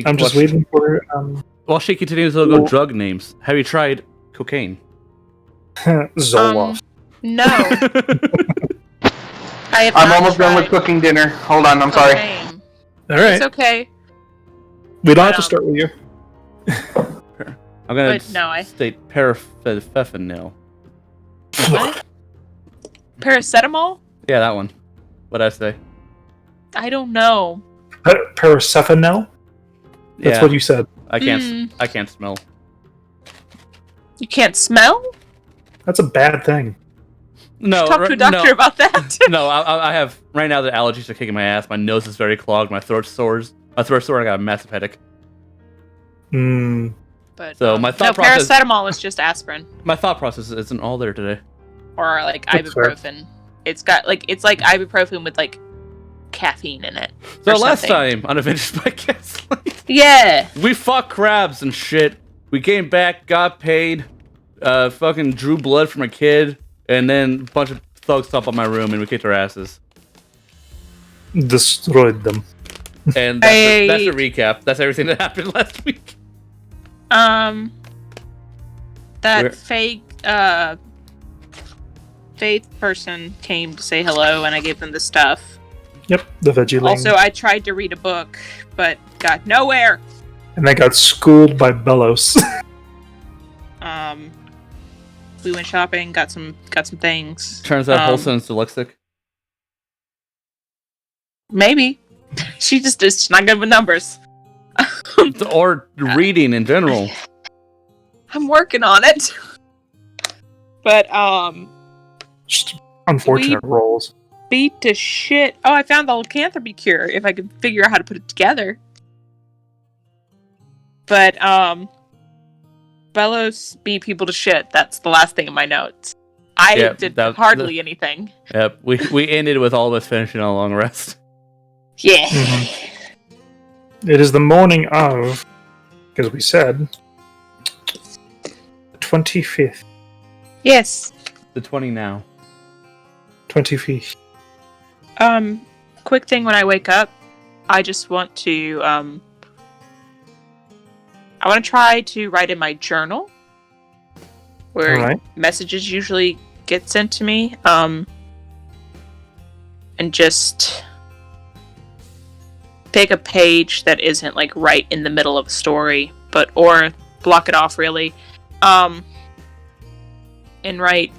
I'm just waiting for... While she continues to go drug names, have you tried cocaine? Zoloft. No. I'm almost done with cooking dinner. Hold on, I'm sorry. Alright. It's okay. We don't have to start with you. I'm going to state paracetamol. What? Paracetamol? Yeah, that one. What'd I say? I don't know. Paracetamol? That's what you said. I can't smell. You can't smell? That's a bad thing. No, talk to a doctor about that. No, I have right now. The allergies are kicking my ass. My nose is very clogged. My throat's sore. I got a massive headache. But so my thought process. Paracetamol is just aspirin. My thought process isn't all there today. Or like ibuprofen. It's like ibuprofen with like caffeine in it. So last time on Avengers by Gaslight, yeah, we fought crabs and shit. We came back, got paid, fucking drew blood from a kid, and then a bunch of thugs stopped on my room and we kicked their asses. Destroyed them. And that's a recap. That's everything that happened last week. That fake faith person came to say hello, and I gave them the stuff. Yep, the veggie lane. Also, I tried to read a book, but got nowhere. And they got schooled by Bellows. We went shopping, got some things. Turns out Holson's dyslexic. Maybe. She's not good with numbers. Or reading in general. I'm working on it. But, just unfortunate roles. Beat to shit. Oh, I found the lycanthropy cure, if I could figure out how to put it together. But, Bellows beat people to shit. That's the last thing in my notes. I did hardly anything. Yep, we ended with all of us finishing on a long rest. Yeah. Mm-hmm. It is the morning of, because we said, the 25th. Yes. The 20 now. 25th. Quick thing when I wake up, I just want to, I want to try to write in my journal, where messages usually get sent to me, and just pick a page that isn't like right in the middle of a story, or block it off really, and write,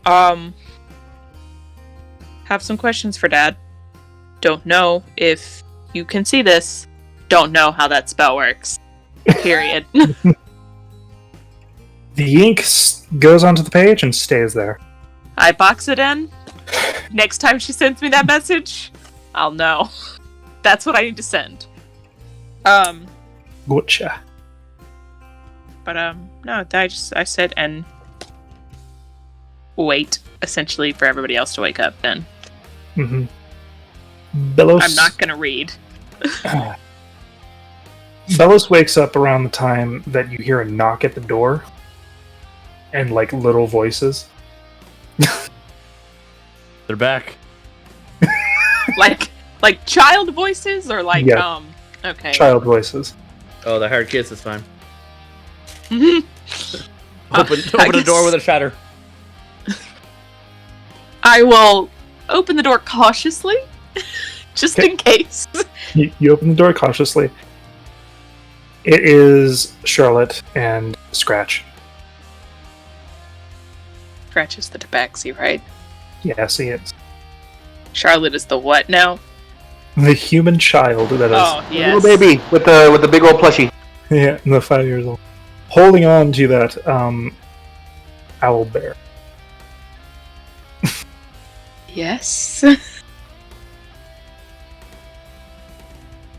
have some questions for Dad. Don't know if you can see this. Don't know how that spell works. Period. The ink goes onto the page and stays there. I box it in. Next time she sends me that message, I'll know. That's what I need to send. Gotcha. But no, I sit and wait, essentially, for everybody else to wake up then. Mm-hmm. Bellows... I'm not gonna read. Bellows wakes up around the time that you hear a knock at the door. And, like, little voices. They're back. like child voices? Or like, okay. Child voices. Oh, the hired kids this time. Mm-hmm. Open the door with a shatter. I will open the door cautiously, just in case. You open the door cautiously. It is Charlotte and Scratch. Scratch is the tabaxi, right? Yes, he is. Charlotte is the what now? The human child that is. Oh, yes. Little baby with the big old plushie. Yeah, the 5 years old. Holding on to that owl bear. Yes.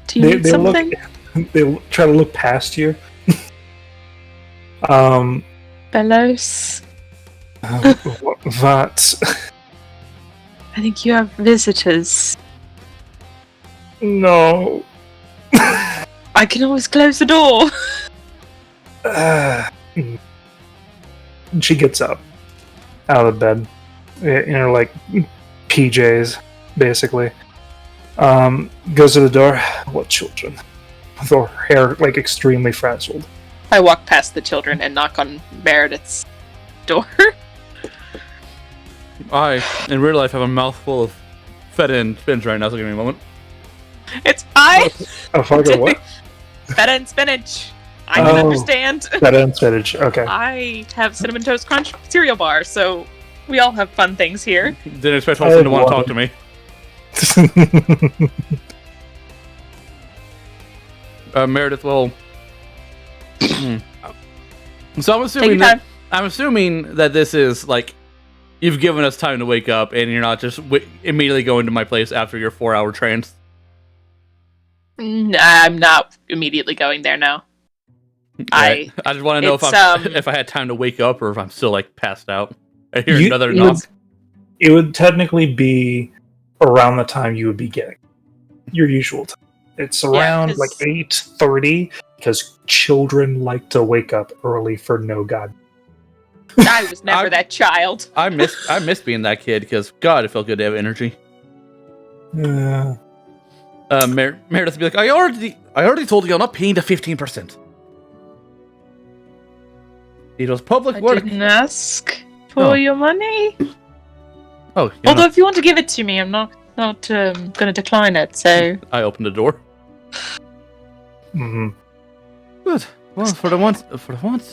Do you need something? They try to look past you. Bellows? What? I think you have visitors. No. I can always close the door. She gets up out of bed in her like PJs, basically. Goes to the door. What children? with her hair like extremely frazzled. I walk past the children and knock on Meredith's door. I, in real life, have a mouthful of feta and spinach right now, so give me a moment. It's fine. Oh, fucking what? Feta and spinach. I can understand. Feta and spinach. Okay. I have Cinnamon Toast Crunch cereal bar, so we all have fun things here. Didn't expect Holston to want to talk to me. Meredith, well... So I'm assuming that this is, like, you've given us time to wake up, and you're not just immediately going to my place after your 4-hour trance. I'm not immediately going there now. Right. I just want to know if I had time to wake up, or if I'm still, like, passed out. I hear another knock. It would technically be around the time you would be getting your usual time. It's around like 8:30 because children like to wake up early for no god. I was never that child. I miss being that kid because God, it felt good to have energy. Yeah. Meredith would be like, I already told you I'm not paying the 15%. It was public work. I didn't ask for your money. Oh, although if you want to give it to me, I'm not going to decline it. So I opened the door. Mm-hmm. Good. Well, for the once,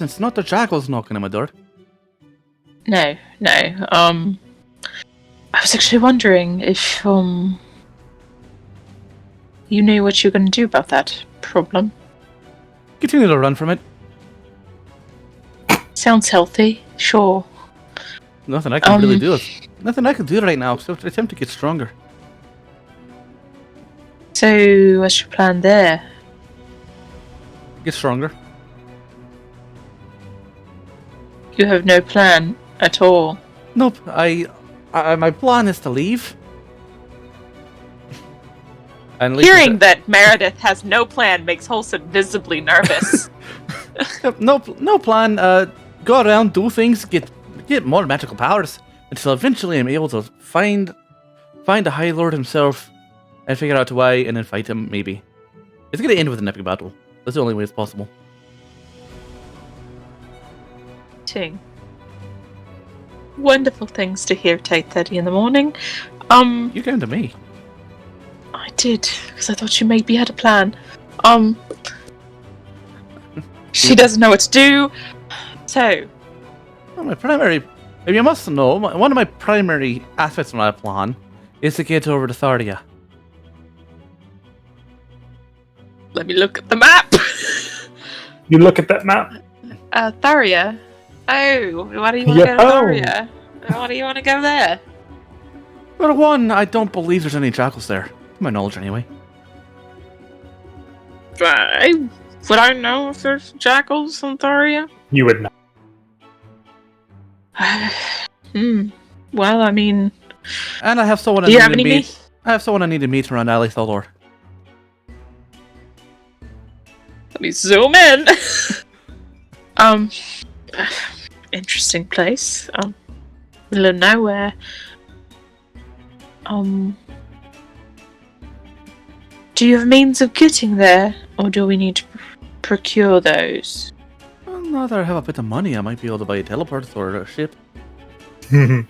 it's not the jackals knocking on my door. No. I was actually wondering if you knew what you're going to do about that problem. Continue to run from it. Sounds healthy. Sure. Nothing I can really do. Nothing I can do right now except attempt to get stronger. So, what's your plan there? Get stronger. You have no plan at all. Nope. My plan is to leave. And hearing that Meredith has no plan makes Holson visibly nervous. No plan. Go around, do things, get more magical powers until eventually I'm able to find the High Lord himself and figure out a way and then fight him. Maybe it's gonna end with an epic battle. That's the only way it's possible. Ting. Wonderful things to hear at 8:30 in the morning. You came to me. I did, because I thought you maybe had a plan. She doesn't know what to do. So, Well, maybe you must know, one of my primary aspects of my plan is to get over to Thardia. let me look at the map. You look at that map. Tharia. Oh, why do you want to go to Tharia? Why do you want to go there? For one, I don't believe there's any jackals there. To my knowledge, anyway. Would I know if there's jackals in Tharia? You would not. Well, I mean... And I have someone I need to meet around Alley Thalor. Let me zoom in. Interesting place. Middle of nowhere. Do you have means of getting there, or do we need to procure those? Well, now that I have a bit of money, I might be able to buy a teleport or a ship. A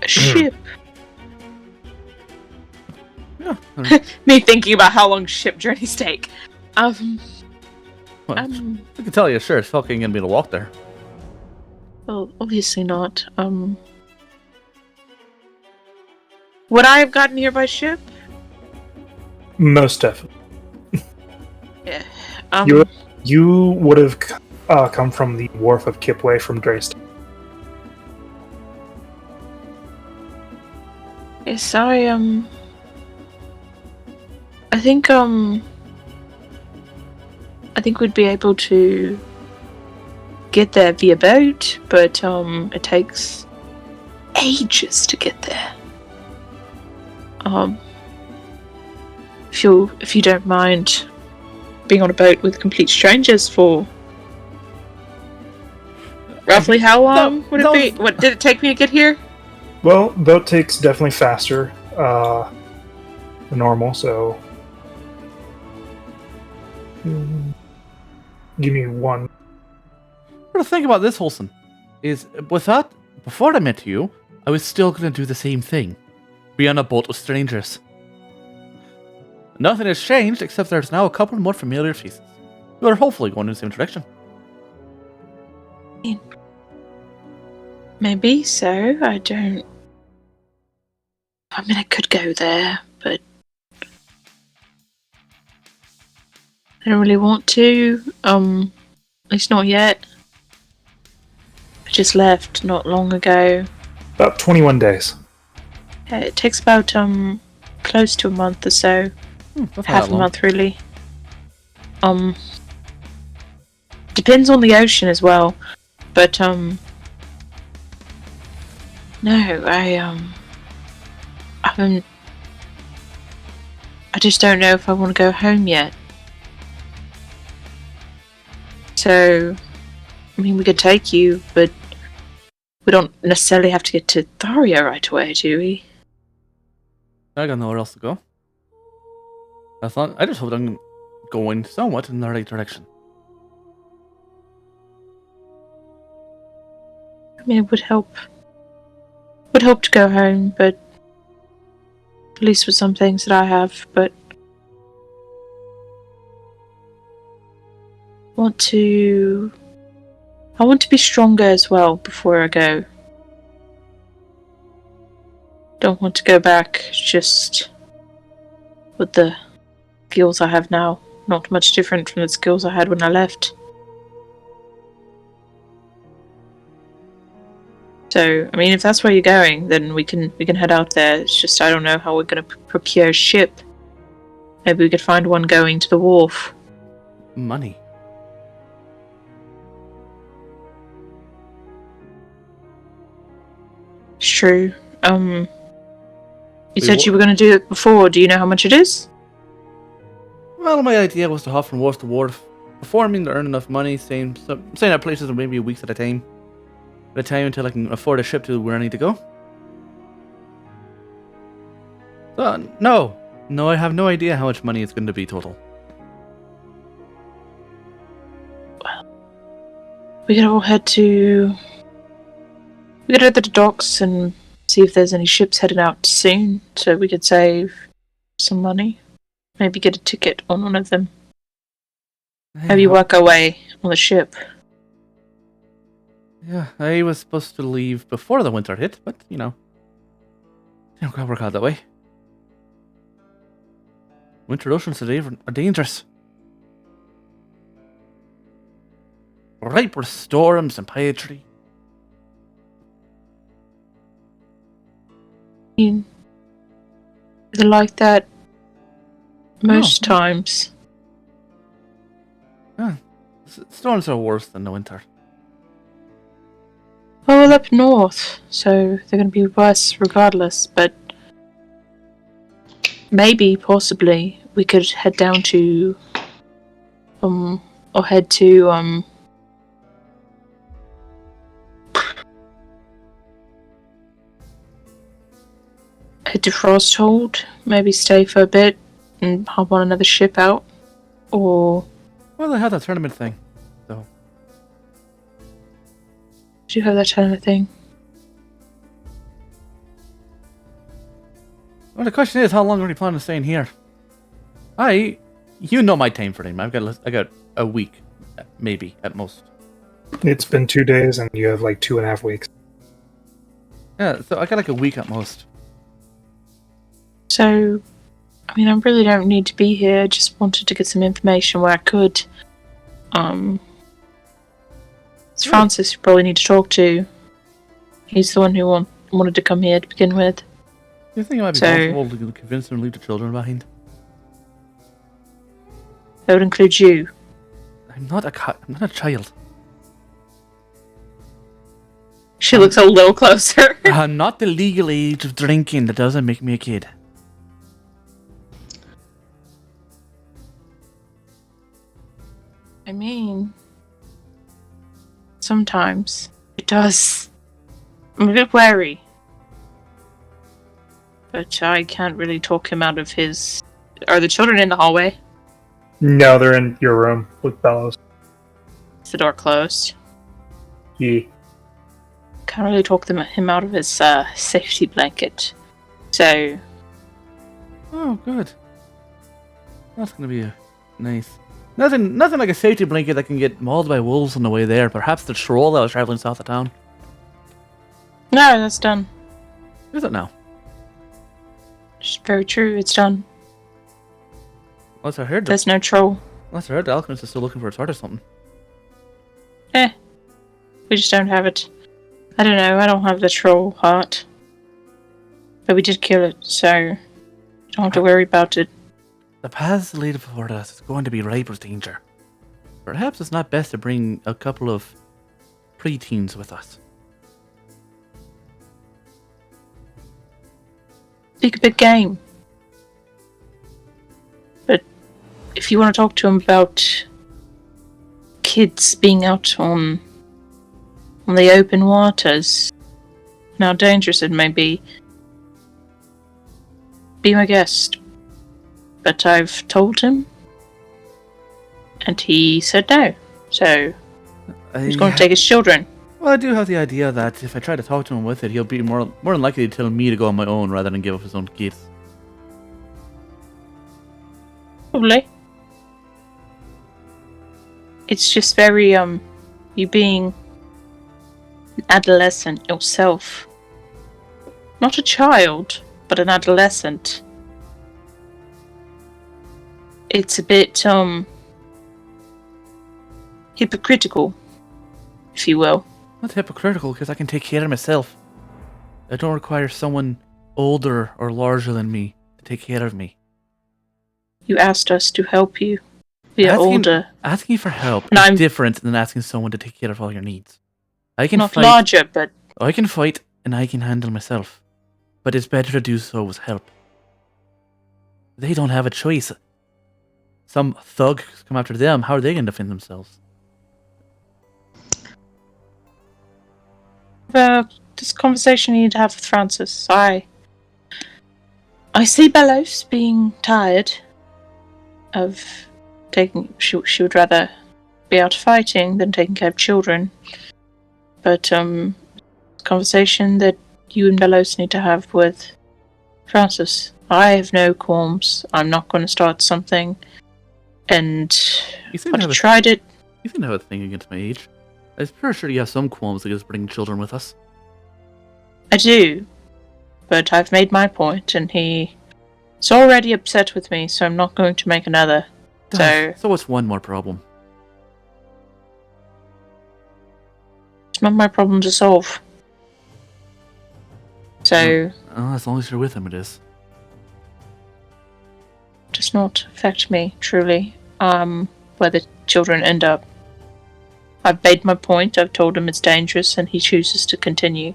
ship? Yeah. Me thinking about how long ship journeys take. Well, I can tell you, sure, it's fucking gonna be able to walk there. Well, obviously not. Would I have gotten here by ship? Most definitely. Yeah. You would have come from the wharf of Kipway from Dresden. Yes, I think we'd be able to get there via boat, but it takes ages to get there. If you don't mind being on a boat with complete strangers for roughly how long would it be? What did it take me to get here? Well, boat takes definitely faster than normal, so Give me one. But the thing about this, Holson, is before I met you, I was still going to do the same thing. Be on a boat with strangers. Nothing has changed, except there's now a couple more familiar faces. You are hopefully going in the same direction. Maybe so. I mean, I could go there, but I don't really want to. At least not yet. I just left not long ago. About 21 days. It takes about close to a month or so. Half a month, really. Depends on the ocean as well. But no, I just don't know if I want to go home yet. So, I mean, we could take you, but we don't necessarily have to get to Tharia right away, do we? I got nowhere else to go. I just hope I'm going somewhat in the right direction. I mean, it would help. Would help to go home, but at least with some things that I have. But I want to be stronger as well before I go. Don't want to go back just with the skills I have now. Not much different from the skills I had when I left. So, I mean, if that's where you're going, then we can head out there. It's just I don't know how we're going to procure a ship. Maybe we could find one going to the wharf. Money. It's true. You said you were going to do it before. Do you know how much it is? Well, my idea was to hop from wharf to wharf, performing to earn enough money, staying at places for maybe weeks at a time. Until I can afford a ship to where I need to go. So, no, I have no idea how much money it's going to be total. Well, we could all head to the docks and see if there's any ships heading out soon, so we could save some money. Maybe get a ticket on one of them. Maybe work our way on the ship. Yeah, I was supposed to leave before the winter hit, but, didn't quite work out that way. Winter oceans today are dangerous. Ripe with storms and poetry. Is it like that most times? Yeah, storms are worse than the winter. Well, up north, so they're going to be worse regardless, but maybe, possibly, we could head down to, or head to, head to Frosthold, maybe stay for a bit and hop on another ship out, or... Well, they had that tournament thing, so... Do you have that kind of thing? Well, the question is, how long are we planning on staying here? You know my time frame. I got a week, maybe at most. It's been 2 days, and you have like 2.5 weeks. Yeah, so I got like a week at most. So, I mean, I really don't need to be here. I just wanted to get some information where I could. It's Francis you probably need to talk to. He's the one who wanted to come here to begin with. Do you think it might be possible to convince them to leave the children behind? That would include you. I'm not a child. She looks a little closer. I'm not the legal age of drinking. That doesn't make me a kid. I mean, sometimes it does. I'm a bit wary. But I can't really talk him out of his... Are the children in the hallway? No, they're in your room with Bellows. Is the door closed? Yeah. Can't really talk him out of his safety blanket. So... Oh, good. That's gonna be nice. Nothing like a safety blanket that can get mauled by wolves on the way there. Perhaps the troll that was traveling south of town. No, that's done. Is it now? It's very true, it's done. Unless I heard There's no troll. the alchemist is still looking for a sword or something. We just don't have it. I don't know, I don't have the troll heart. But we did kill it, so you don't have to worry about it. The paths that lead before us is going to be ripe with danger. Perhaps it's not best to bring a couple of preteens with us. Speak a big game. But if you want to talk to him about kids being out on the open waters and how dangerous it may be my guest. But I've told him, and he said no. So he's going to take his children. Well, I do have the idea that if I try to talk to him with it, he'll be more than likely to tell me to go on my own rather than give up his own kids. Probably. It's just very, you being an adolescent yourself. Not a child, but an adolescent. It's a bit, hypocritical, if you will. Not hypocritical, because I can take care of myself. I don't require someone older or larger than me to take care of me. You asked us to help you. We are older. Asking for help And is different than asking someone to take care of all your needs. I can not fight. larger, but I can fight and I can handle myself. But it's better to do so with help. They don't have a choice. Some thug come after them, how are they going to defend themselves? This conversation you need to have with Francis. I see Bellows being tired of taking... She would rather be out fighting than taking care of children. But, conversation that you and Bellows need to have with Francis. I have no qualms. I'm not going to start something. And I tried it. You seem to have a thing against my age. I'm pretty sure you have some qualms against bringing children with us. I do. But I've made my point, and he's already upset with me, so I'm not going to make another. So what's one more problem? It's not my problem to solve. So... as long as you're with him, it is. Does not affect me, truly, where the children end up. I've made my point, I've told him it's dangerous, and he chooses to continue.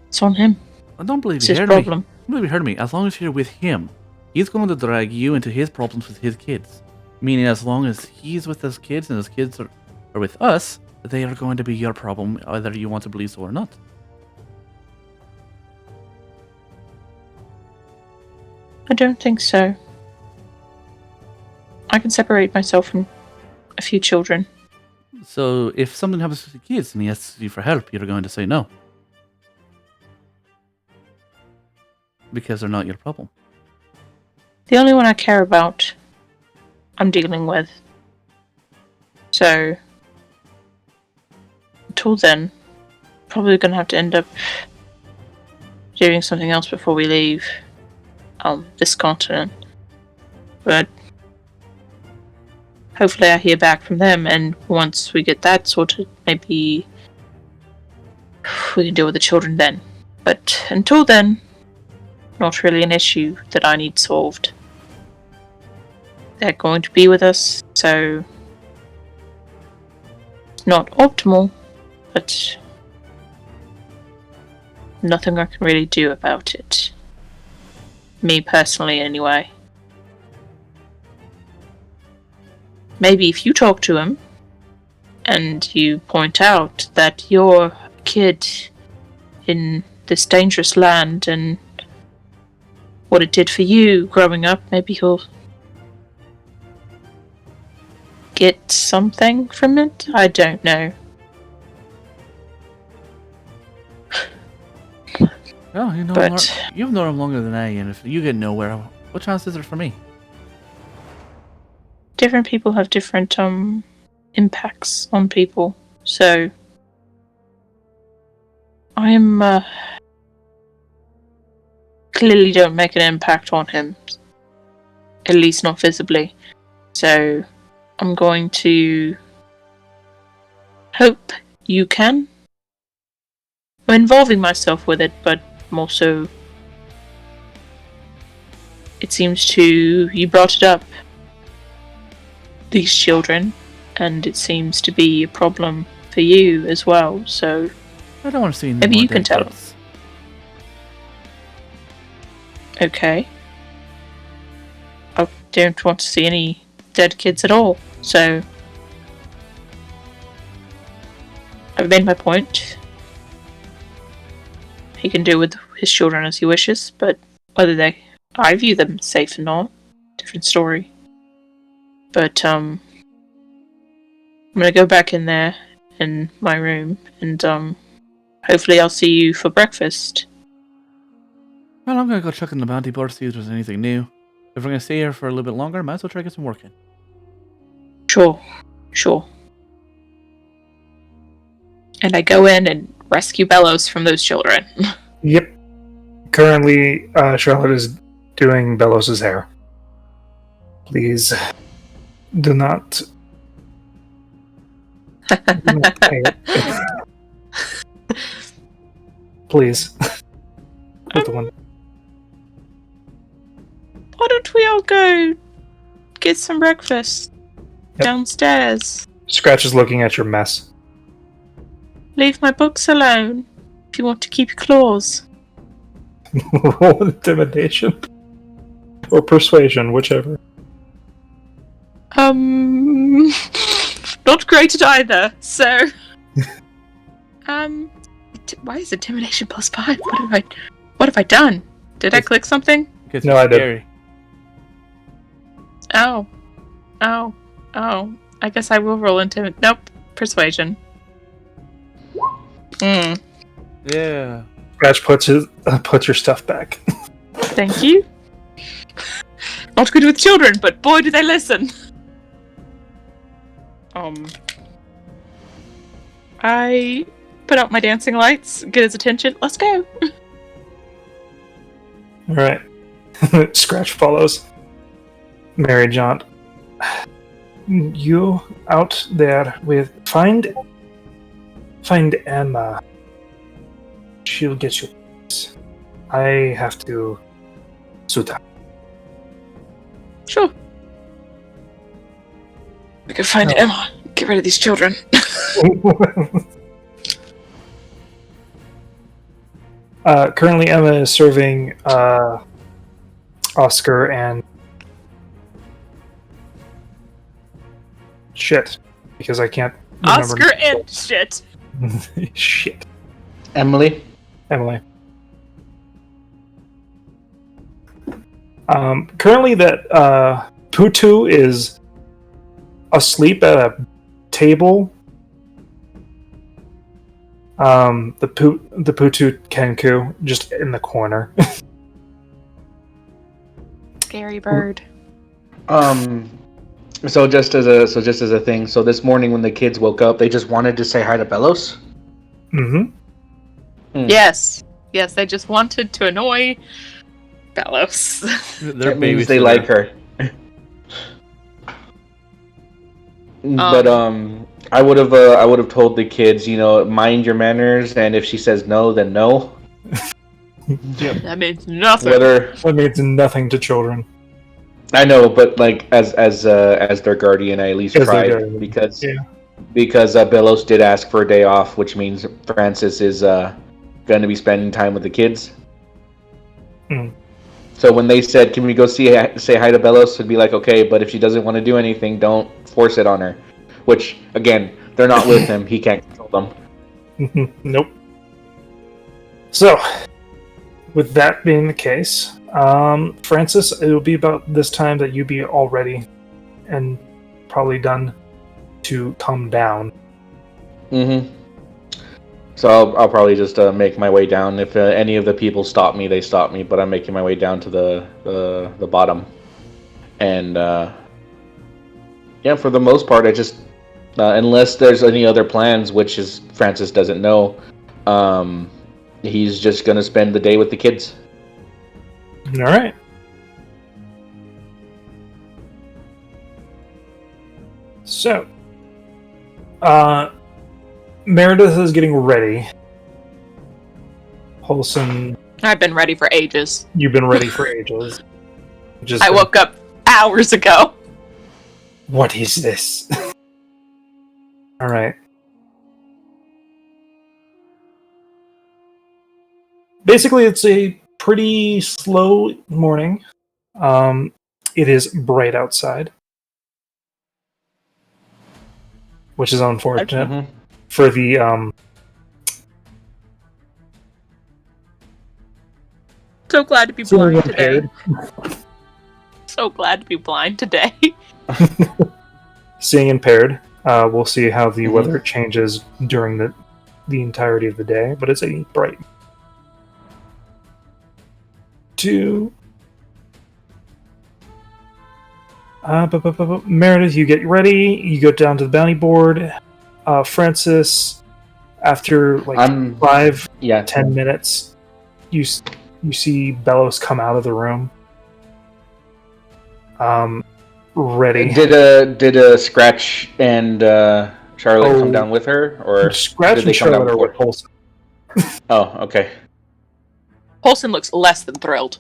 It's on him. I don't believe it's you his heard problem. me. I don't believe you heard me. As long as you're with him, he's going to drag you into his problems with his kids. Meaning as long as he's with his kids and his kids are with us, they are going to be your problem, whether you want to believe so or not. I don't think so. I can separate myself from a few children. So if something happens to the kids and he asks you for help, you're going to say no. Because they're not your problem. The only one I care about, I'm dealing with. So, until then, probably going to have to end up doing something else before we leave this continent. But hopefully I hear back from them, and once we get that sorted, maybe we can deal with the children then. But until then, not really an issue that I need solved. They're going to be with us, so it's not optimal, but nothing I can really do about it. Me personally, anyway. Maybe if you talk to him and you point out that you're a kid in this dangerous land and what it did for you growing up, maybe he'll get something from it? I don't know. Well, you've known him longer than I, and if you get nowhere, what chance is there for me? Different people have different impacts on people, so I'm clearly don't make an impact on him, at least not visibly. So I'm going to hope you can. I'm involving myself with it, but I'm also, it seems you brought it up, these children, and it seems to be a problem for you as well, so I don't want to see any maybe more you can dead tell. kids. Okay. I don't want to see any dead kids at all, so I've made my point. He can do with his children as he wishes, but whether I view them safe or not, different story. But I'm gonna go back in there in my room, and hopefully I'll see you for breakfast. Well, I'm gonna go check in the bounty board, see if there's anything new. If we're gonna stay here for a little bit longer, might as well try to get some work in. Sure. And I go in and rescue Bellows from those children. Yep. Currently, Charlotte is doing Bellows' hair. Please do not. Pay it. Please. With the one. Why don't we all go get some breakfast downstairs? Scratch is looking at your mess. Leave my books alone if you want to keep your claws. Roll intimidation. Or persuasion, whichever. Not great at either, so... why is intimidation +5? What have I done? Did I click something? No, I did. Oh. I guess I will roll intimidation. Nope. Persuasion. Yeah. Scratch puts your stuff back. Thank you. Not good with children, but boy do they listen. I put out my dancing lights, get his attention. Let's go. Alright. Scratch follows. Mary Jaunt. You out there with... Find Emma. She'll get you. I have to suit her. Sure. We can find Emma. Get rid of these children. Currently, Emma is serving Oscar and shit, because I can't remember. Oscar and shit. Shit. Emily. Currently, that Putu is asleep at a table. The Putu Kenku just in the corner. Scary bird. So just as a thing, so this morning when the kids woke up, they just wanted to say hi to Bellows? Mm-hmm. Yes, they just wanted to annoy Bellows. That means they like her. But I would have told the kids, mind your manners, and if she says no, then no. Yep. That means nothing. That means nothing to children. I know, but as their guardian, I at least tried because Bellows did ask for a day off, which means Francis is going to be spending time with the kids. Mm. So when they said, "Can we go say hi to Bellows?" it'd be like, okay, but if she doesn't want to do anything, don't force it on her. Which again, they're not with him; he can't control them. Nope. So, with that being the case, Francis, it will be about this time that you be all ready and probably done to come down. Mm-hmm. So I'll probably just make my way down. If any of the people stop me, they stop me. But I'm making my way down to the bottom. And yeah, for the most part, I just unless there's any other plans, which is Francis doesn't know, he's just gonna spend the day with the kids. All right. So, Meredith is getting ready. Wholesome. I've been ready for ages. You've been ready for ages. I woke up hours ago. What is this? All right. Basically, it's a pretty slow morning. It is bright outside, which is unfortunate for the So glad to be blind today. So glad to be blind today. Seeing impaired. We'll see how the weather changes during the entirety of the day, but it's a bright. Meredith, you get ready. You go down to the bounty board. Francis, after 10 minutes, you see Bellows come out of the room. Ready. Did Scratch and Charlotte come down with her, or Scratch did they and come down Charlotte are with Holson? Oh, okay. Holson looks less than thrilled.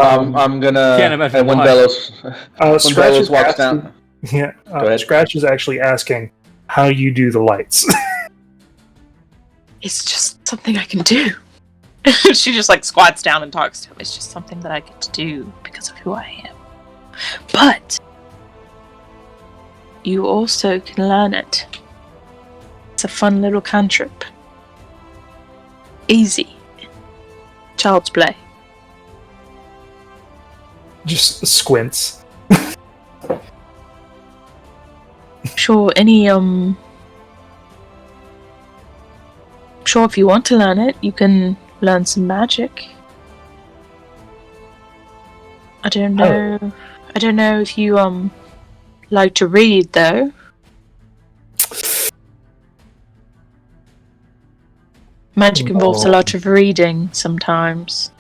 I'm gonna. Can't imagine when why. Bellows walks down. Yeah, Scratch is actually asking how you do the lights. It's just something I can do. She just squats down and talks to him. It's just something that I get to do because of who I am. But you also can learn it. It's a fun little cantrip. Easy. Child's play. Just squints. Sure, sure, if you want to learn it, you can learn some magic. I don't know. Oh. I don't know if you like to read though. Magic involves a lot of reading sometimes.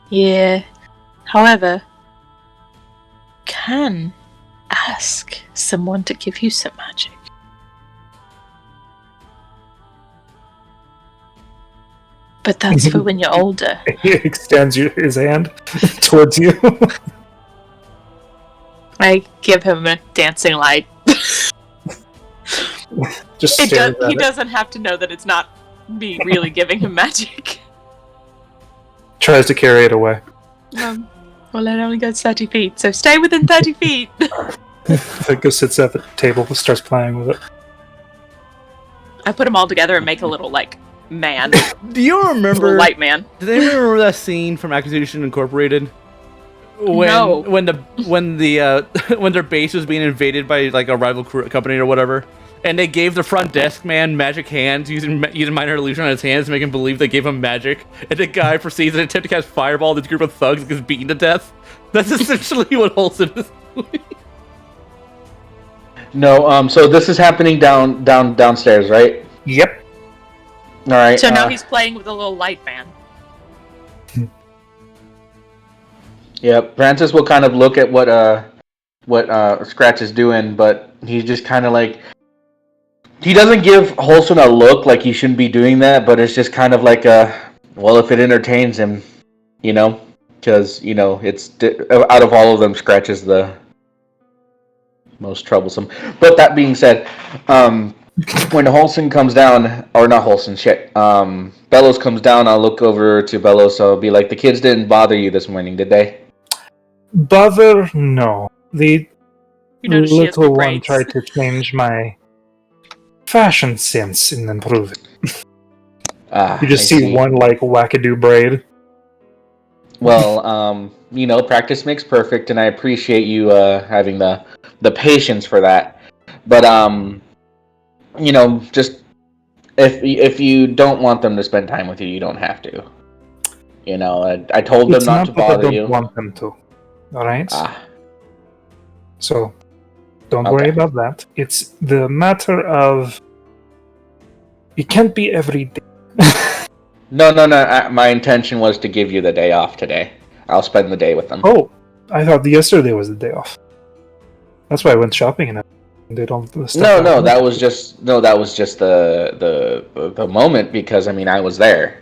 Yeah. However, can ask someone to give you some magic. But that's for when you're older. He extends his hand towards you. I give him a dancing light. Just he doesn't have to know that it's not me really giving him magic. Tries to carry it away. Well, it only goes 30 feet, so stay within 30 feet. Goes sits at the table, starts playing with it. I put them all together and make a little, man. Do you remember... light man. Do they remember that scene from Accusation Incorporated? No. When their base was being invaded by, a rival company or whatever, and they gave the front desk man magic hands using minor illusion on his hands to make him believe they gave him magic, and the guy proceeds to attempt to cast fireball at this group of thugs and gets beaten to death? That's essentially what Holson is doing. No, so this is happening downstairs, right? Yep. All right. So now he's playing with a little light man. Yeah, Francis will kind of look at what Scratch is doing, but he's just kind of he doesn't give Holson a look like he shouldn't be doing that, but it's just kind of well, if it entertains him, because it's out of all of them, Scratch is the most troublesome. But that being said, when Holson comes down, or not Holson, Bellows comes down, I'll look over to Bellows, so I'll be like, the kids didn't bother you this morning, did they? Bother? No. The little one braids. tried to change my fashion sense and improve it. You just see one wackadoo braid. Well, practice makes perfect, and I appreciate you having the patience for that. But just if you don't want them to spend time with you, you don't have to. I told them not to bother you. I don't want them to. All right. Ah. So, don't worry about that. It's the matter of it can't be every day. No. My intention was to give you the day off today. I'll spend the day with them. Oh, I thought yesterday was the day off. That's why I went shopping and they don't. No. That was just the moment because I was there.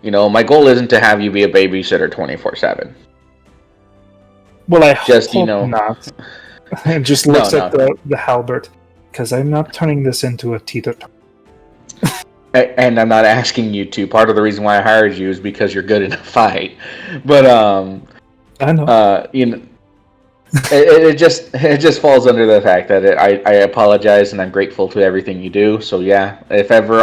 My goal isn't to have you be a babysitter 24/7. Well, I hope not. And just looks at the halberd because I'm not turning this into a teeter. And I'm not asking you to. Part of the reason why I hired you is because you're good in a fight. But I know. It just falls under the fact that I apologize and I'm grateful to everything you do. So yeah, if ever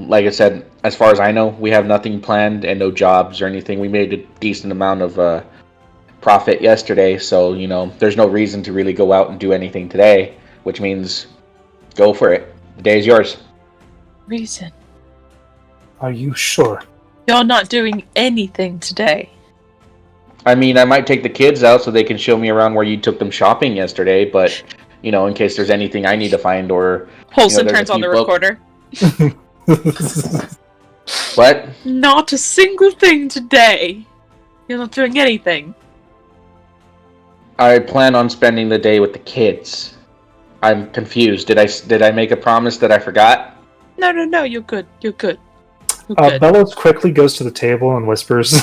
like I said, as far as I know, we have nothing planned and no jobs or anything. We made a decent amount of profit yesterday, so there's no reason to really go out and do anything today, which means go for it. The day is yours. Reason? Are you sure? You're not doing anything today. I might take the kids out so they can show me around where you took them shopping yesterday, but, in case there's anything I need to find or... Holson turns on the recorder. What? Not a single thing today. You're not doing anything. I plan on spending the day with the kids. I'm confused. Did I make a promise that I forgot? No, you're good. You're good. Bellows quickly goes to the table and whispers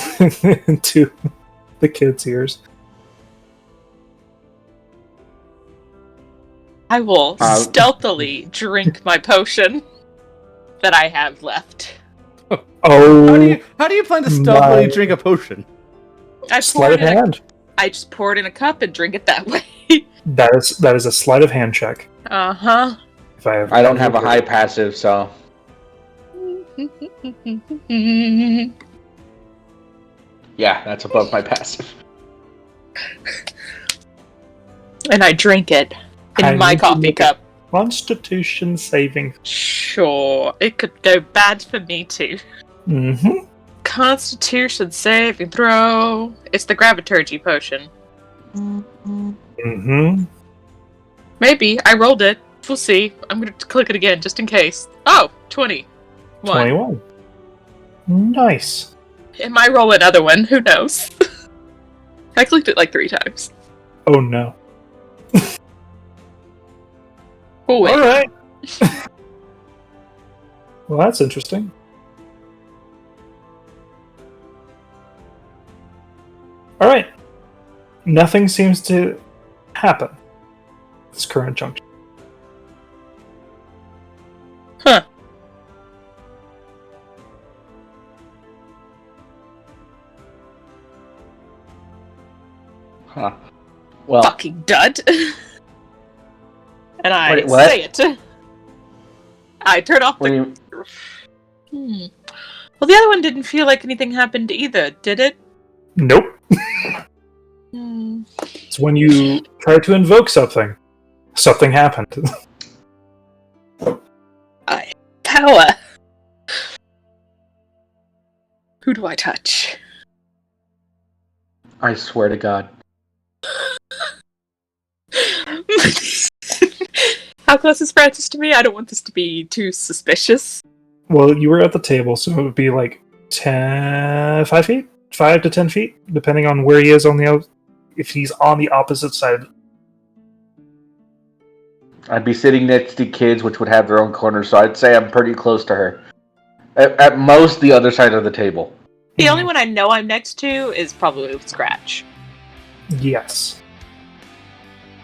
into the kids' ears. I will stealthily drink my potion that I have left. Oh, how do you plan to stealthily drink a potion? Sleight of hand. I just pour it in a cup and drink it that way. That is a sleight of hand check. Uh-huh. I don't have a high passive, so... Yeah, that's above my passive. And I drink it in my coffee cup. Constitution saving. Sure, it could go bad for me too. Mm-hmm. Constitution saving throw. It's the graviturgy potion. Mm-hmm. Maybe. I rolled it. We'll see. I'm going to click it again just in case. Oh, 20. 21. Nice. It might roll another one. Who knows? I clicked it like 3 times. Oh no. Oh wait. Alright. Well, that's interesting. Alright. Nothing seems to happen at this current juncture. Huh. Huh. Well, fucking dud. And I wait, what? say it. I turn off the... Well, the other one didn't feel like anything happened either, did it? Nope. It's when you try to invoke something. Something happened. Power. Who do I touch? I swear to God. How close is Francis to me? I don't want this to be too suspicious. Well, you were at the table, so it would be like 5 feet? 5 to 10 feet, depending on where he is on the... If he's on the opposite side. I'd be sitting next to kids, which would have their own corner, so I'd say I'm pretty close to her. At most, the other side of the table. The only one I know I'm next to is probably Scratch. Yes.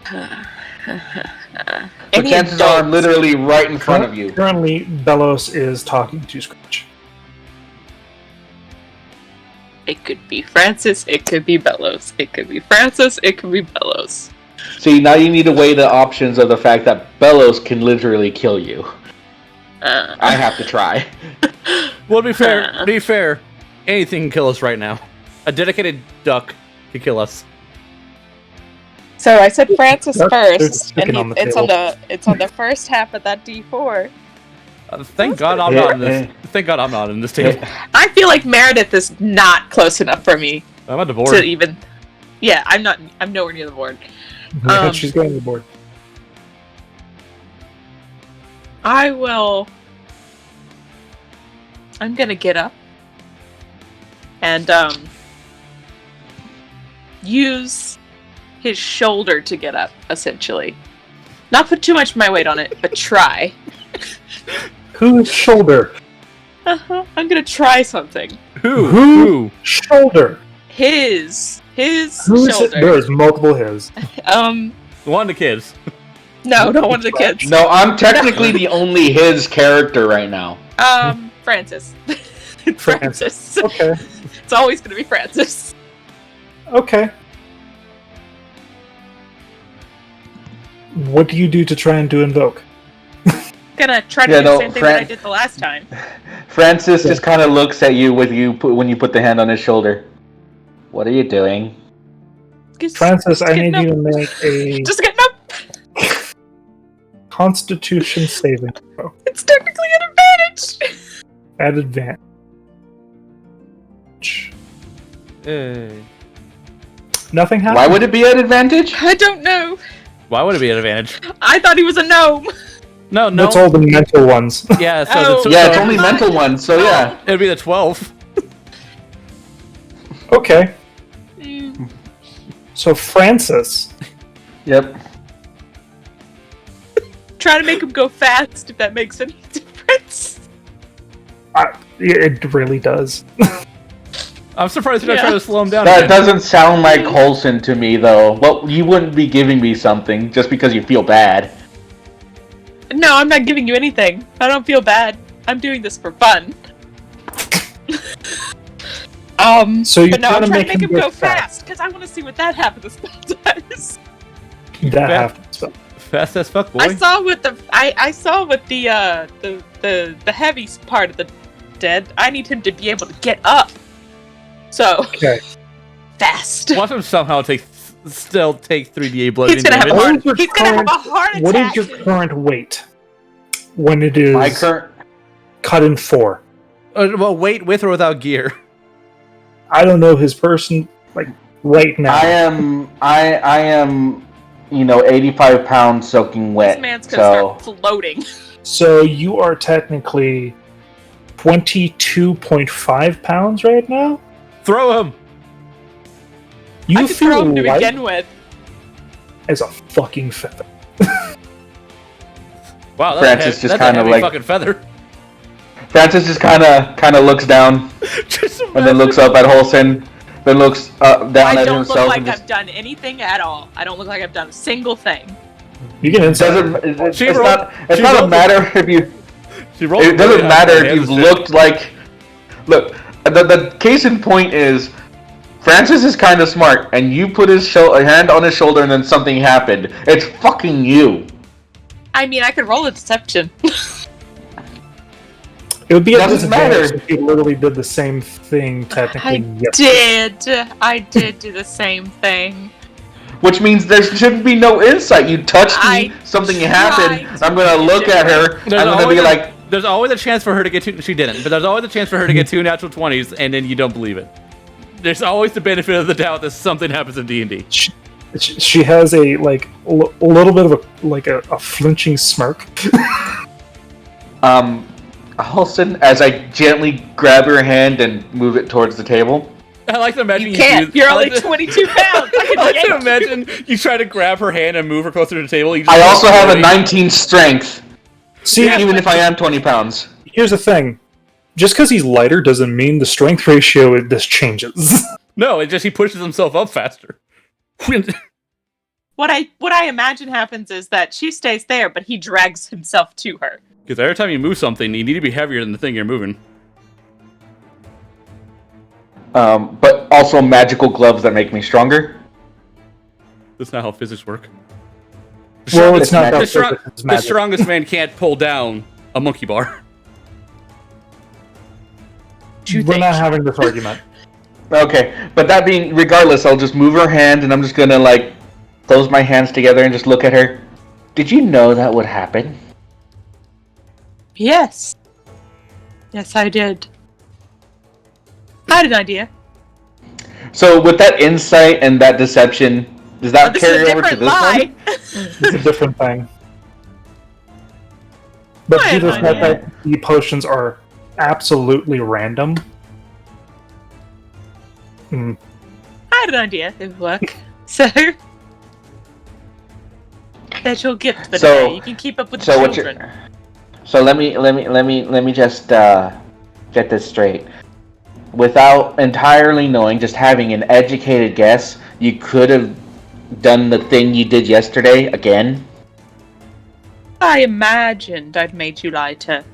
The chances are I'm literally right in front of you. Currently, Bellows is talking to Scratch. It could be Francis, it could be Bellows. It could be Francis, it could be Bellows. See, now you need to weigh the options of the fact that Bellows can literally kill you. I have to try. Well, to be fair, anything can kill us right now. A dedicated duck to kill us. So I said Francis Duck, first, there's and chicken on the it's on the first half of that D4. Thank God I'm not in this. Thank God I'm not in this table. I feel like Meredith is not close enough for me I'm at the board. to even. Yeah, I'm not. I'm nowhere near the board. Yeah, she's going to the board. I will. I'm gonna get up and use his shoulder to get up, essentially. Not put too much of my weight on it, but try. Whose shoulder? I'm gonna try something. Who? Shoulder. His Who's shoulder. There's multiple his. One of the kids. No, not one of the kids. No, I'm technically the only his character right now. Francis. Francis. Okay. It's always gonna be Francis. Okay. What do you do to try and invoke? Gonna try to do the same thing that I did the last time. Francis just kind of looks at you when you put the hand on his shoulder. What are you doing? Francis, I need you to make a just getting up. Constitution saving throw. It's technically an advantage. At advantage. Nothing happened. Why would it be an advantage? I don't know. Why would it be an advantage? I thought he was a gnome. No. That's all the mental ones. Yeah, it's only mental ones, so yeah. It'd be the 12. Okay. So Francis. Yep. Try to make him go fast, if that makes any difference. It really does. I'm surprised you're not trying to slow him down. That doesn't sound like wholesome to me, though. Well, you wouldn't be giving me something just because you feel bad. No, I'm not giving you anything. I don't feel bad. I'm doing this for fun. So you but no, I'm trying trying to make him go fast because I want to see what that half of the spell does. That happens. Fast as fuck, boy. I saw what the heavy part of the dead. I need him to be able to get up. So fast. Watch him somehow still take 3d8 bludgeoning He's gonna have a heart attack. What is your current weight when it is My current cut in 4? Well, weight with or without gear. I don't know his person like right now. I am 85 pounds soaking wet. This man's gonna start floating. So you are technically 22.5 pounds right now? Throw him! You I could feel throw him to light begin with. as a fucking feather. Wow, Francis just kind of like fucking feather. Francis just kind of looks down and then looks up at Holson, then looks down I at don't himself. look like and I've done anything at all. I don't look like I've done a single thing. You can It's not a matter if you. It doesn't matter if you've looked like. Look, the case in point is, Francis is kind of smart, and you put his hand on his shoulder, and then something happened. It's fucking you. I mean, I could roll a deception. It would be a Doesn't disadvantage matter. if you literally did the same thing technically. I did do the same thing. Which means there shouldn't be no insight. You touched me, something happened. I'm gonna look at her. I'm gonna be like, there's always a chance for her to get two. She didn't, but there's always a chance for her to get 2 natural 20s, and then you don't believe it. There's always the benefit of the doubt that something happens in D&D. She has a little bit of a flinching smirk. Halston, as I gently grab her hand and move it towards the table. I like to imagine you can't. You're only 22 pounds. I like to imagine you try to grab her hand and move her closer to the table. I also have a 19 strength. See, even if I am 20 pounds. Here's the thing. Just because he's lighter doesn't mean the strength ratio this changes. No, it's just he pushes himself up faster. What I imagine happens is that she stays there, but he drags himself to her. Because every time you move something, you need to be heavier than the thing you're moving. But also magical gloves that make me stronger. That's not how physics work. Well, it's not the strongest man can't pull down a monkey bar. We're not having this argument. Okay, but that being, regardless, I'll just move her hand, and I'm just gonna, like, close my hands together and just look at her. Did you know that would happen? Yes. Yes, I did. I had an idea. So, with that insight and that deception, does that carry over to this one? It's a different thing. But due to the fact that the potions are absolutely random. I had an idea. It would work. So that's your gift for today. You can keep up with the children. So let me just get this straight. Without entirely knowing, just having an educated guess, you could have done the thing you did yesterday again. I imagined I'd made you lighter.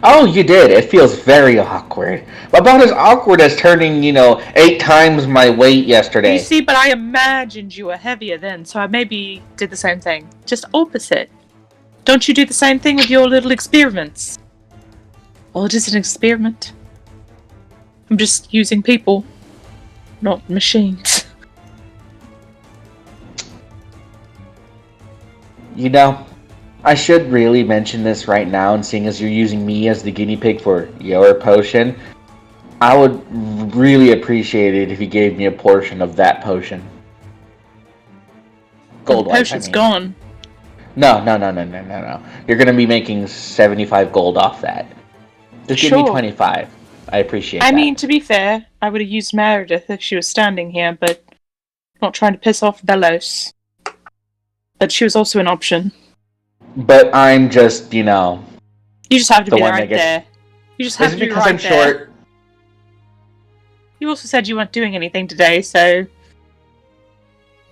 Oh, you did. It feels very awkward. About as awkward as turning, 8 times my weight yesterday. You see, but I imagined you were heavier then, so I maybe did the same thing. Just opposite. Don't you do the same thing with your little experiments? Well, it is an experiment. I'm just using people, not machines. I should really mention this right now, and seeing as you're using me as the guinea pig for your potion, I would really appreciate it if you gave me a portion of that potion. Gold the potion's gone. No. You're going to be making 75 gold off that. Just give me 25. I appreciate that. I mean, to be fair, I would have used Meredith if she was standing here, but not trying to piss off Belos. But she was also an option. But I'm just, You just have to be right there. You just have to be right there. Short? You also said you weren't doing anything today, so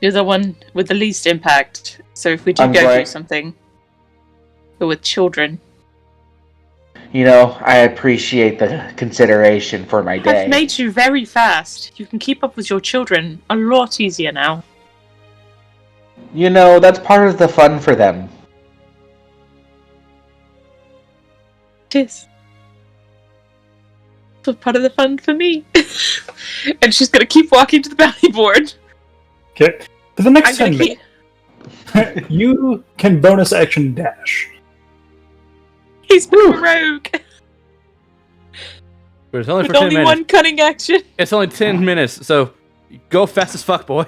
you're the one with the least impact. So if we do do something, but with children. I appreciate the consideration for my day. I've made you very fast. You can keep up with your children a lot easier now. That's part of the fun for them. It is. So part of the fun for me. And she's gonna keep walking to the bounty board. Okay. For the next 10 minutes, you can bonus action dash. He's been a rogue. But it's only with for 10 only minutes. One cunning action. It's only 10 minutes, so go fast as fuck, boy.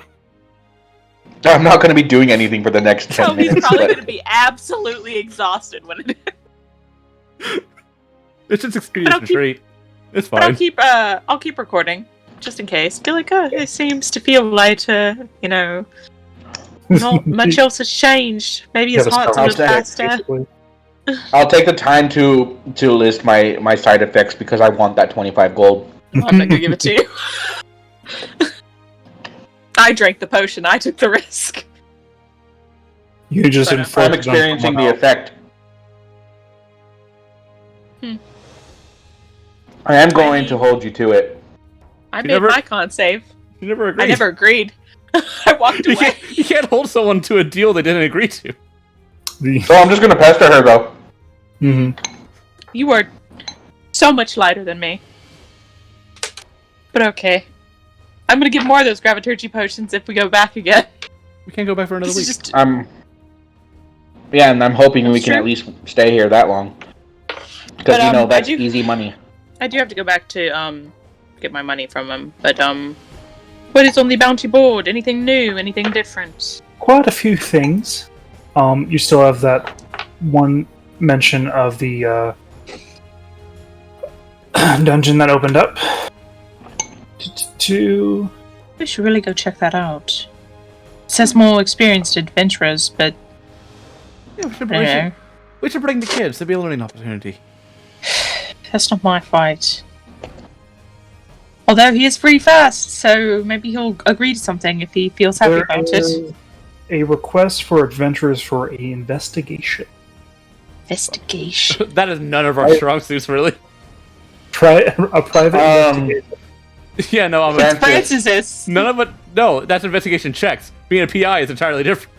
I'm not going to be doing anything for the next 10 minutes. He's probably going to be absolutely exhausted when it is. It's just experience retreat. It's fine. I'll keep recording, just in case. Be like, it seems to feel lighter, Not much else has changed. Maybe his heart's a little faster. Basically. I'll take the time to list my side effects because I want that 25 gold. I'm not going to give it to you. I drank the potion. I took the risk. You just I'm experiencing the effect. I am going to hold you to it. I made my con save. You never agreed. I never agreed. I walked away. You can't hold someone to a deal they didn't agree to. So I'm just going to pester her, though. Mm-hmm. You are so much lighter than me. But okay. I'm going to get more of those Graviturgy potions if we go back again. We can't go back for another week. Yeah, and I'm hoping we can at least stay here that long. Because, that's easy money. I do have to go back to, get my money from him. But, what is on the bounty board? Anything new? Anything different? Quite a few things. You still have that one mention of the dungeon that opened up. We should really go check that out. It says more experienced adventurers, but yeah, we should bring the kids. There'll be a learning opportunity. That's not my fight. Although he is pretty fast, so maybe he'll agree to something if he feels happy about it. A request for adventurers for a investigation. Investigation? That is none of our strong suits, really. A private investigation. Yeah, no, It's Francis's. None of it. No, that's investigation checks. Being a PI is entirely different.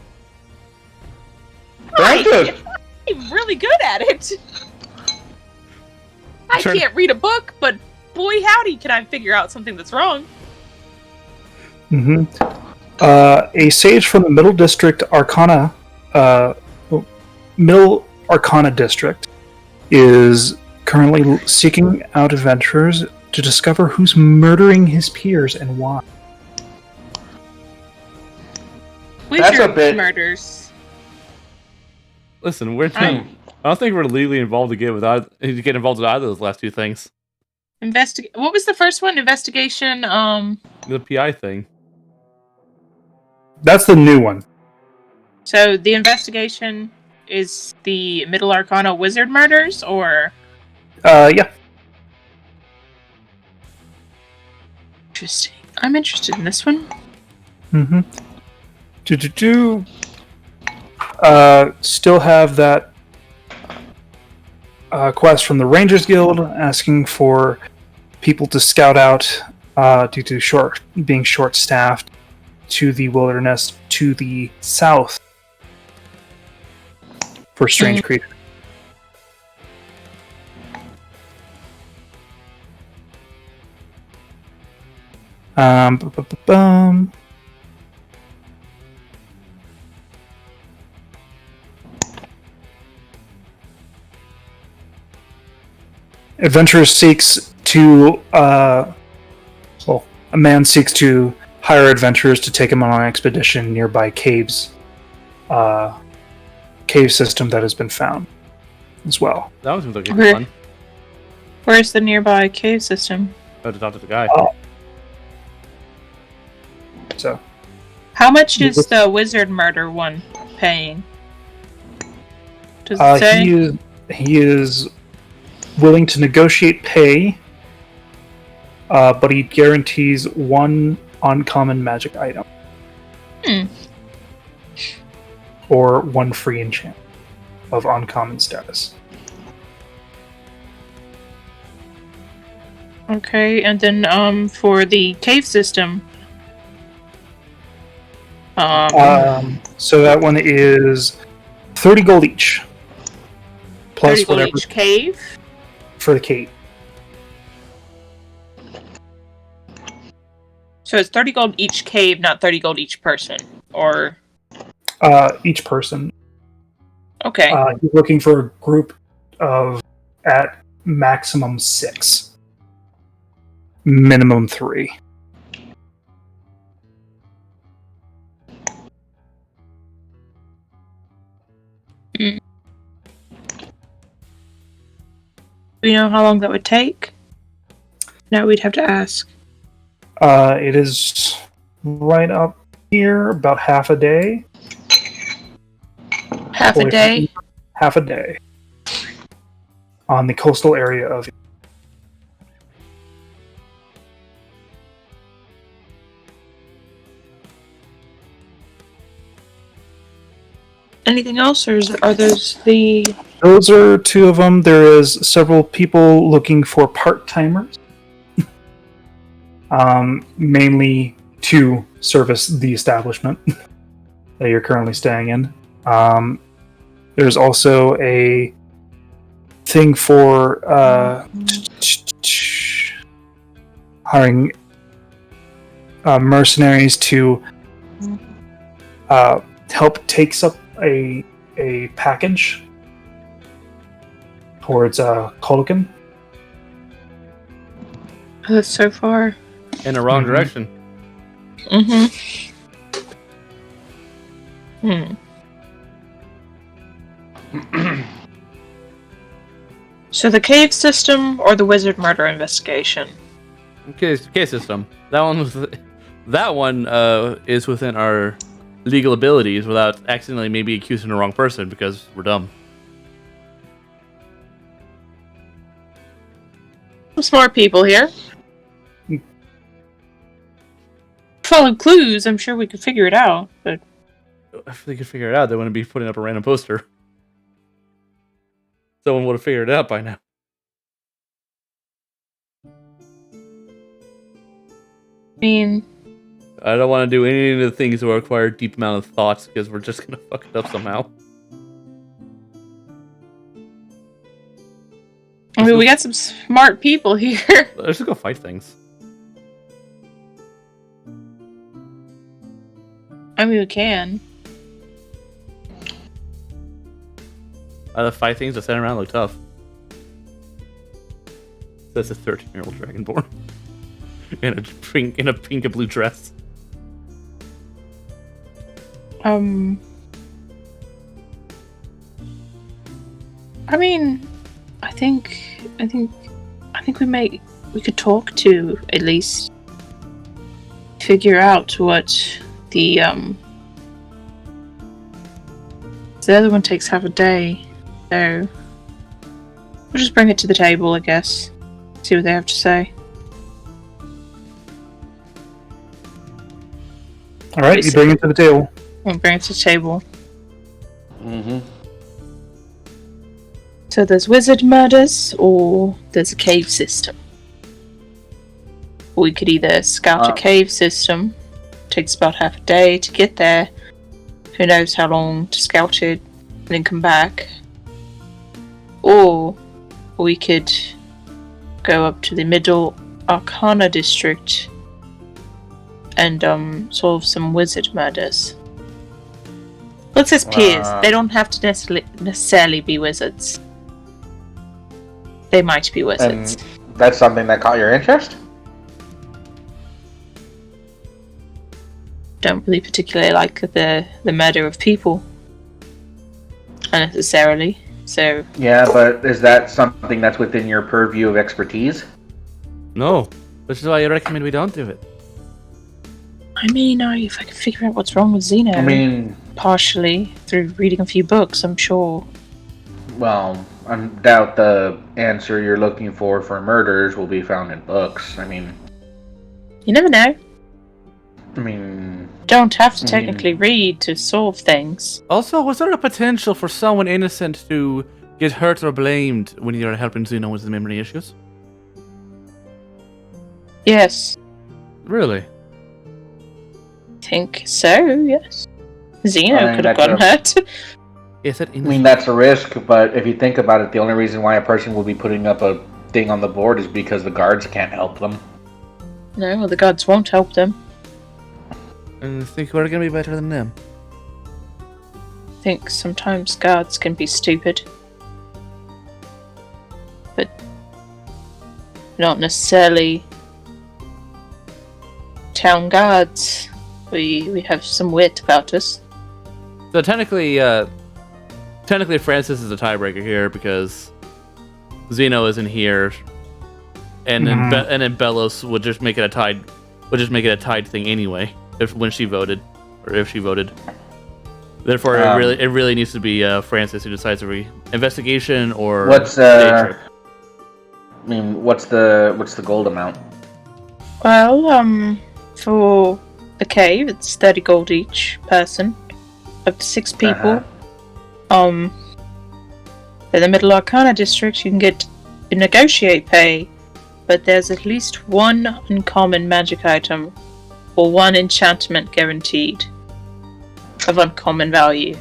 Francis! I'm really good at it. I can't read a book, but boy, howdy, can I figure out something that's wrong? A sage from the Middle District Arcana, Middle Arcana District, is currently seeking out adventurers to discover who's murdering his peers and why. That's a bit murders. Listen, I don't think we're legally involved to get involved with either of those last two things. What was the first one? Investigation. The PI thing. That's the new one. So the investigation is the Middle Arcana wizard murders, or? Yeah. Interesting. I'm interested in this one. Still have that quest from the Rangers Guild asking for people to scout out due to being short-staffed to the wilderness to the south for strange creatures. Adventurer seeks to, a man seeks to hire adventurers to take him on an expedition nearby caves, cave system that has been found as well. That was looking fun. Where's the nearby cave system? Oh, to talk to the guy. So, how much is the wizard murder one paying? Does it say? He is willing to negotiate pay, but he guarantees one uncommon magic item. Or one free enchantment of uncommon status. Okay, and then for the cave system. So that one is 30 gold each. Plus 30 gold whatever each cave? For the cave. So it's 30 gold each cave, not 30 gold each person, or each person. Okay. You're looking for a group of at maximum 6, minimum 3. Do you know how long that would take? No, we'd have to ask. It is right up here, about half a day. Half a day? Half a day. On the coastal area of... Anything else, or are those the... Those are 2 of them. There is several people looking for part-timers. Mainly to service the establishment that you're currently staying in. There's also a thing for hiring mercenaries to help takes up a package towards Kolokan. That's so far. In the wrong direction. So the cave system or the wizard murder investigation? Cave system. That one is within our legal abilities without accidentally maybe accusing the wrong person because we're dumb. Some smart people here. Follow clues, I'm sure we could figure it out, but... If they could figure it out, they wouldn't be putting up a random poster. Someone would have figured it out by now. I mean... I don't want to do any of the things that require a deep amount of thoughts, because we're just going to fuck it up somehow. I mean, we got some smart people here. Let's just go fight things. I mean, we can. The fight things that stand around look tough. That's a 13-year-old dragonborn in a pink and blue dress. I mean, I think we could talk to at least figure out what the other one takes half a day, so we'll just bring it to the table, I guess. See what they have to say. All right, you bring it to the table. We'll bring it to the table. Mm-hmm. So there's wizard murders, or there's a cave system. We could either scout a cave system. Takes about half a day to get there. Who knows how long to scout it and then come back. Or we could go up to the Middle Arcana district and solve some wizard murders. Let's as peers. They don't have to necessarily be wizards. They might be wizards. And that's something that caught your interest? Don't really particularly like the murder of people. Unnecessarily. So yeah, but is that something that's within your purview of expertise? No. Which is why I recommend we don't do it. I mean, if I can figure out what's wrong with Zeno, partially through reading a few books, I'm sure. Well, I doubt the answer you're looking for murders will be found in books. I mean, you never know. Don't have to technically read to solve things. Also, was there a potential for someone innocent to get hurt or blamed when you're helping Zeno with the memory issues? Yes. Really? I think so, yes. Zeno could have gotten hurt. Is it that's a risk, but if you think about it, the only reason why a person will be putting up a thing on the board is because the guards can't help them. No, the guards won't help them. And I think we're going to be better than them. I think sometimes guards can be stupid. But not necessarily town guards. We have some wit about us. So technically Francis is a tiebreaker here because Zeno isn't here, and then Belos would just make it a tied thing anyway. If she voted. Therefore, it really needs to be Francis who decides if investigation or what's the gold amount? Well, for the cave, it's 30 gold each person, up to 6 people. In the Middle Arcana district, you can negotiate pay, but there's at least one uncommon magic item or one enchantment guaranteed of uncommon value.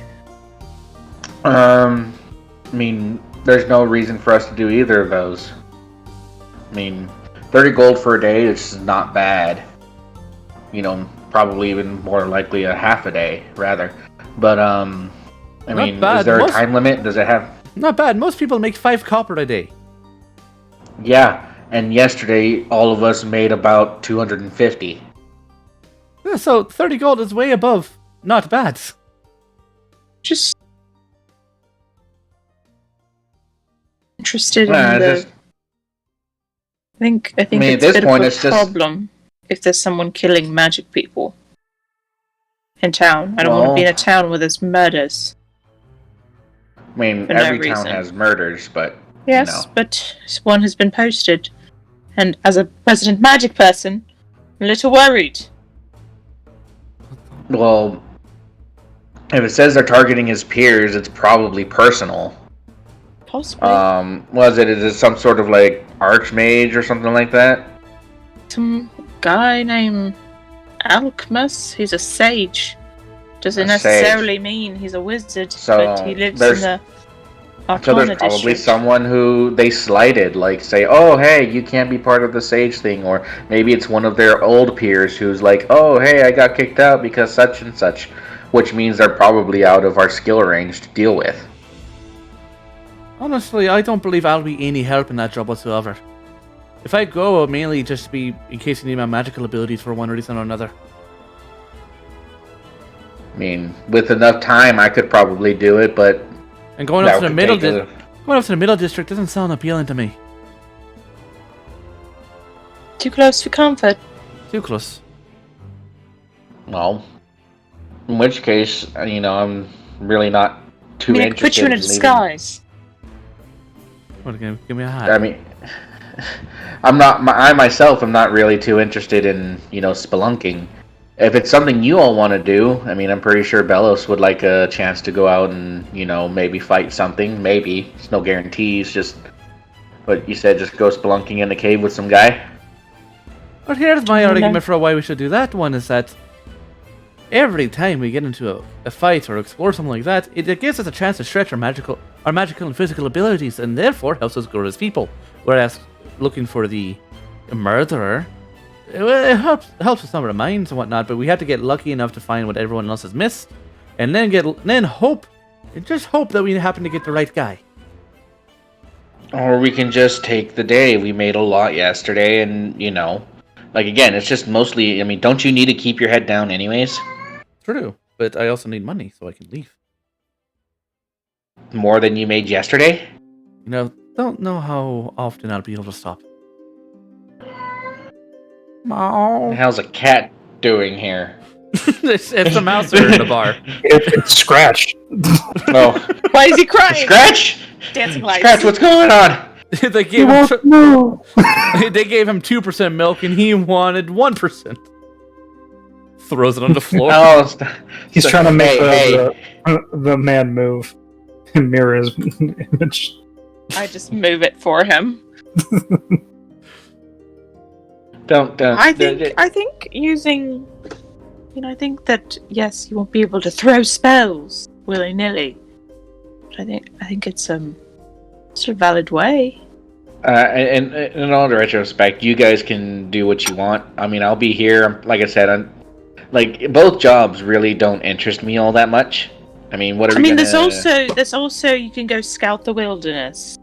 There's no reason for us to do either of those. 30 gold for a day is not bad. Probably even more likely a half a day, rather. But, is there a time limit? Does it have... Not bad. Most people make 5 copper a day. Yeah, and yesterday all of us made about 250. Yeah, so 30 gold is way above. Not bad. Just interested in the... I think it's a bit of a problem if there's someone killing magic people in town. I don't want to be in a town where there's murders. Every town has murders, but... Yes, but one has been posted. And as a resident magic person, I'm a little worried. Well, if it says they're targeting his peers, it's probably personal. Possibly. Is it some sort of archmage or something like that? Some guy named Alchemist. He's a sage. Doesn't necessarily mean he's a wizard, but he lives in the So there's probably someone who they slighted, like say, oh, hey, you can't be part of the Sage thing. Or maybe it's one of their old peers who's like, oh, hey, I got kicked out because such and such. Which means they're probably out of our skill range to deal with. Honestly, I don't believe I'll be any help in that job whatsoever. If I go, it'll mainly just be in case you need my magical abilities for one reason or another. I mean, with enough time, I could probably do it, but... And going up to the middle district doesn't sound appealing to me. Too close for comfort. Too close. Well, in which case, I'm really not too interested. I could put you in a disguise. What, give me a hat? I mean, I myself am not really too interested in, spelunking. If it's something you all want to do, I mean, I'm pretty sure Belos would like a chance to go out and, maybe fight something. Maybe. It's no guarantees, just... But you said just go spelunking in the cave with some guy? But here's my argument for why we should do that one, is that every time we get into a fight or explore something like that, it gives us a chance to stretch our magical and physical abilities, and therefore helps us grow as people. Whereas looking for the murderer... It helps with some of the minds and whatnot, but we have to get lucky enough to find what everyone else has missed, and then hope that we happen to get the right guy. Or we can just take the day. We made a lot yesterday, and again, it's just mostly. I mean, don't you need to keep your head down, anyways? True, but I also need money so I can leave. More than you made yesterday? Don't know how often I'll be able to stop. What the hell's a cat doing here? it's a mouser in the bar. It's Scratch. No. Why is he crying? Scratch! Dancing lights. Scratch, what's going on? They gave him 2% milk and he wanted 1%. Throws it on the floor. He's trying to make the man move and mirror his image. I just move it for him. Don't. I think using, I think that yes, you won't be able to throw spells willy nilly. But I think it's a valid way. And in all the retrospect, you guys can do what you want. I mean, I'll be here. Like I said, both jobs really don't interest me all that much. I mean, what are we gonna... there's also you can go scout the wilderness.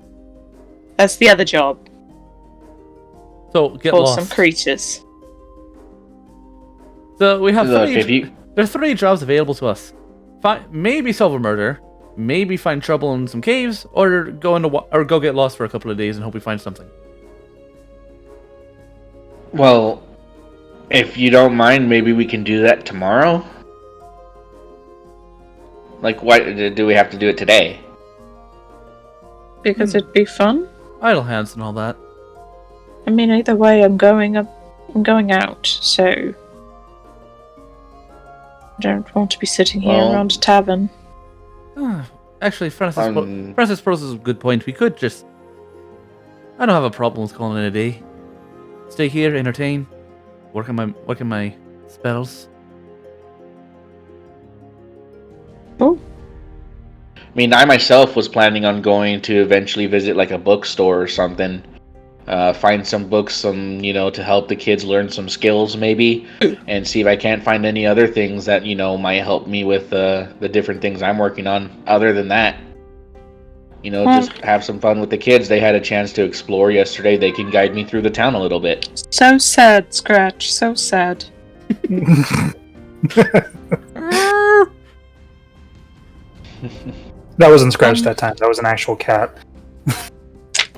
That's the other job. So get for lost. Some creatures. So we have there's 3 jobs available to us. Maybe solve a murder, maybe find trouble in some caves, or go get lost for a couple of days and hope we find something. Well, if you don't mind, maybe we can do that tomorrow. Why do we have to do it today? Because it'd be fun. Idle hands and all that. I mean, either way, I'm going out, so I don't want to be sitting here around a tavern. Actually, Francis poses a good point. We could just... I don't have a problem with calling it a day. Stay here, entertain, work on my spells. Oh. I mean, I myself was planning on going to eventually visit a bookstore or something. Find some books, to help the kids learn some skills, maybe, and see if I can't find any other things that, might help me with the different things I'm working on. Other than that, just have some fun with the kids. They had a chance to explore yesterday. They can guide me through the town a little bit. So sad, Scratch. So sad. That wasn't Scratch that time. That was an actual cat.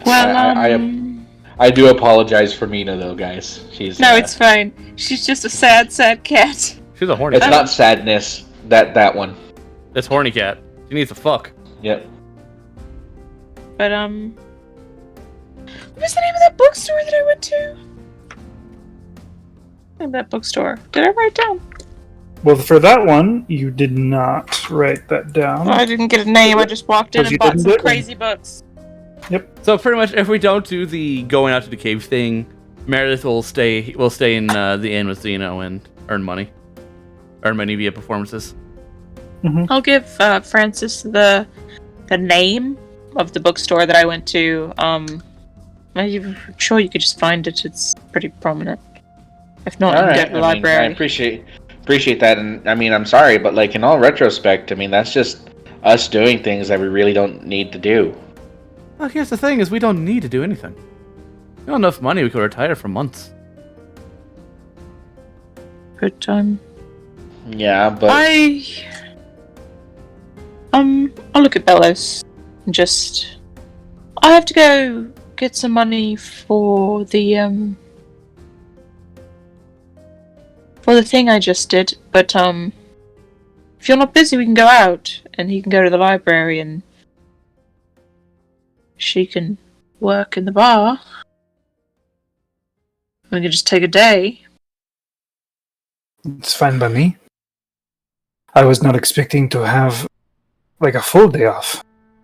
Well, I do apologize for Mina, though, guys. It's fine. She's just a sad, sad cat. She's a horny cat. It's not sadness. That one. It's horny cat. She needs to fuck. Yep. But, what was the name of that bookstore that I went to? Name of that bookstore. Did I write down? Well, for that one, you did not write that down. Well, I didn't get a name. I just walked in and bought some crazy books. Yep. So pretty much, if we don't do the going out to the cave thing, Meredith will stay in the inn with Zeno and earn money via performances. Mm-hmm. I'll give Francis the name of the bookstore that I went to. I'm sure you could just find it. It's pretty prominent. If not, you can go to the library. I appreciate that, and I mean, I'm sorry, but like in all retrospect, I mean, that's just us doing things that we really don't need to do. Well, here's the thing: is we don't need to do anything. We have enough money. We could retire for months. But yeah, but I'll look at Bellows and just. I have to go get some money for the thing I just did. But if you're not busy, we can go out, and he can go to the library, and she can work in the bar. We can just take a day. It's fine by me. I was not expecting to have like a full day off.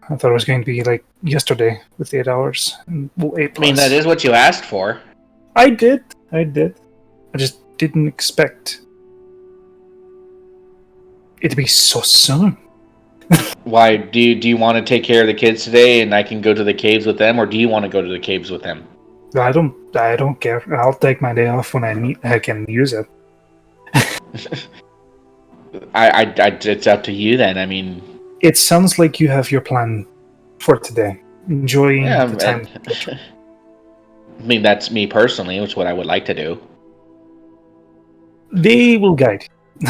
I thought it was going to be like yesterday with 8 hours and 8 plus. I mean, that is what you asked for. I did. I just didn't expect it to be so soon. Why do you want to take care of the kids today, and I can go to the caves with them, or do you want to go to the caves with them? I don't care. I'll take my day off when I can use it. It's up to you then. I mean, it sounds like you have your plan for today. Enjoying the time. I mean, that's me personally, which is what I would like to do. They will guide you.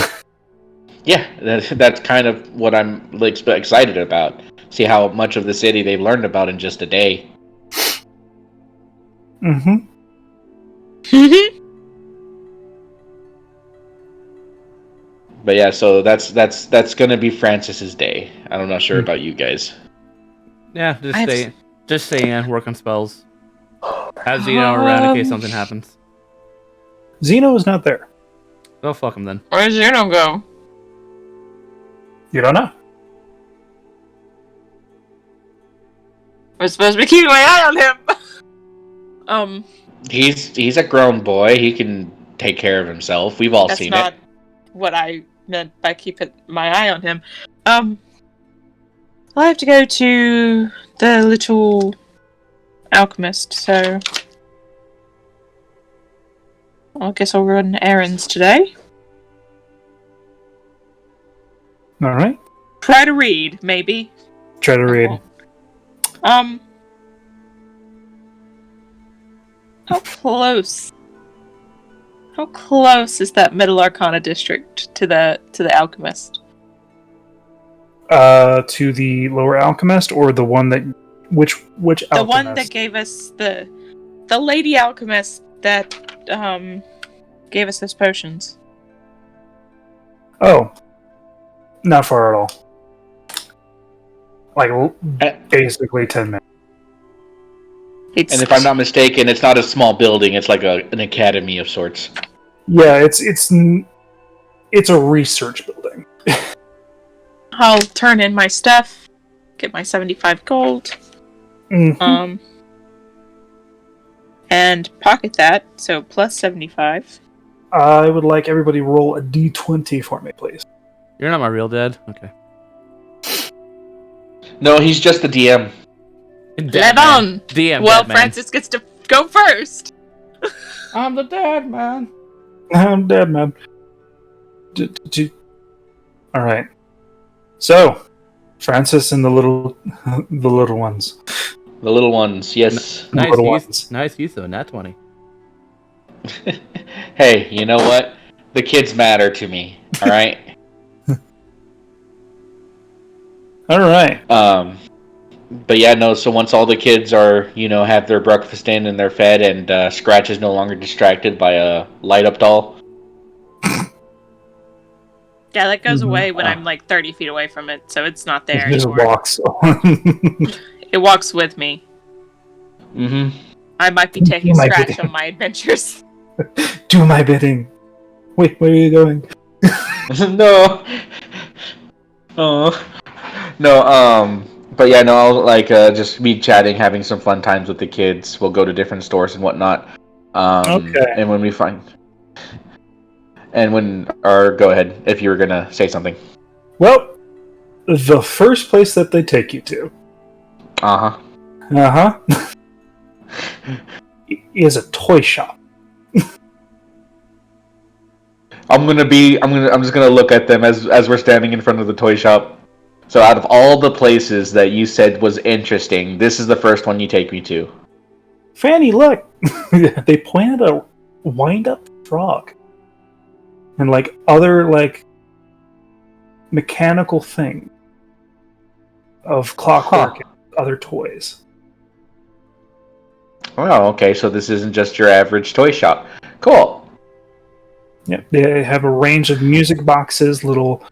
Yeah, that's kind of what I'm like excited about. See how much of the city they've learned about in just a day. Mm-hmm. But yeah, so that's gonna be Francis's day. I'm not sure about you guys. Yeah, just stay and work on spells. Have Zeno around in case something happens. Zeno is not there. Oh, fuck him then. Where does Zeno go? You don't know. I'm supposed to be keeping my eye on him. He's a grown boy. He can take care of himself. We've all seen it. That's not what I meant by keeping my eye on him. I have to go to the little alchemist, so I guess I'll run errands today. All right. Try to read, maybe. Try to read. How close? How close is that Middle Arcana district to the alchemist? To the lower alchemist, or the one that which alchemist? The one that gave us the lady alchemist that gave us those potions. Oh, not far at all. Like basically 10 minutes. And if I'm not mistaken, it's not a small building. It's like an academy of sorts. Yeah, it's a research building. I'll turn in my stuff, get my 75 gold, Mm-hmm. And pocket that, so plus 75. I would like everybody roll a d20 for me, please. You're not my real dad? Okay. No, he's just the DM. Levon! DM. Well, Francis gets to go first. I'm the dad man. I'm dead, man. All right. So, Francis and the little ones. The little ones, yes. Nice use of a nat 20. Hey, you know what? The kids matter to me. All right. All right. But yeah, no. So once all the kids are, have their breakfast in and they're fed, and Scratch is no longer distracted by a light up doll. Yeah, that goes away when I'm like 30 feet away from it, so it's not there it just anymore. walks. It walks with me. Mm-hmm. I might be taking Scratch on my adventures. Do my bidding. Wait, where are you going? No. Oh. No, but yeah, no, I'll just be chatting, having some fun times with the kids. We'll go to different stores and whatnot. Okay. And when we find... go ahead, if you were gonna say something. Well, the first place that they take you to Uh-huh. Uh-huh. Is a toy shop. I'm just gonna look at them as we're standing in front of the toy shop. So out of all the places that you said was interesting, this is the first one you take me to. Fanny, look! They pointed a wind-up frog. And, like, other, like, mechanical thing of clockwork and other toys. Oh, okay, so this isn't just your average toy shop. Cool. Yep, they have a range of music boxes, little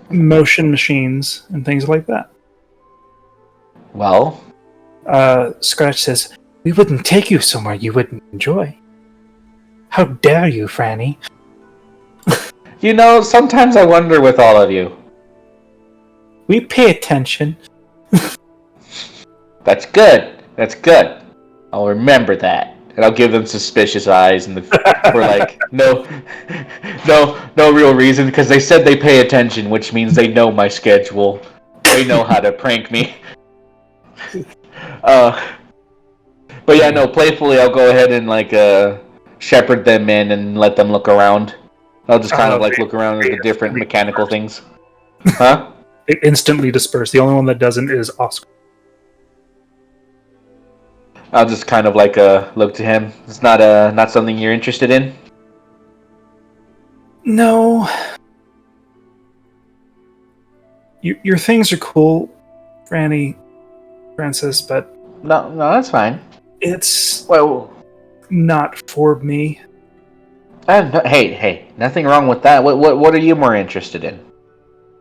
motion machines, and things like that. Well, Scratch says, "We wouldn't take you somewhere you wouldn't enjoy. How dare you, Franny?" you know, sometimes I wonder with all of you. We pay attention. That's good. That's good. I'll remember that. And I'll give them suspicious eyes and for like no real reason because they said they pay attention, which means they know my schedule. They know how to prank me. But yeah, no, playfully I'll go ahead and like shepherd them in and let them look around. I'll just kind of like look around at the different mechanical things. Huh? They instantly disperse. The only one that doesn't is Oscar. I'll just kind of like look to him. It's not something you're interested in? No. Your things are cool, Francis, but No, that's fine. It's not for me. Hey, nothing wrong with that. What are you more interested in?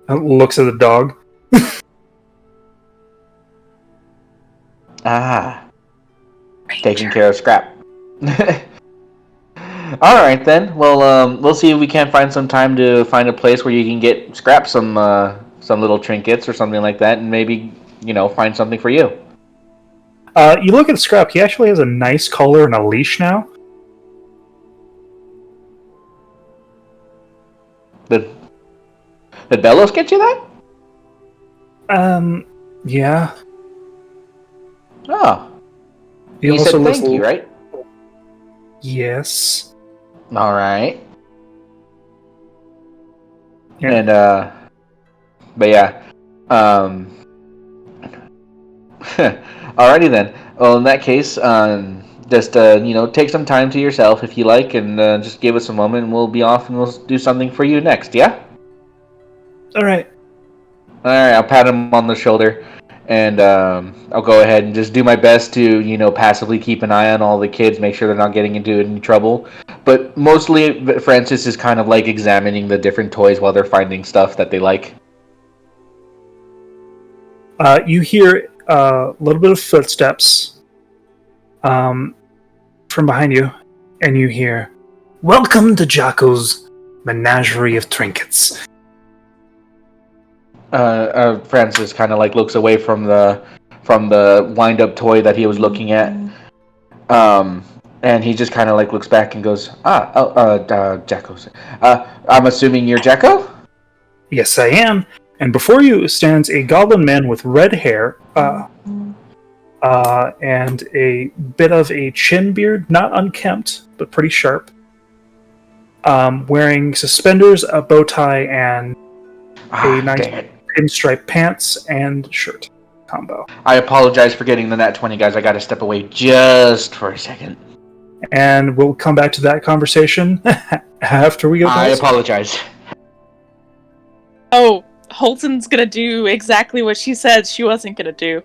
Looks at the dog. Taking care of Scrap. All right then. Well, we'll see if we can't find some time to find a place where you can get Scrap some little trinkets or something like that, and maybe find something for you. You look at Scrap. He actually has a nice collar and a leash now. Did Bellows get you that? Yeah. Oh. He said thank you, right? Yes. All right. Yeah. And but yeah. Alrighty then. Well, in that case, just take some time to yourself if you like, and just give us a moment, and we'll be off, and we'll do something for you next. Yeah. All right. I'll pat him on the shoulder, and I'll go ahead and just do my best to passively keep an eye on all the kids, make sure they're not getting into any trouble. But mostly, Francis is kind of like examining the different toys while they're finding stuff that they like. You hear a little bit of footsteps from behind you, and you hear, "Welcome to Jocko's Menagerie of Trinkets." Francis kind of like looks away from the wind-up toy that he was looking at, and he just kind of like looks back and goes, Jacko's. I'm assuming you're Jacko? Yes, I am. And before you stands a goblin man with red hair, and a bit of a chin beard, not unkempt, but pretty sharp. Wearing suspenders, a bow tie, and a nice pinstripe pants and shirt combo. I apologize for getting the nat 20, guys. I gotta step away just for a second. And we'll come back to that conversation after we get I apologize. Oh, Holton's gonna do exactly what she said she wasn't gonna do.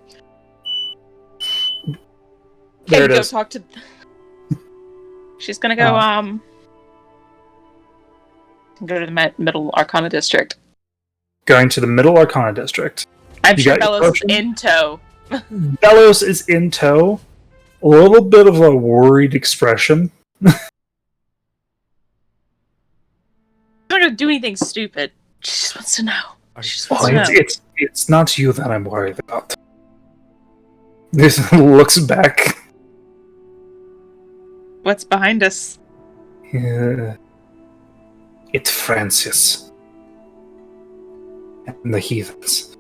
There it is. Go talk to... She's gonna go, go to the Middle Arcana District. Going to the Middle Arcana District. I'm sure Bellows is in tow. Bellows is in tow. A little bit of a worried expression. I'm not gonna do anything stupid. She just wants to know. It's not you that I'm worried about. This looks back. What's behind us? It's Francis. And the heathens.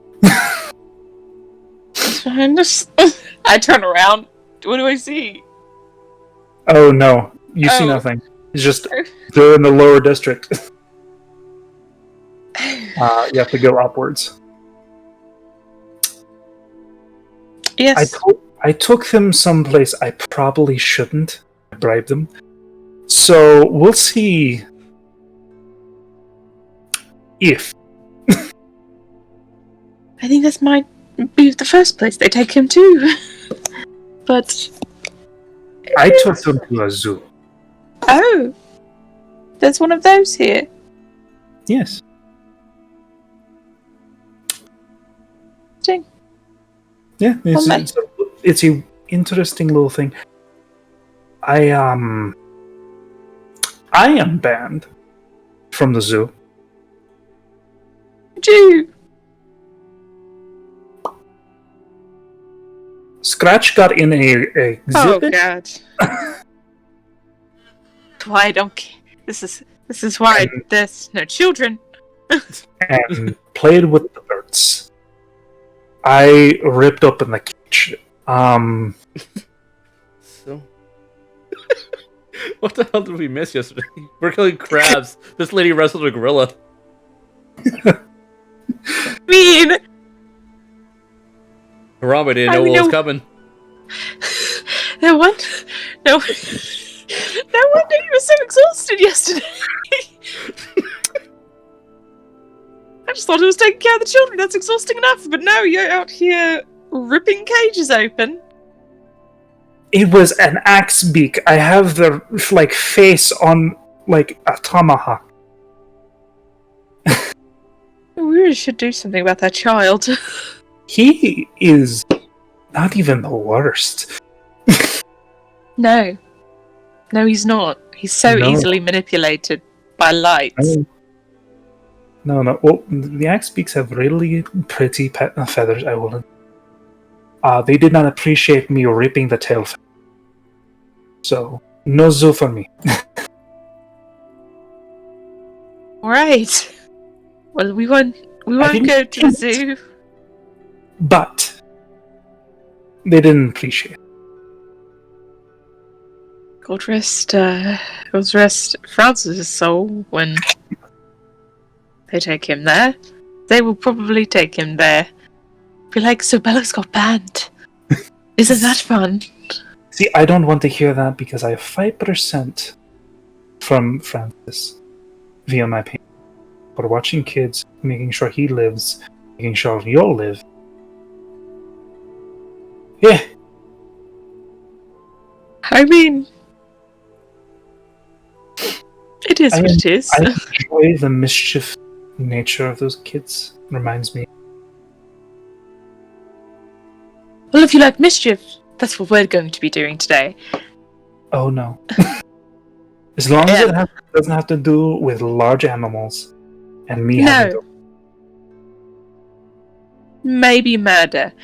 I turn around. What do I see? Oh no, you see nothing. It's just they're in the lower district. You have to go upwards. Yes. I took them someplace I probably shouldn't. I bribed them. So we'll see if. I think this might be the first place they take him to. But I took them to a zoo. oh, there's one of those here. Yes. Interesting. Yeah, it's a interesting little thing. I am banned from the zoo. Gee. Scratch got in a exhibit. Oh god. Why I don't? This is why there's no children. And played with the birds. I ripped open the cage. So, what the hell did we miss yesterday? We're killing crabs. This lady wrestled a gorilla. Mean. Harambe didn't know what was coming. No wonder he was so exhausted yesterday. I just thought he was taking care of the children. That's exhausting enough. But now you're out here ripping cages open. It was an axe beak. I have the face on a tomahawk. We really should do something about that child. He is not even the worst. No, he's not. He's so easily manipulated by light. No. Well, the axe beaks have really pretty feathers. I wouldn't. They did not appreciate me ripping the tail. So no zoo for me. All right. Well, we won't go to the zoo. But they didn't appreciate it. God rest Francis' soul when they take him there. They will probably take him there. Be like, so Bella's got banned. Isn't that fun? See, I don't want to hear that because I have 5% from Francis via my payment. For watching kids, making sure he lives, making sure you'll live. Yeah. I mean, it is what it is. I enjoy the mischief nature of those kids. Reminds me. Well, if you like mischief, that's what we're going to be doing today. Oh no. As long as it doesn't have to do with large animals and me having to... Maybe murder.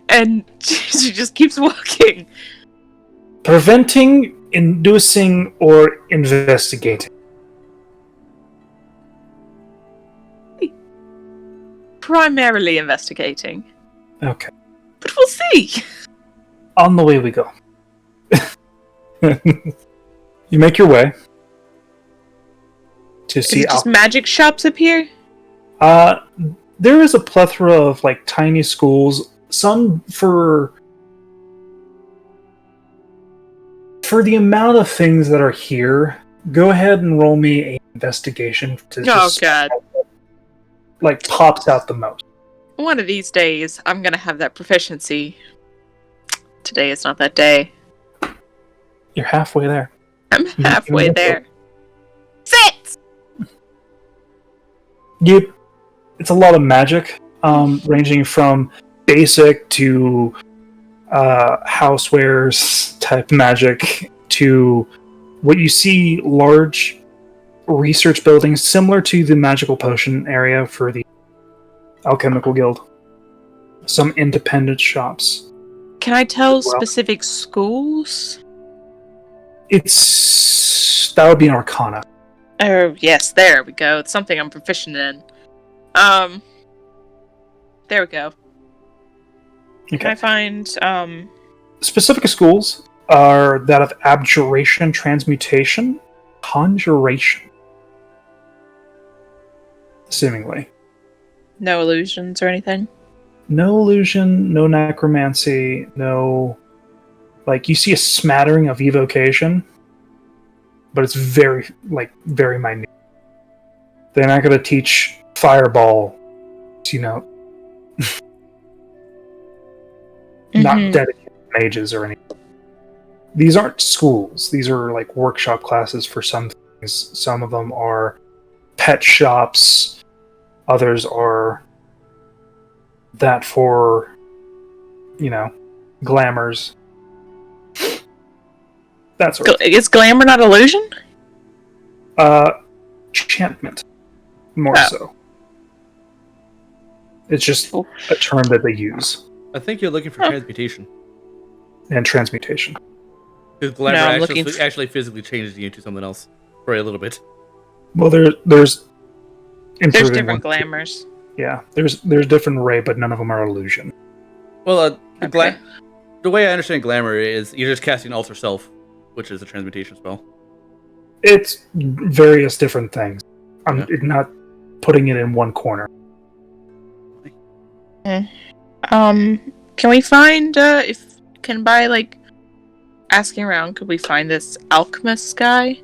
And she just keeps walking. Preventing, inducing, or investigating. Primarily investigating. Okay. But we'll see. On the way we go. You make your way to see. Is it just magic shops up here? There is a plethora of tiny schools. Some for the amount of things that are here. Go ahead and roll me an investigation to God. Pops out the most. One of these days, I'm gonna have that proficiency. Today is not that day. You're halfway there. I'm halfway there. 6! Yep. It's a lot of magic, ranging from basic to housewares type magic to what you see large research buildings similar to the magical potion area for the Alchemical Guild. Some independent shops. Can I tell specific schools? That would be an Arcana. Oh, yes, there we go. It's something I'm proficient in. There we go. Can I find specific schools are that of abjuration, transmutation, conjuration. Seemingly. no illusions or anything? No illusion, no necromancy, no... Like, you see a smattering of evocation, but it's very minute. They're not going to teach fireball, not dedicated mages or anything. These aren't schools. These are like workshop classes for some things. Some of them are pet shops. Others are that for, glamours. That sort of thing. Is glamour not illusion? Enchantment. More so. It's just a term that they use. I think you're looking for transmutation. And transmutation. Because glamour actually physically changes you into something else for a little bit. Well, there's different glamours. Yeah, there's different array, but none of them are illusion. Well, the way I understand glamour is you're just casting Alter Self, which is a transmutation spell. It's various different things. I'm not putting it in one corner. Can we find asking around, could we find this alchemist guy?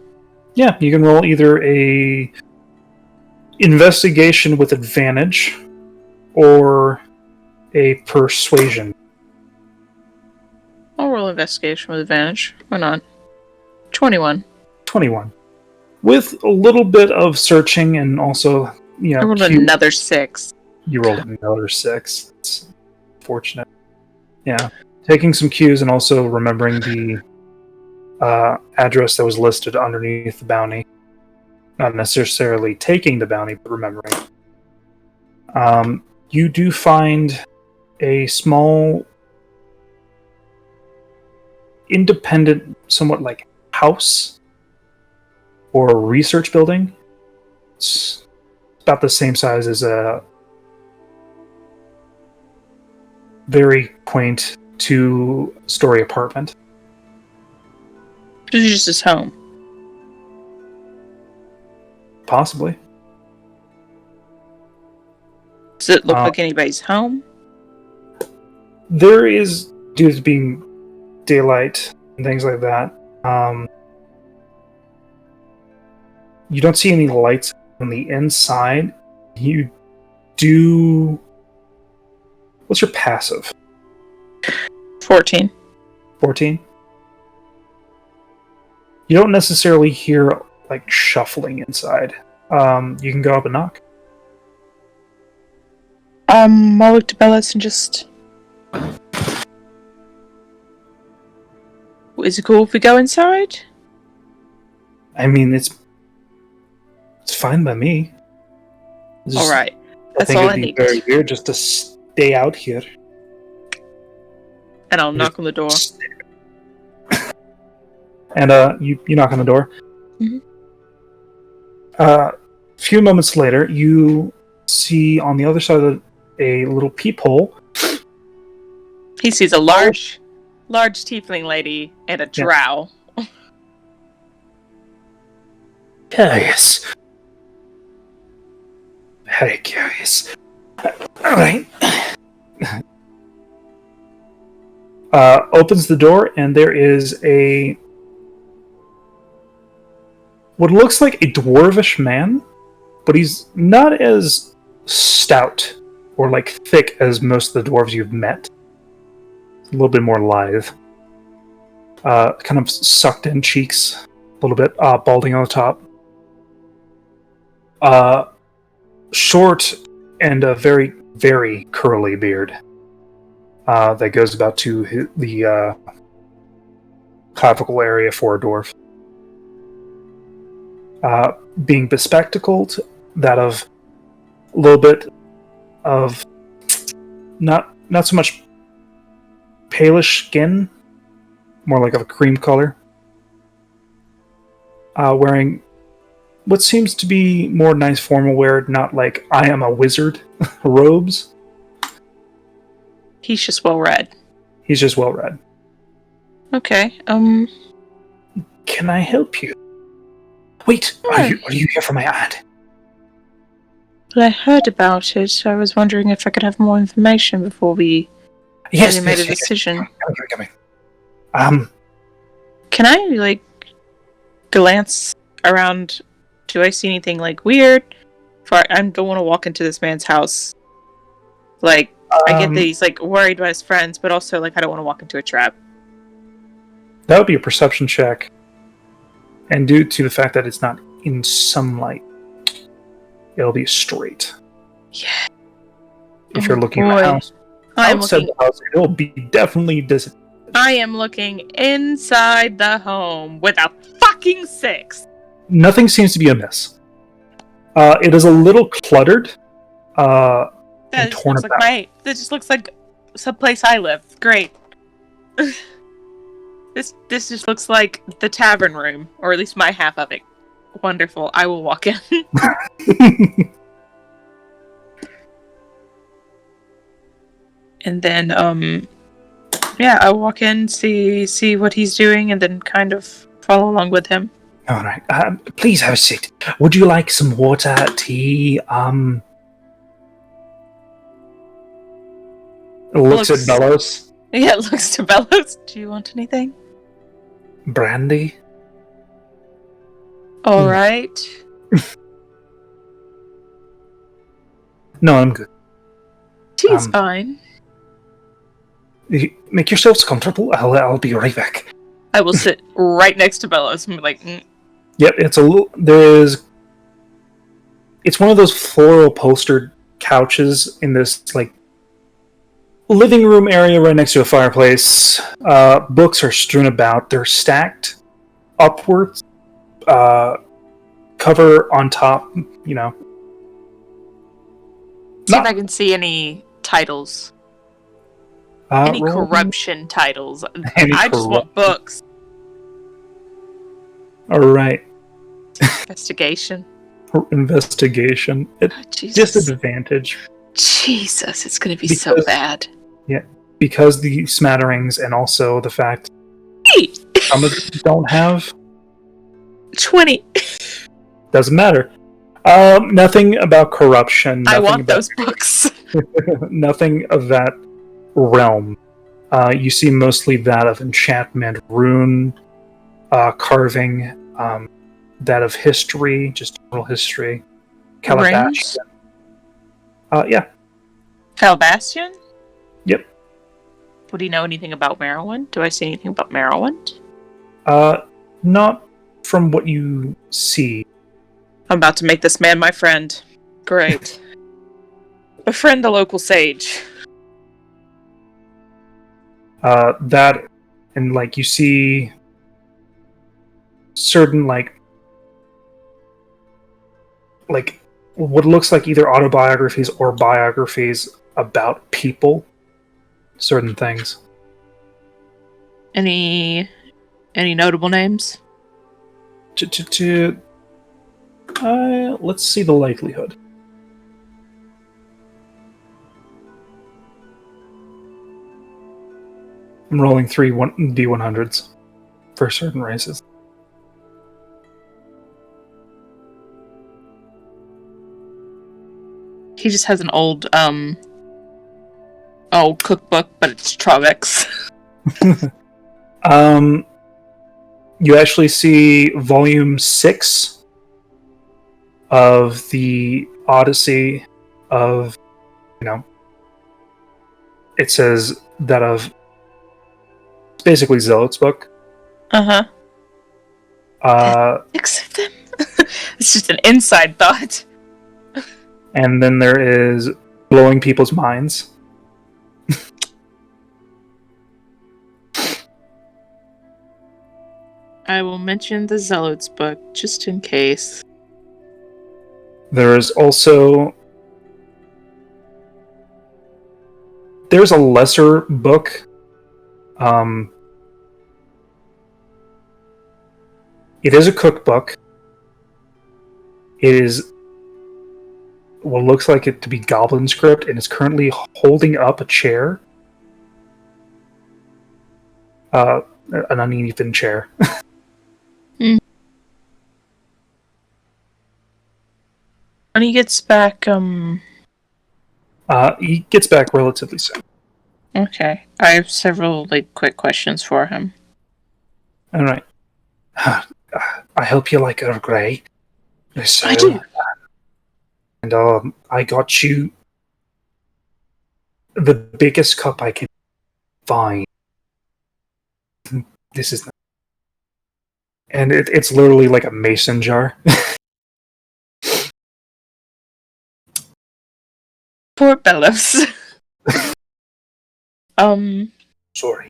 Yeah, you can roll either a investigation with advantage or a persuasion. I'll roll investigation with advantage. Why not? 21. 21. With a little bit of searching and also, I rolled another 6. You rolled another 6. It's fortunate. Yeah. Taking some cues and also remembering the address that was listed underneath the bounty. Not necessarily taking the bounty, but remembering. You do find a small, independent, somewhat like house or research building. It's about the same size as a very quaint 2-story apartment. This is just his home. Possibly. Does it look like anybody's home? There is, due to being daylight and things like that, you don't see any lights on the inside. You do... What's your passive? 14. 14? You don't necessarily hear, shuffling inside. You can go up and knock. I'll look to Bellis and just... Is it cool if we go inside? I mean, it's fine by me. Alright. That's all I need. I think it'd be very weird just to stay out here. And I'll knock on the door. And you knock on the door. Mm-hmm. A few moments later, you see on the other side of a little peephole. He sees a large tiefling lady and a drow. Curious. Very curious. Alright. Opens the door, and there is what looks like a dwarvish man, but he's not as stout or thick as most of the dwarves you've met. A little bit more lithe. Kind of sucked in cheeks a little bit, balding on the top. Short and a very, very curly beard that goes about to the clavicle area for a dwarf. Being bespectacled, that of a little bit of not so much palish skin, more like of a cream color. Wearing what seems to be more nice formal wear, not like I am a wizard robes. He's just well read. He's just well read. Okay. Can I help you? Wait, are you here for my ad? Well, I heard about it, so I was wondering if I could have more information before we made a decision. Come in. Can I, glance around? Do I see anything, weird? I don't want to walk into this man's house. I get that he's, worried about his friends, but also, I don't want to walk into a trap. That would be a perception check. And due to the fact that it's not in sunlight, it'll be straight. Yeah. If you're looking at the house, outside the house, it'll be definitely I am looking inside the home with a fucking 6. Nothing seems to be amiss. It is a little cluttered. And torn about. That just looks like someplace I live. Great. This just looks like the tavern room, or at least my half of it. Wonderful. I will walk in. And then, I'll walk in, see what he's doing, and then kind of follow along with him. All right. Please have a seat. Would you like some water, tea? Looks at Bellows. Yeah, it looks to Bellows. Do you want anything? Brandy? Alright. No, I'm good. Tea's fine. Make yourselves comfortable. I'll be right back. I will sit right next to Bellows and be like, Yep, it's one of those floral poster couches in this, living room area right next to a fireplace. Books are strewn about. They're stacked upwards. Cover on top, See if I can see any titles. Any corruption titles. I just want books. Alright. Investigation. Disadvantage. Jesus, it's going to be so bad. Yeah, because the smatterings and also the fact some of them don't have 20. Doesn't matter. Nothing about corruption. I want those books. Nothing of that realm. You see mostly that of enchantment, rune, carving, that of history, just general history. Calabash. Yeah. Calabastian? Yep. Would he know anything about Merowyn? Do I see anything about Merowyn? Not from what you see. I'm about to make this man my friend. Great. Befriend the local sage. That, and you see certain what looks like either autobiographies or biographies about people. Certain things. Any notable names? Let's see the likelihood. I'm rolling 3 D100s for certain races. He just has an old cookbook, but it's Trovix. You actually see volume 6 of the Odyssey of, it says that of, it's basically Zealot's book. Uh-huh. 6 of them? It's just an inside thought. And then there is Blowing People's Minds. I will mention the Zealot's book, just in case. There is also... There's a lesser book. It is a cookbook. It is what looks like it to be Goblin script, and is currently holding up a chair an uneven chair. When he gets back, he gets back relatively soon. Okay. I have several, quick questions for him. All right. I hope you like Earl Grey. I do. And I got you the biggest cup I can find. This is, and it's literally like a mason jar. Poor Bellows. Sorry.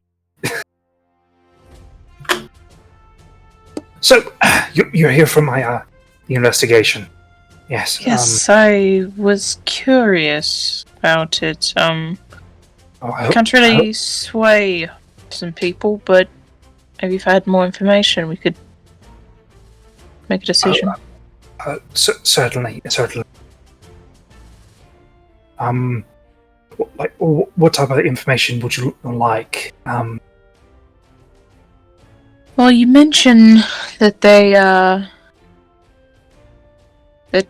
So, you're here for my the investigation. Yes. Yes, I was curious about it. Can't really sway some people, but maybe if I had more information, we could make a decision. Certainly. What type of information would you like? Well, you mentioned that they, that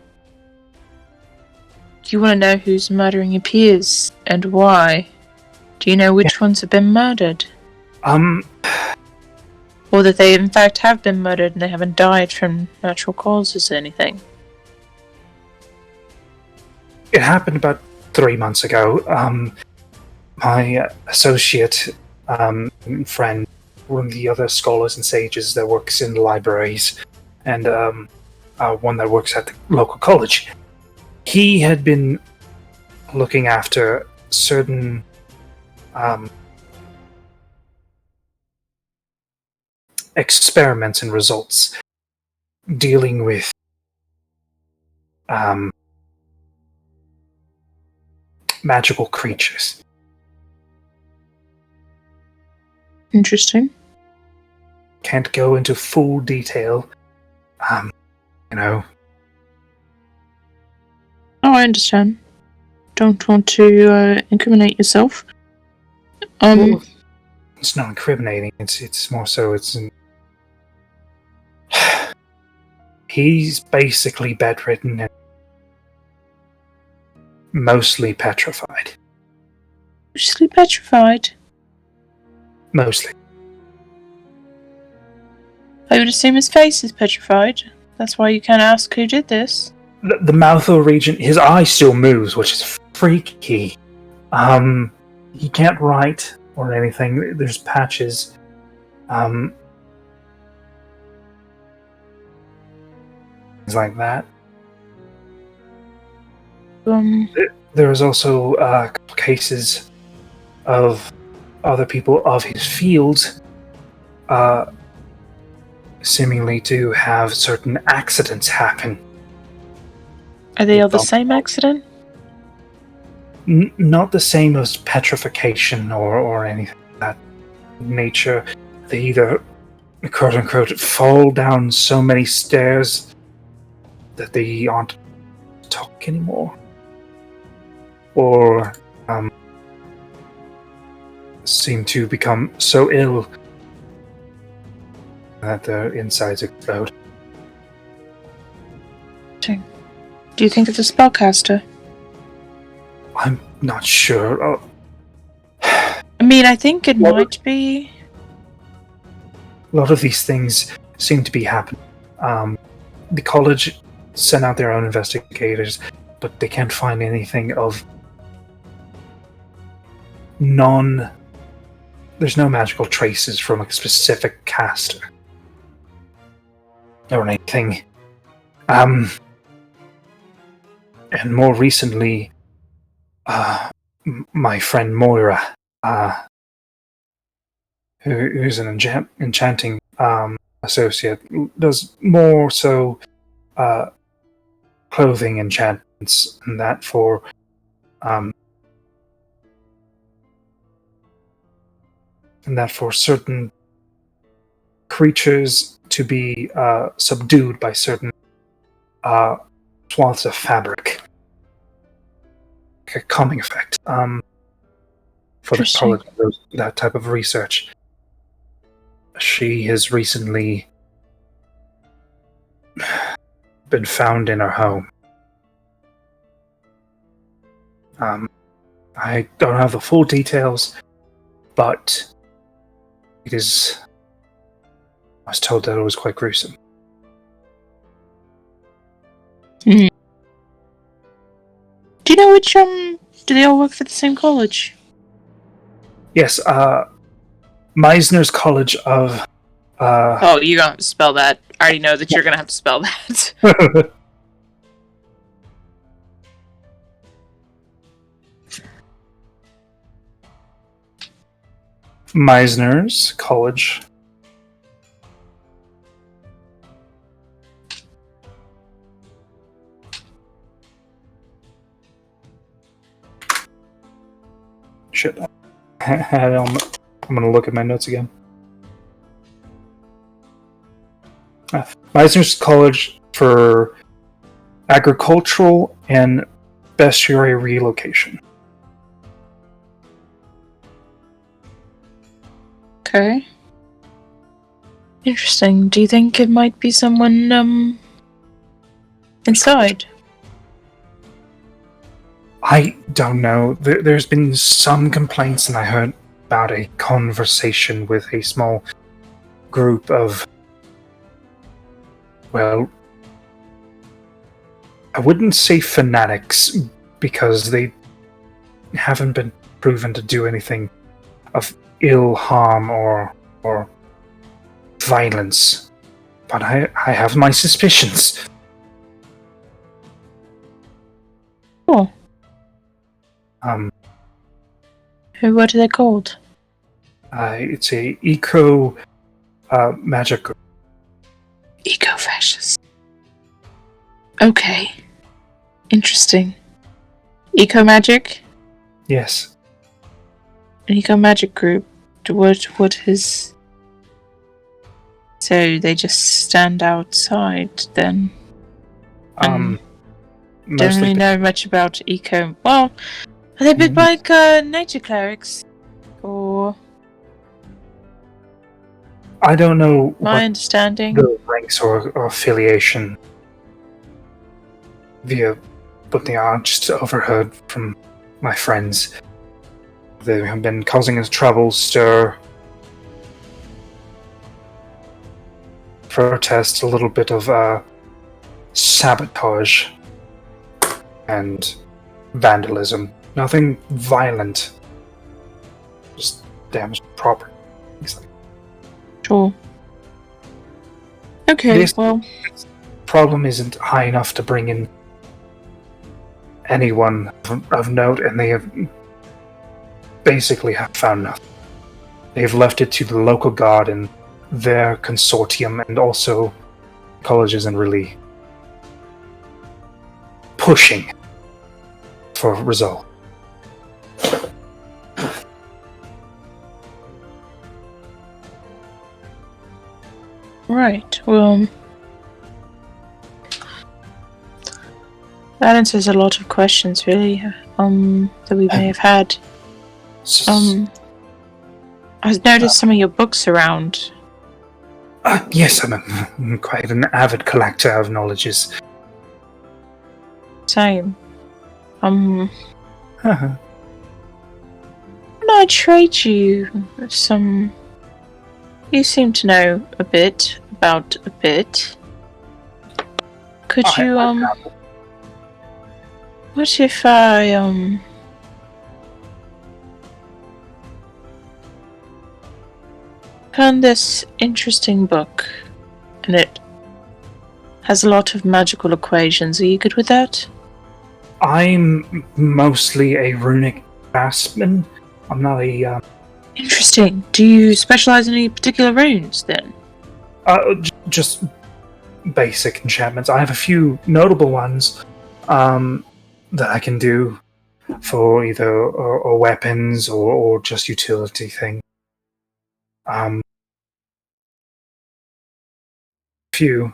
you want to know who's murdering your peers and why. Do you know which ones have been murdered? Or that they in fact have been murdered and they haven't died from natural causes or anything? It happened about 3 months ago. My associate friend, one of the other scholars and sages that works in the libraries, and one that works at the local college, he had been looking after certain experiments and results dealing with magical creatures. Interesting. Can't go into full detail. Oh, I understand. Don't want to incriminate yourself. Well, it's not incriminating. It's more so. He's basically bedridden and mostly petrified. Mostly petrified? Mostly. I would assume his face is petrified. That's why you can't ask who did this. The mouth region, his eye still moves, which is freaky. He can't write or anything. There's patches. Things like that. There is also a couple cases of other people of his field seemingly to have certain accidents happen. Are they all the same accident? Not the same as petrification or anything of that nature. They either, quote unquote, fall down so many stairs that they aren't talk anymore, or seem to become so ill that their insides explode. Do you think it's a spellcaster? I'm not sure. I mean, I think it might be. A lot of these things seem to be happening. The college sent out their own investigators, but they can't find anything of there's no magical traces from a specific caster or anything. And more recently, my friend Moira, who's an enchanting associate, does more so clothing enchantments and that for certain creatures to be subdued by certain swaths of fabric. Like a calming effect for the college, that type of research. She has recently been found in her home. I don't have the full details, but I was told that it was quite gruesome. Do you know which, do they all work for the same college? Yes, Meisner's College of... Oh, you're gonna have to spell that. I already know that you're gonna have to spell that. Meisner's College. Shit. I'm gonna look at my notes again. Meisner's College for Agricultural and Bestiary Relocation. Okay. Interesting. Do you think it might be someone, inside? I don't know. There's been some complaints, and I heard about a conversation with a small group of, well, I wouldn't say fanatics, because they haven't been proven to do anything of ill harm or violence. But I have my suspicions. Oh. What are they called? It's a eco magic group. Eco-fascist. Okay. Interesting. Eco-magic? Yes. An eco-magic group. What is... So they just stand outside then? Don't really know much about eco... Well, are they a bit like nature clerics? Or... I don't know my understanding. The ranks or affiliation but they are just overheard from my friends. They have been causing us trouble, stir, protest, a little bit of sabotage and vandalism. Nothing violent, just damaged property. Sure. Okay, well... This problem isn't high enough to bring in anyone of note, and they have basically found nothing. They've left it to the local guard and their consortium, and also colleges and really pushing for result. Right, well... that answers a lot of questions, really, that we may have had. I've noticed some of your books around. Yes, I'm quite an avid collector of knowledges. Same. Can I trade you some... You seem to know a bit about a bit. Could you, what if I, found this interesting book, and it has a lot of magical equations. Are you good with that? I'm mostly a runic craftsman. I'm not a, Interesting. Do you specialize in any particular runes, then? Just basic enchantments. I have a few notable ones, that I can do for either or weapons or just utility thing. Few.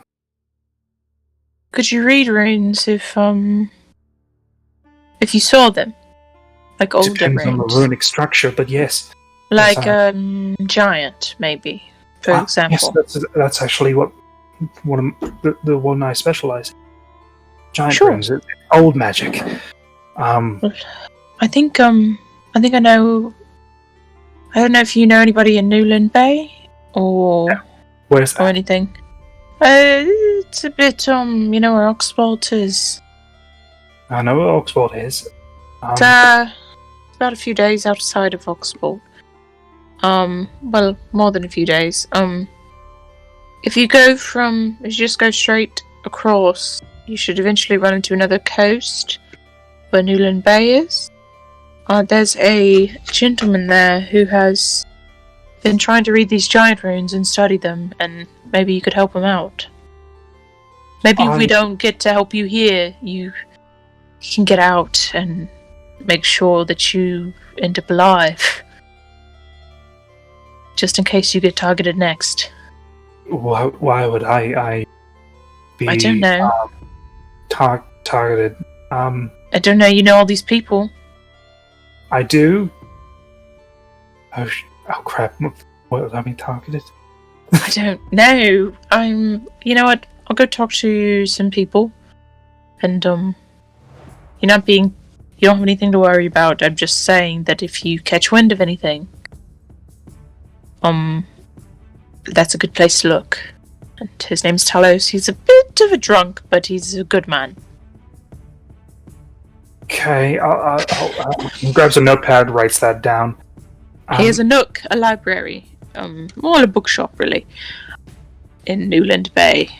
Could you read runes if you saw them? Like older Depends runes? on the runic structure, but yes. Like, giant, maybe. for example. Yes, that's actually what one of the one I specialize in. Giant runes, old magic. I think I know. I don't know if you know anybody in Newland Bay or where's that? Or anything. It's a bit you know where Oxbold is. I know where Oxbold is. It's about a few days outside of Oxbold. Well, more than a few days. If you just go straight across, you should eventually run into another coast where Newland Bay is. There's a gentleman there who has been trying to read these giant runes and study them, and maybe you could help him out. Maybe if we don't get to help you here, you can get out and make sure that you end up alive. Just in case you get targeted next. Why would I be... I don't know. Targeted? I don't know, you know all these people. I do? Oh crap. What would I be targeted? I don't know. You know what? I'll go talk to some people. And, you don't have anything to worry about. I'm just saying that if you catch wind of anything, that's a good place to look. And his name's Talos. He's a bit of a drunk, but he's a good man. Okay, I'll grabs a notepad, writes that down. He has a nook, a library, more a bookshop really, in Newland Bay.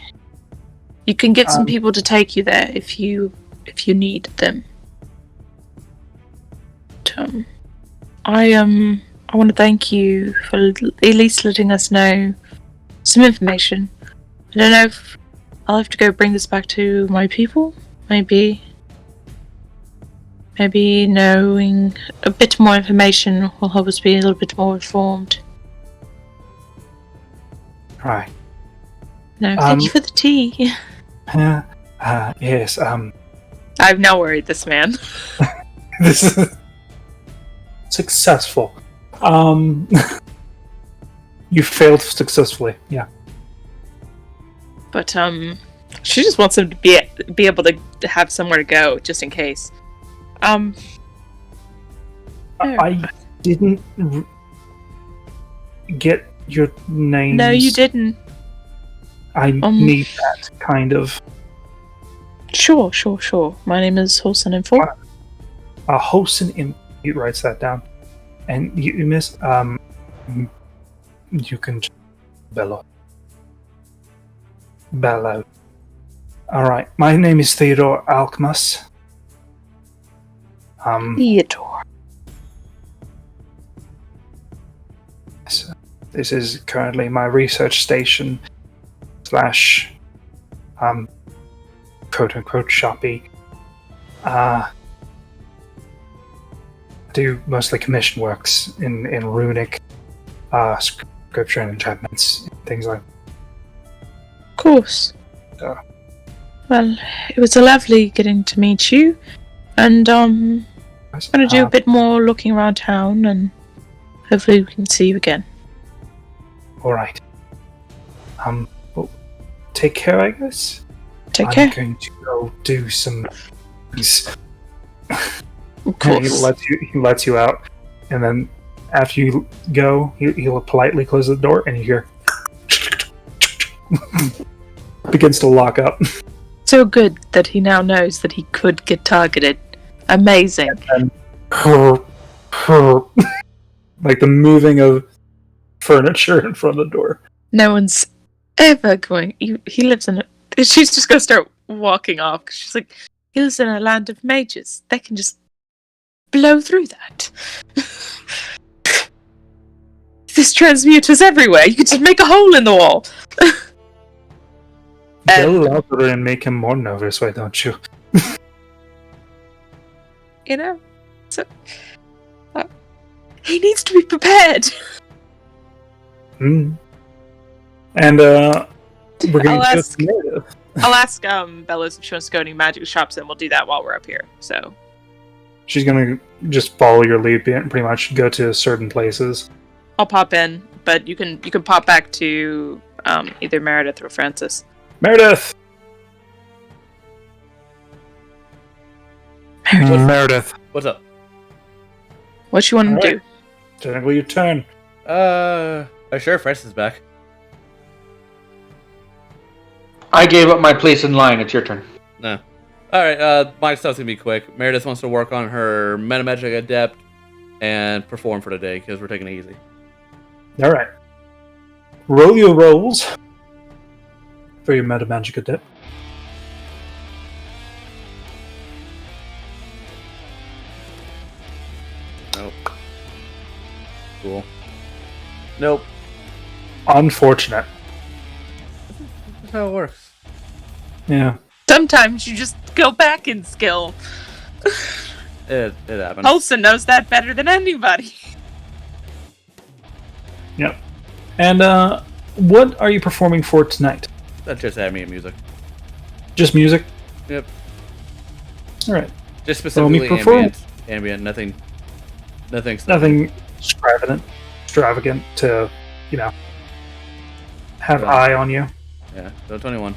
You can get some people to take you there if you need them. But, I want to thank you for at least letting us know some information. I don't know if I'll have to go bring this back to my people. Maybe knowing a bit more information will help us be a little bit more informed. Right. No, thank you for the tea. Yes, I've now worried this man. This is successful. You failed successfully, yeah. But, she just wants him to be able to have somewhere to go, just in case. I didn't get your name. No, you didn't. I need that, kind of. Sure. My name is Holson Info. Holson Info. He writes that down. And you miss, you can bellow. Alright, my name is Theodore Alkmas. Theodore. So this is currently my research station / quote-unquote shoppy. Do mostly commission works in runic scripture and enchantments, things like that. Of course. Well, it was lovely getting to meet you, and I'm gonna do a bit more looking around town, and hopefully we can see you again. Alright. Well, take care, I guess. Take care. I'm going to go do some things. Of course. He lets you out, and then after you go, he'll politely close the door, and you hear begins to lock up. So good that he now knows that he could get targeted. Amazing. And like the moving of furniture in front of the door. No one's ever going. He lives in a. She's just gonna start walking off. She's like, he lives in a land of mages. They can just blow through that. There's transmuters everywhere. You could just make a hole in the wall. Go louder and make him more nervous, why don't you? You know, so he needs to be prepared. And we're going to I'll ask Bellows if she wants to go to any magic shops, and we'll do that while we're up here. So she's going to just follow your lead, pretty much go to certain places. I'll pop in, but you can pop back to either Meredith or Francis. Meredith. Meredith. What's up? What you want to do? Technically, your turn. Sure, Francis is back. I gave up my place in line. It's your turn. No. Alright, my stuff's gonna be quick. Meredith wants to work on her Metamagic Adept and perform for the day, because we're taking it easy. Alright. Roll your rolls for your Metamagic Adept. Nope. Cool. Nope. Unfortunate. That's how it works. Yeah. Sometimes you just go back in skill. It happens. Holson knows that better than anybody. Yep. And what are you performing for tonight? That's just ambient music. Just music? Yep. Alright. Just specifically ambient, nothing extravagant to, have eye on you. Yeah, so 21.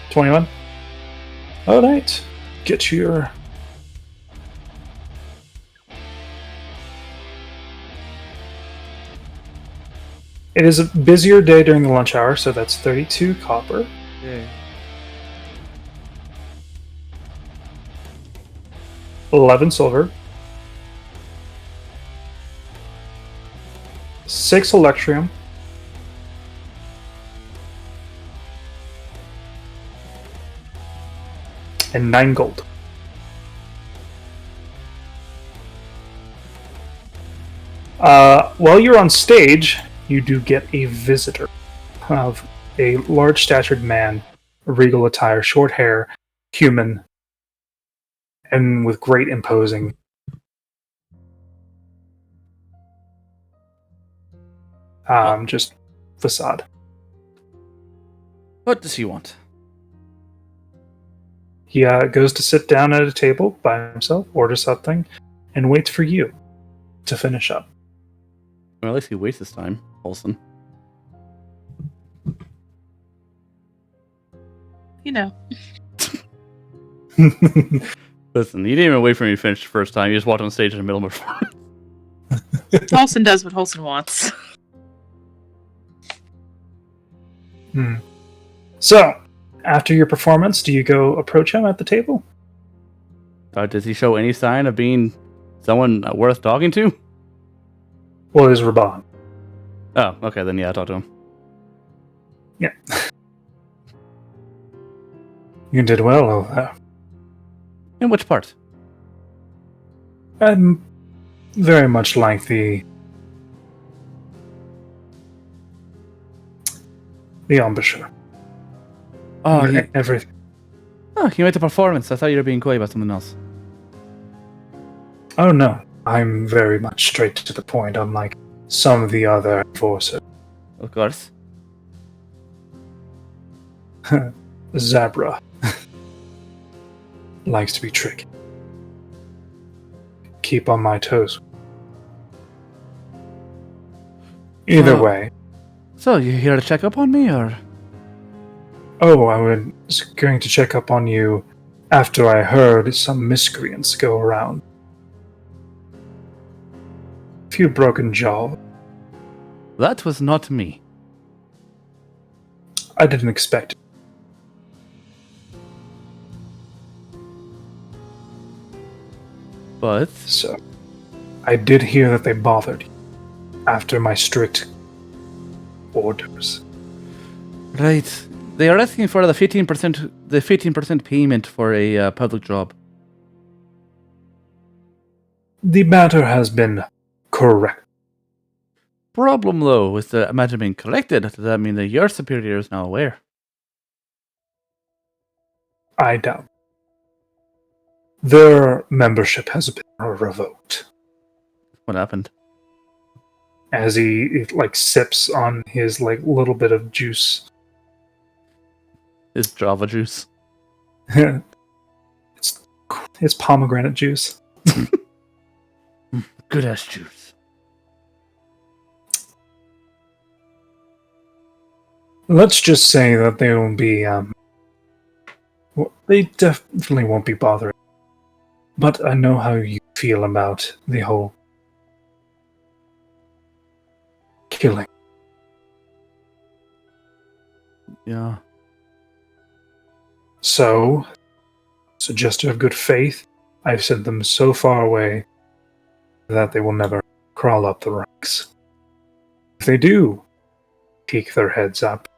21? Alright. Get your... It is a busier day during the lunch hour, so that's 32 copper. Yeah. 11 silver. 6 electrium. And 9 gold. While you're on stage, you do get a visitor of a large-statured man, regal attire, short hair, human, and with great imposing. Just facade. What does he want? He goes to sit down at a table by himself, orders something, and waits for you to finish up. Well, at least he wastes his time, Olsen. Listen, you didn't even wait for me to finish the first time. You just walked on stage in the middle of my performance. Holson does what Holson wants. So, after your performance, do you go approach him at the table? Does he show any sign of being someone worth talking to? Well, it is Raban. Oh, okay, then yeah, I'll talk to him. Yeah. You did well over there. In which part? Very much like the embouchure. Oh, everything. Oh, you made the performance. I thought you were being coy about something else. Oh no, I'm very much straight to the point, unlike some of the other forces. Of course. Zabra likes to be tricky. Keep on my toes. Either way. So, you here to check up on me, or? Oh, I was going to check up on you after I heard some miscreants go around. A few broken jaws. That was not me. I didn't expect it. But? So, I did hear that they bothered you after my strict orders. Right. They are asking for the 15% payment for a public job. The matter has been correct. Problem, though, with the matter being corrected, does that mean that your superior is now aware? I doubt. Their membership has been revoked. What happened? As he sips on his little bit of juice. His Java juice. it's pomegranate juice. Good ass juice. Let's just say that they will be, they definitely won't be bothering. But I know how you feel about the whole killing. Yeah. So, gesture of good faith, I've sent them so far away that they will never crawl up the ranks. If they do peek their heads up,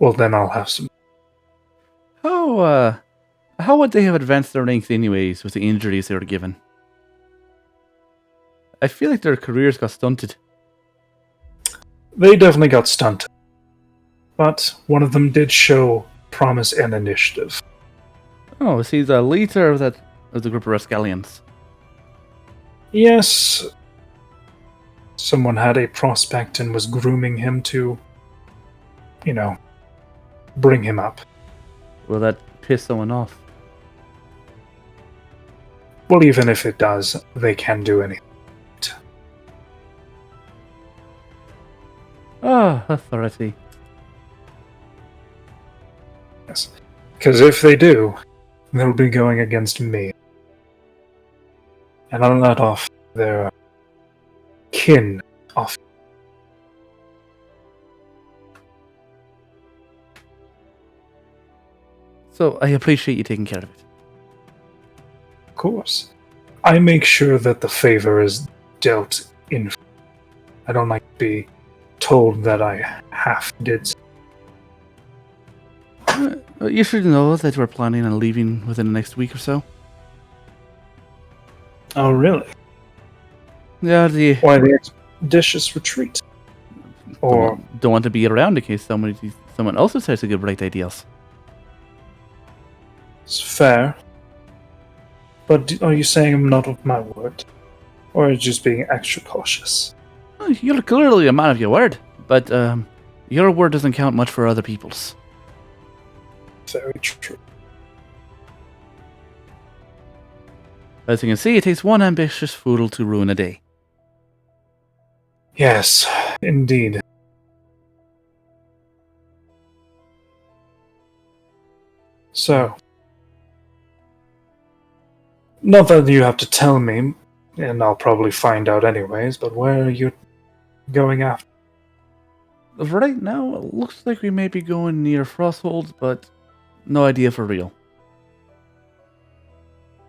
well, then I'll have some. How would they have advanced their ranks anyways with the injuries they were given? I feel like their careers got stunted. They definitely got stunted. But one of them did show promise and initiative. Oh, is he the leader of the group of Rascallians? Yes, someone had a prospect and was grooming him to, bring him up. Will that piss someone off? Well, even if it does, they can do anything. Ah, authority. Yes. Because if they do, they'll be going against me. And I'll let off their kin off. So I appreciate you taking care of it. Of course. I make sure that the favor is dealt in. I don't like to be told that I half did. You should know that we're planning on leaving within the next week or so. Oh, really? Yeah, Why the expeditious retreat? Or don't want to be around in case someone else decides to give bright ideas. It's fair. But are you saying I'm not of my word? Or are you just being extra cautious? You're clearly a man of your word, but your word doesn't count much for other people's. Very true. As you can see, it takes one ambitious foodle to ruin a day. Yes, indeed. So, not that you have to tell me, and I'll probably find out anyways, but where are you going after? Right now, it looks like we may be going near Frosthold, but no idea for real.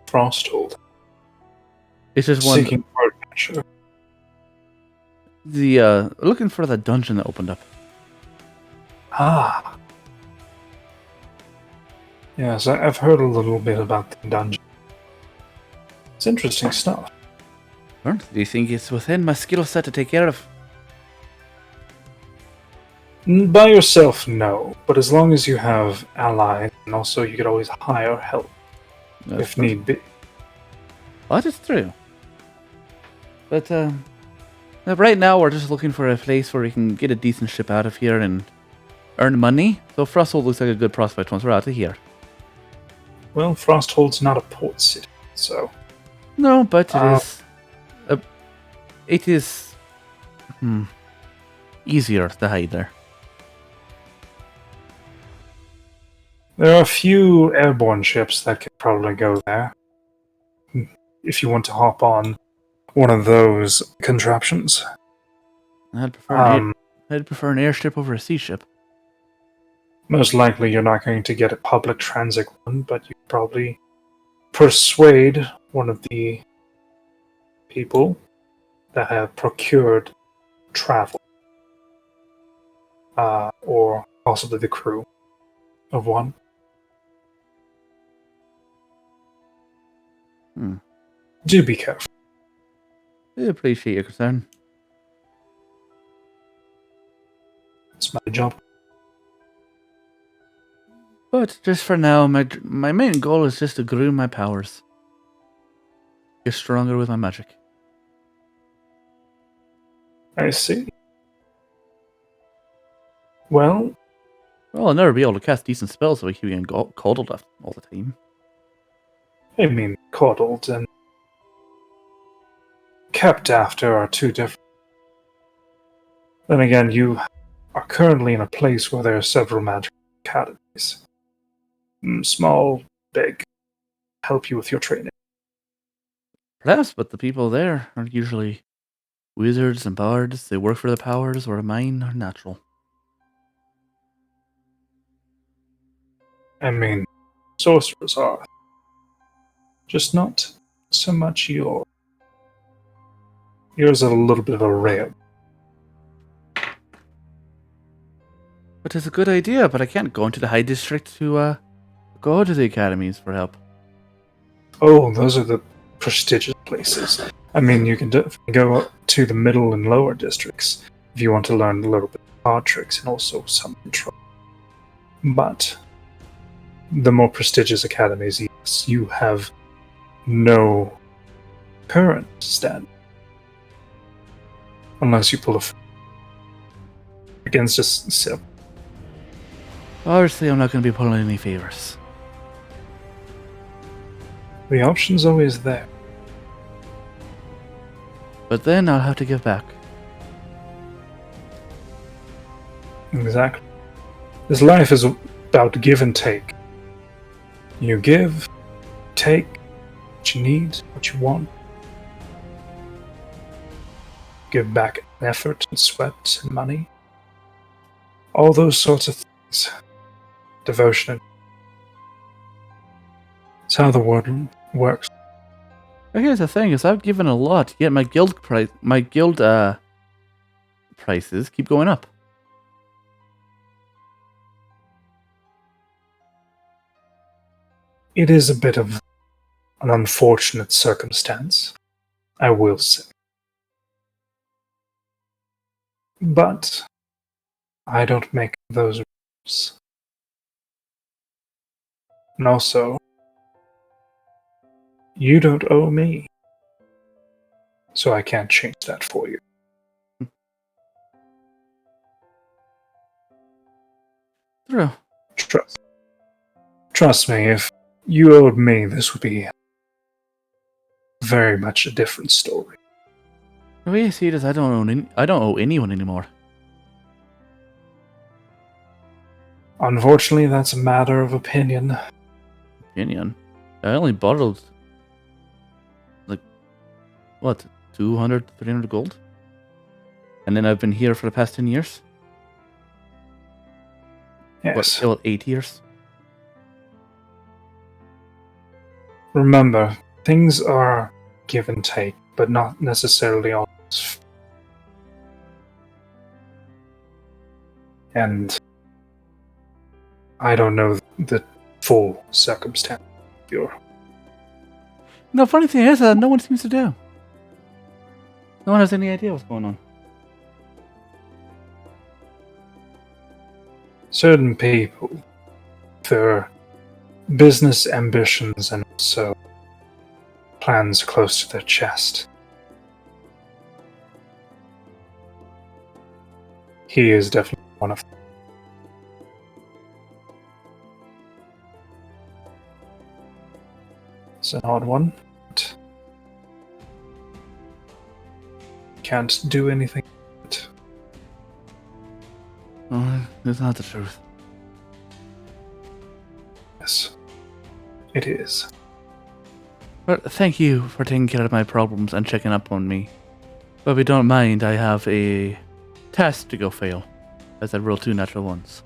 Frosthold? It's just one... Seeking for adventure. Looking for that dungeon that opened up. Ah. Yes, I've heard a little bit about the dungeon. It's interesting stuff. Do you think it's within my skill set to take care of? By yourself, no. But as long as you have allies, and also you could always hire help if need be. That is true. But right now we're just looking for a place where we can get a decent ship out of here and earn money. So Frosthold looks like a good prospect once we're out of here. Well, Frosthold's not a port city, so... No, but it is easier to hide there. There are a few airborne ships that could probably go there. If you want to hop on one of those contraptions. I'd prefer an airship over a sea ship. Most likely you're not going to get a public transit one, but you probably persuade one of the people that have procured travel. Or possibly the crew of one. Do be careful. I appreciate your concern. It's my job. But just for now, my main goal is just to groom my powers. Get stronger with my magic. I see. Well, I'll never be able to cast decent spells if I keep getting coddled all the time. I mean, coddled and kept after are two different. Then again, you are currently in a place where there are several magic academies. Small, big, help you with your training. Perhaps, but the people there are usually wizards and bards. They work for the powers, where mine are natural. I mean, sorcerers are. Just not so much yours. Yours are a little bit of a rare. But it's a good idea, but I can't go into the High District to go to the academies for help. Oh, those are the prestigious places. I mean, you can go up to the middle and lower districts if you want to learn a little bit of card tricks and also some control. But the more prestigious academies, yes, you have no current stand. Unless you pull against a sip. Obviously, I'm not going to be pulling any favors. The option's always there. But then I'll have to give back. Exactly. This life is about give and take. You give, take what you need, what you want. Give back effort and sweat and money. All those sorts of things. Devotion. It's how the world works. But here's the thing: is I've given a lot, yet my guild prices keep going up. It is a bit of an unfortunate circumstance, I will say. But I don't make those rules. And also, you don't owe me. So I can't change that for you. True. Trust me, if you owed me, this would be very much a different story. The way I see it is, I don't owe anyone anymore. Unfortunately, that's a matter of opinion. Opinion. I only borrowed, like, what, 200, 300 gold? And then I've been here for the past 10 years? Yes. What, 8 years? Remember, things are give and take, but not necessarily always. And I don't know the full circumstance of your... The funny thing is that no one seems to do. No one has any idea what's going on. Certain people, their business ambitions and also plans close to their chest. He is definitely one of them. It's an odd one, but can't do anything. Oh, that's not the truth. Yes, it is. But thank you for taking care of my problems and checking up on me. But if you don't mind, I have a test to go fail, as I rolled 2 natural ones.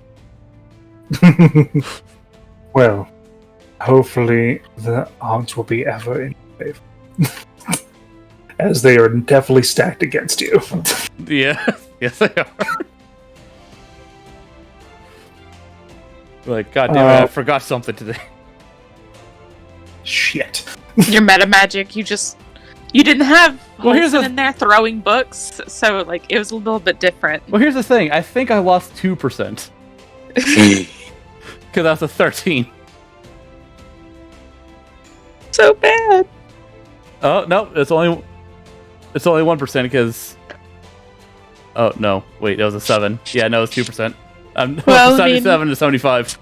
Well, hopefully the odds will be ever in your favor. As they are definitely stacked against you. Yeah, yes they are. Like, goddamn it, I forgot something today. Shit. Your meta magic, you didn't have here's in there throwing books, so like it was a little bit different. Well, here's the thing. I think I lost 2%. Because that's a 13. So bad. Oh no, it's only 1% because. Oh no, wait, it was a 7. Yeah, no, it's 2%. Well, 77 to 75.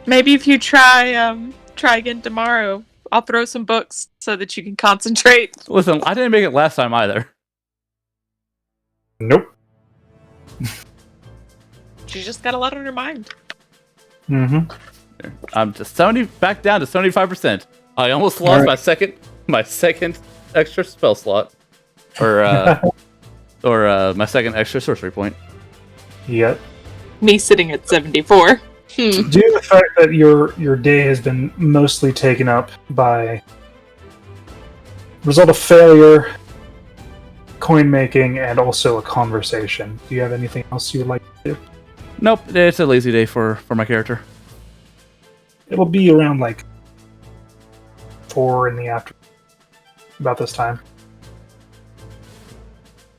Maybe if you try again tomorrow, I'll throw some books so that you can concentrate. Listen, I didn't make it last time either. Nope. She's just got a lot on her mind. Mm-hmm. I'm just back down to 75%. I almost lost my second extra spell slot, or my second extra sorcery point. Yep. Me sitting at 74. Due to the fact that your day has been mostly taken up by result of failure, coin making, and also a conversation. Do you have anything else you would like to do? Nope, it's a lazy day for my character. It'll be around like 4 in the afternoon, about this time.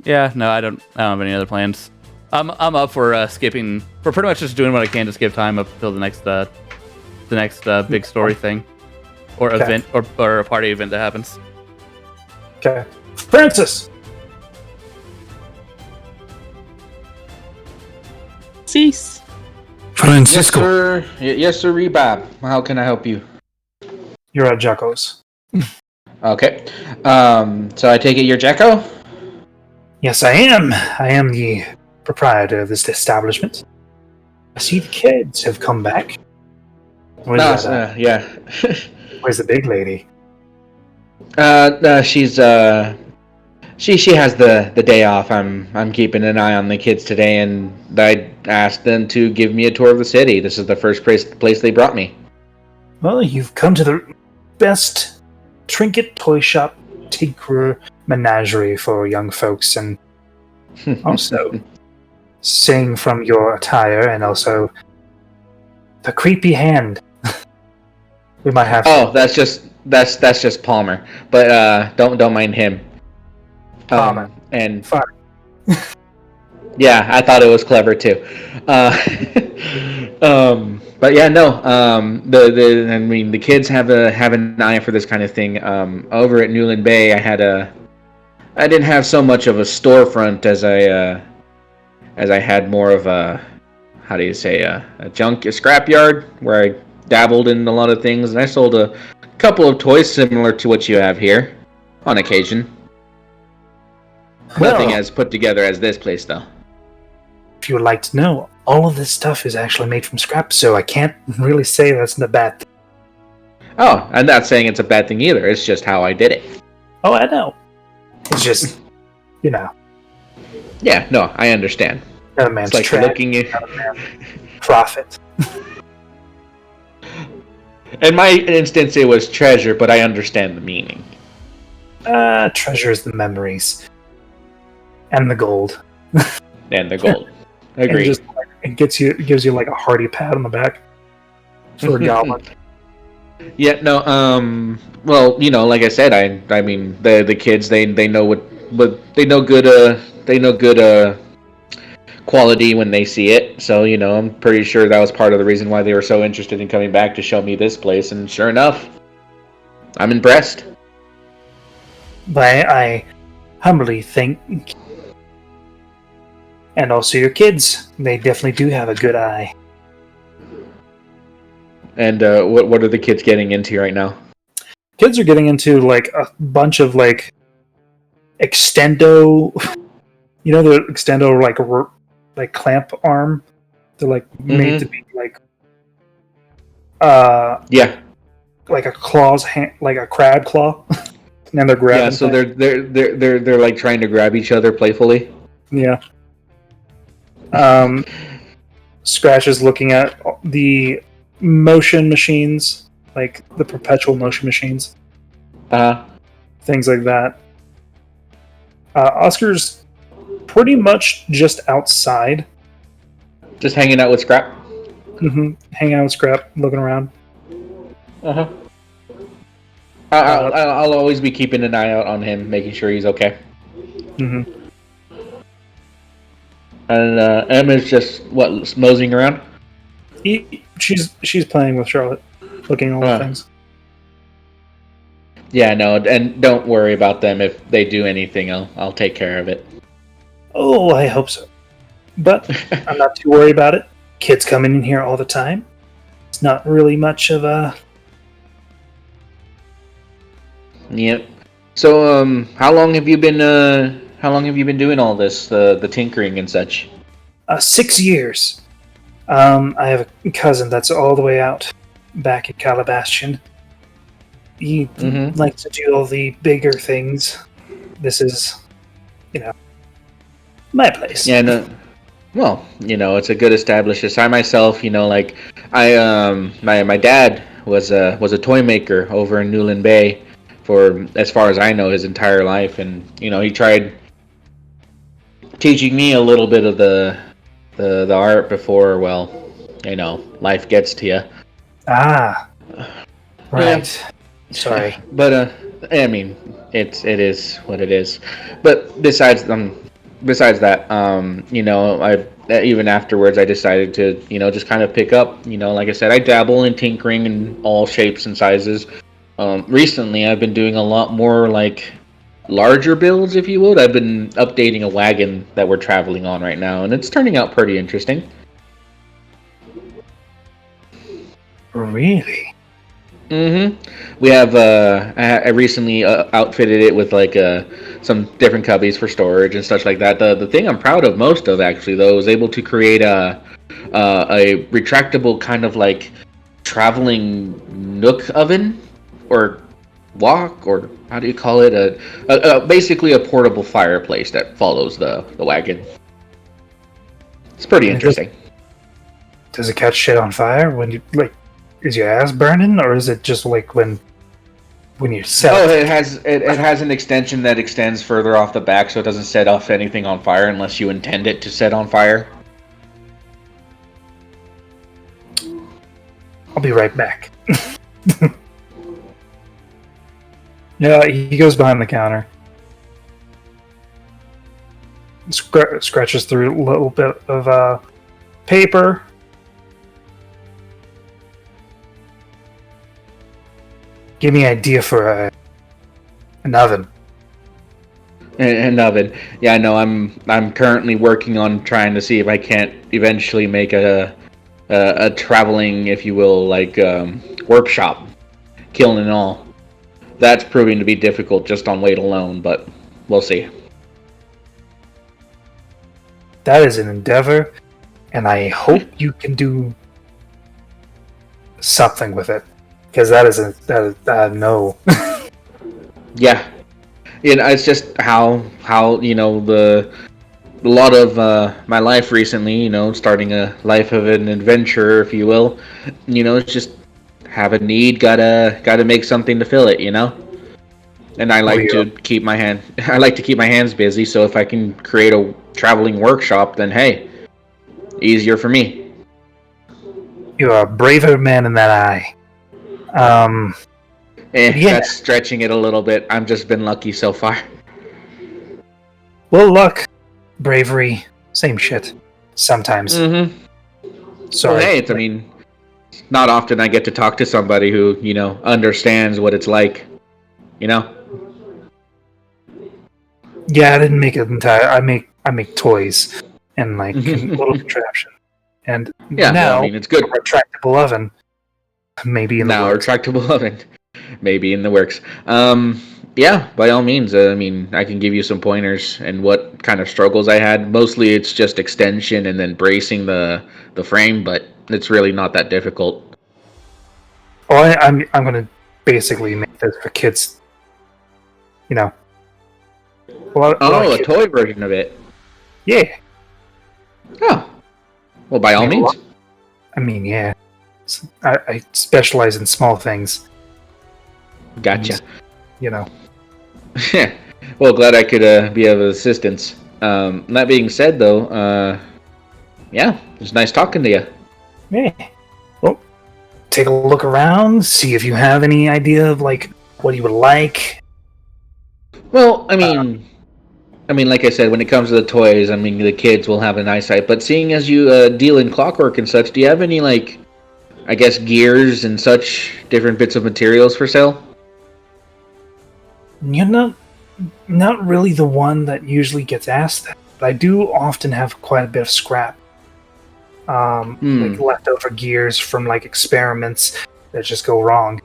Yeah, no, I don't have any other plans. I'm up for skipping, for pretty much just doing what I can to skip time up till the next big story thing, or event, or a party event that happens. Okay, Francis. Cease. Francisco. Yes, sir, Rebab. How can I help you? You're at Jacko's. Okay. So I take it you're Jacko? Yes, I am. I am the proprietor of this establishment. I see the kids have come back. Yeah. Where's the big lady? She has the day off. I'm keeping an eye on the kids today, and I asked them to give me a tour of the city. This is the first place they brought me. Well, you've come to the best trinket toy shop tinkerer menagerie for young folks, and also seeing from your attire and also the creepy hand. We might have. Oh, that's just Palmer, but don't mind him. Palmer and fine. Yeah, I thought it was clever too. But yeah, no. The kids have an eye for this kind of thing. Over at Newland Bay, I didn't have so much of a storefront as I had more of a, how do you say, a scrapyard where I dabbled in a lot of things, and I sold a couple of toys similar to what you have here on occasion. Nothing as put together as this place, though. If you would like to know, all of this stuff is actually made from scrap, so I can't really say that's a bad thing. Oh, I'm not saying it's a bad thing either. It's just how I did it. Oh, I know. It's just, you know. Yeah, no, I understand. Another man's it's like trash, looking at profit. In my instance, it was treasure, but I understand the meaning. Treasure is the memories. And the gold. And the gold. Agreed. It gives you like a hearty pat on the back for a goblin. Yeah, no, well, you know, like I said, I mean, the kids, they know what they know good quality when they see it. So, you know, I'm pretty sure that was part of the reason why they were so interested in coming back to show me this place, and sure enough, I'm impressed. But I humbly think, and also your kids, they definitely do have a good eye. And what are the kids getting into right now? Kids are getting into like a bunch of like extendo, you know, the extendo like clamp arm. They're like made to be like yeah, like a claw's hand, like a crab claw, and they're grabbing. Yeah, so they're like trying to grab each other playfully. Yeah. Scratch is looking at the motion machines, like the perpetual motion machines. Things like that. Oscar's pretty much just outside. Just hanging out with Scrap? Hanging out with Scrap, looking around. I'll always be keeping an eye out on him, making sure he's okay. And Emma's just, moseying around? She's playing with Charlotte, looking at all the things. Yeah, no, and don't worry about them. If they do anything, I'll take care of it. Oh, I hope so. But I'm not too worried about it. Kids coming in here all the time. It's not really much of a... Yep. So, how long have you been doing all this, the tinkering and such? 6 years. I have a cousin that's all the way out back in Calabastion. He likes to do all the bigger things. This is, my place. Yeah, no. Well, it's a good established. I myself, my dad was a toy maker over in Newland Bay for, as far as I know, his entire life, and he tried teaching me a little bit of the art before. Well, life gets to you. Ah, right. Yeah. Sorry, but I mean, it is what it is. But besides that, I even afterwards I decided to just kind of pick up. Like I said, I dabble in tinkering in all shapes and sizes. Recently, I've been doing a lot more like larger builds, if you would. I've been updating a wagon that we're traveling on right now, and it's turning out pretty interesting. Really? We have I recently outfitted it with like some different cubbies for storage and such like that. The thing I'm proud of most of, actually, though, was able to create a retractable kind of like traveling nook oven or wok, or how do you call it, basically a portable fireplace that follows the wagon. It's pretty interesting. Does it catch shit on fire when you is your ass burning, or is it just like when you sell it? It has an extension that extends further off the back, so it doesn't set off anything on fire unless you intend it to set on fire. I'll be right back. Yeah, he goes behind the counter, scratches through a little bit of paper. Give me an idea for an oven. An oven. Yeah, no, I'm currently working on trying to see if I can't eventually make a traveling, if you will, like workshop, kiln and all. That's proving to be difficult just on weight alone, but we'll see. That is an endeavor, and I hope you can do something with it. Because that is no. Yeah, it's just how a lot of my life recently, starting a life of an adventurer, if you will, it's just have a need, gotta make something to fill it, And I like to keep my hands busy. So if I can create a traveling workshop, then hey, easier for me. You are a braver man in that eye. That's stretching it a little bit. I've just been lucky so far. Well, luck, bravery, same shit. Sometimes. Sorry. Well, hey, not often I get to talk to somebody who, understands what it's like. Yeah, I didn't make it entire. I make toys and like little contraption. And now it's good. A retractable oven. Maybe in the works. Retractable oven. Maybe in the works. Yeah, by all means. I can give you some pointers and what kind of struggles I had. Mostly it's just extension and then bracing the frame, but it's really not that difficult. Oh, I'm gonna basically make this for kids. A toy version of it. Yeah. Oh. Well, by all means. Yeah. I specialize in small things. Gotcha. Well, glad I could be of assistance. That being said, though, yeah, it was nice talking to you. Yeah. Well, take a look around, see if you have any idea of like what you would like. Well, like I said, when it comes to the toys, the kids will have an eyesight. But seeing as you deal in clockwork and such, do you have any like, I guess, gears and such different bits of materials for sale? You're not really the one that usually gets asked that, but I do often have quite a bit of scrap. Like leftover gears from like experiments that just go wrong.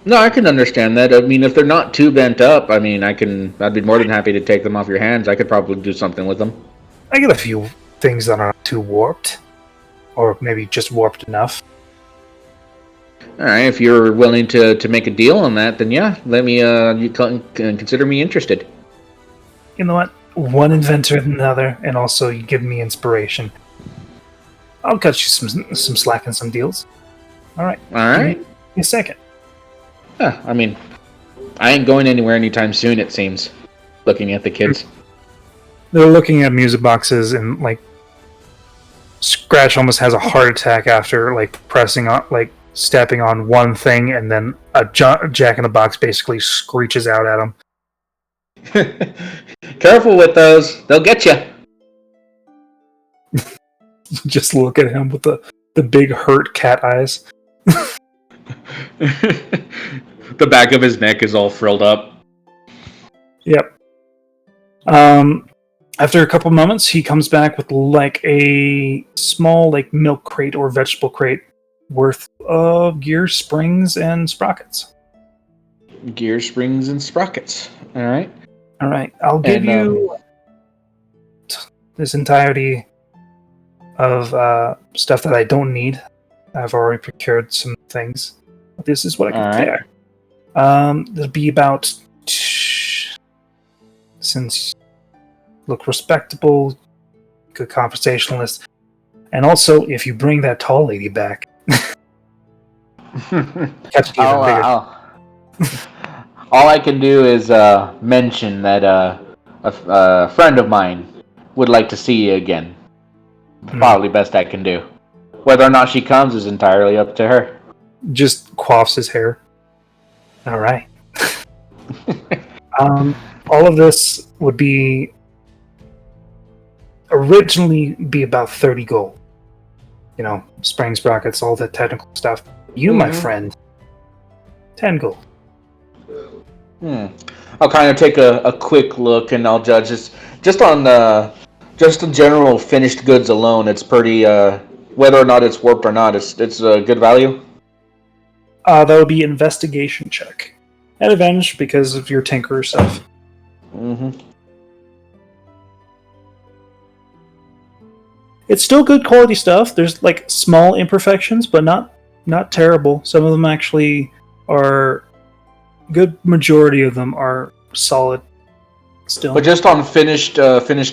No, I can understand that. If they're not too bent up, I'd be more than happy to take them off your hands. I could probably do something with them. I get a few things that aren't too warped, or maybe just warped enough. All right, if you're willing to make a deal on that, then yeah, let me. You consider me interested. You know what? One inventor than another, and also you give me inspiration. I'll cut you some slack and some deals. All right. Give me a second. Yeah, I mean, I ain't going anywhere anytime soon. It seems. Looking at the kids, they're looking at music boxes, and like Scratch almost has a heart attack after like pressing on like. Stepping on one thing, and then a Jack in the Box basically screeches out at him. Careful with those; they'll get you. Just look at him with the big hurt cat eyes. The back of his neck is all frilled up. Yep. After a couple moments, he comes back with like a small like milk crate or vegetable crate. Worth of gears, springs, and sprockets. Gear, springs, and sprockets. All right. I'll give you this entirety of stuff that I don't need. I've already procured some things. This is what I can prepare. There'll be about since you look respectable, good conversationalist, and also if you bring that tall lady back. All I can do is mention that a friend of mine would like to see you again. Probably best I can do. Whether or not she comes is entirely up to her. Just quaffs his hair. All right. All of this would be originally be about 30 gold. You know, spring sprockets, all that technical stuff. You, my friend, 10 gold. I'll kind of take a quick look, and I'll judge this just on just the general finished goods alone. It's pretty whether or not it's warped or not. It's a good value. That would be investigation check at advantage because of your tinkerer stuff. It's still good quality stuff. There's like small imperfections, but not terrible. Some of them actually are good. Majority of them are solid still. But just on finished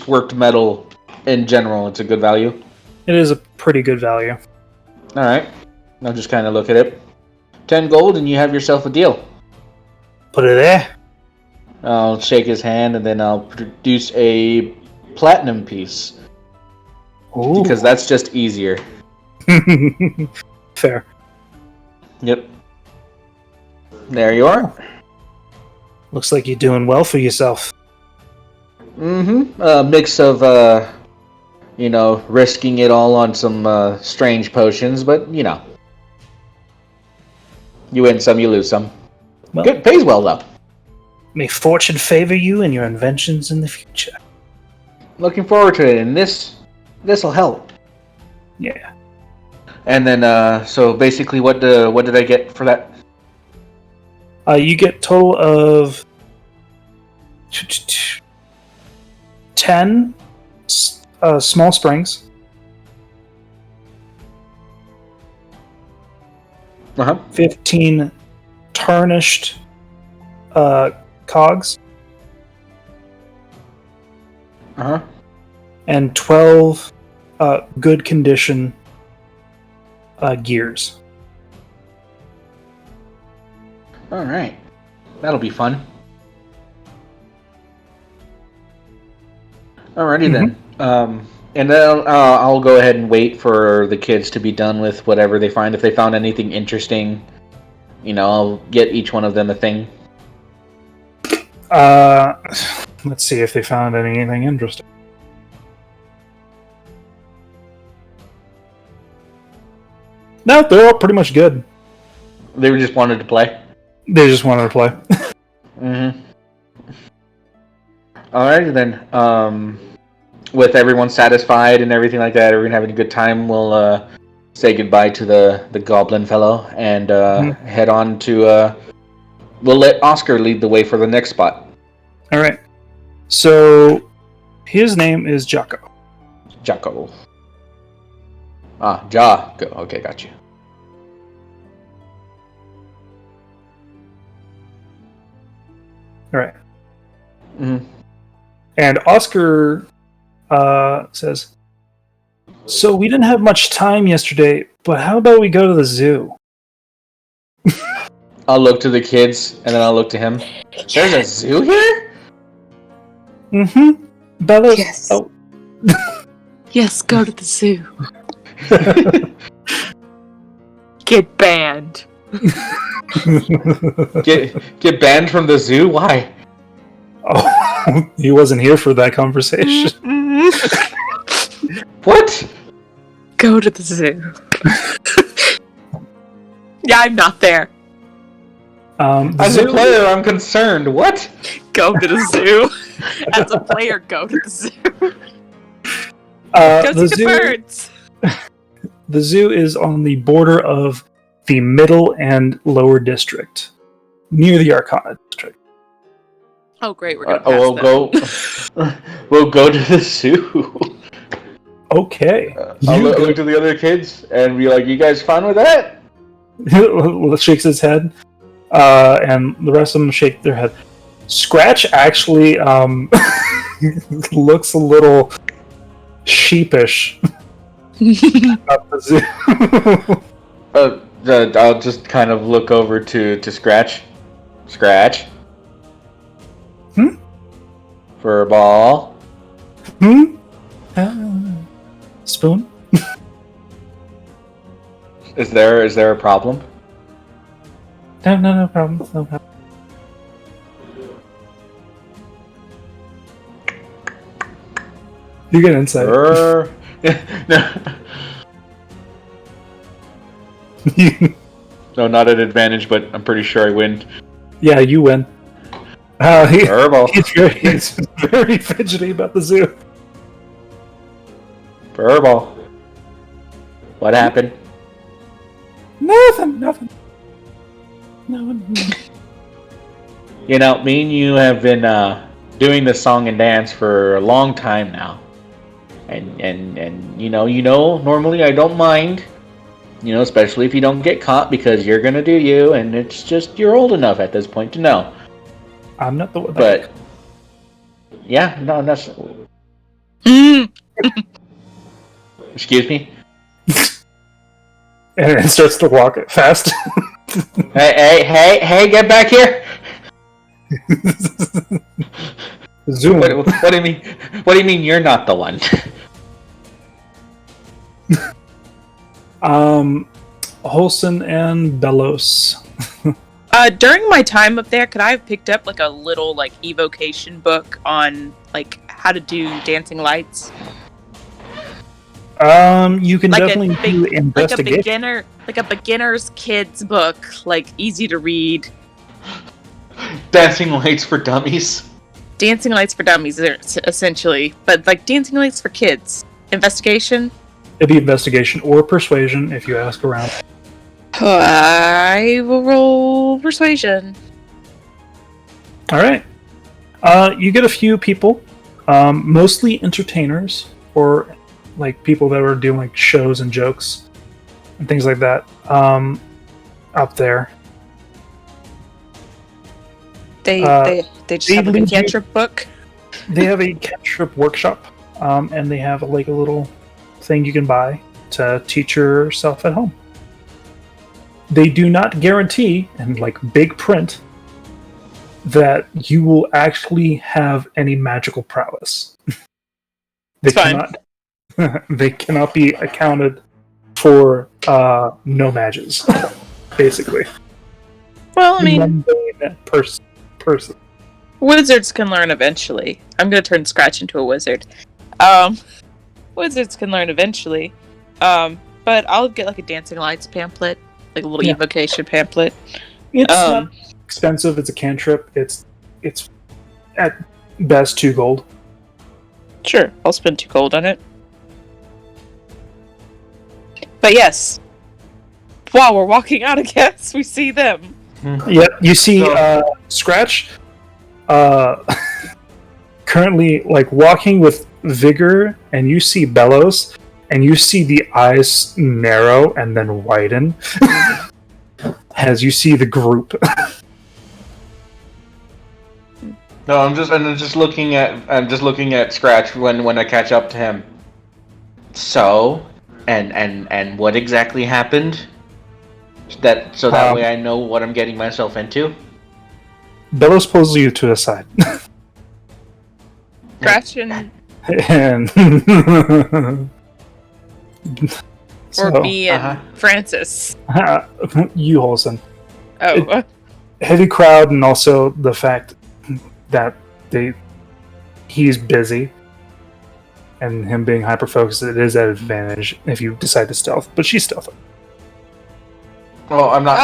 worked metal in general, it's a good value. It is a pretty good value. All right. I'll just kind of look at it. 10 gold and you have yourself a deal. Put it there. I'll shake his hand and then I'll produce a platinum piece. Ooh. Because that's just easier. Fair. Yep. There you are. Looks like you're doing well for yourself. A mix of, risking it all on some strange potions, but, you win some, you lose some. Well, good, pays well, though. May fortune favor you and your inventions in the future. Looking forward to it, and this'll help. Yeah. And then, so basically, what did I get for that? You get total of 10 small springs. 15 tarnished cogs. And 12 good condition gears. All right, that'll be fun. Alrighty then. And then I'll go ahead and wait for the kids to be done with whatever they find. If they found anything interesting, I'll get each one of them a thing. Let's see if they found anything interesting. No, they're all pretty much good. They just wanted to play? They just wanted to play. Alrighty then. With everyone satisfied and everything like that, everyone having a good time, we'll say goodbye to the goblin fellow and head on to... we'll let Oscar lead the way for the next spot. Alright. So, his name is Jocko. Jocko. Ja. Go. Okay, got you. All right. Mm-hmm. And Oscar says, "So we didn't have much time yesterday, but how about we go to the zoo?" I'll look to the kids, and then I'll look to him. There's a zoo here? Mm-hmm. Bellows. Yes. Oh. Yes, go to the zoo. Get banned. Get banned from the zoo? Why? Oh, he wasn't here for that conversation. What? Go to the zoo. Yeah, I'm not there. As a player, I'm concerned. What? Go to the zoo. As a player, go to the zoo. Go see the birds. The zoo is on the border of the middle and lower district, near the Arcana district. Oh, great! We're going We'll go to the zoo. Okay. I'll look to the other kids and be like, "You guys fine with that?" Shakes his head, and the rest of them shake their head. Scratch actually looks a little sheepish about the zoo. I'll just kind of look over to Scratch. Scratch. For a ball. Spoon? Is there a problem? No problem. No problem. You get insight. No, not an advantage, but I'm pretty sure I win. Yeah, you win. He's very fidgety about the zoo. Furball. What happened? Nothing. No. You know, me and you have been doing this song and dance for a long time now. And you know, normally I don't mind. You know, especially if you don't get caught because you're gonna do you, and it's just you're old enough at this point to know. I'm not the one. But yeah, no, that's. Excuse me. And it starts to walk fast. Hey! Get back here! Zoom. What do you mean? What do you mean you're not the one? Holson and Bellows. During my time up there, could I have picked up like a little like evocation book on like how to do dancing lights? You can like definitely do investigation. Like a beginner's kids book, like easy to read. Dancing lights for dummies. Dancing lights for dummies, essentially, but like dancing lights for kids. Investigation. It'd be investigation or persuasion if you ask around. I will roll persuasion. All right. You get a few people, mostly entertainers or like people that were doing like shows and jokes and things like that. Up there. They just have a cantrip book. They have a cantrip workshop, and they have like a little thing you can buy to teach yourself at home. They do not guarantee, in like big print, that you will actually have any magical prowess. They cannot be accounted for no mages, basically. Well, I mean, person. Wizards can learn eventually. I'm gonna turn Scratch into a wizard. Wizards can learn eventually. But I'll get like a dancing lights pamphlet, like a little evocation pamphlet. It's not expensive. It's a cantrip. It's at best 2 gold. Sure, I'll spend 2 gold on it. But yes, while we're walking out, I guess we see them. Yep, you see Scratch currently like walking with vigor, and you see Bellows, and you see the eyes narrow and then widen as you see the group. No, I'm just looking at Scratch when I catch up to him. So, and what exactly happened? That way I know what I'm getting myself into. Bellows pulls you to the side. Scratch and me and Francis. You, Holson. Oh. Heavy crowd, and also the fact that he's busy, and him being hyper focused, it is at advantage if you decide to stealth. But she's stealth. Oh, I'm not.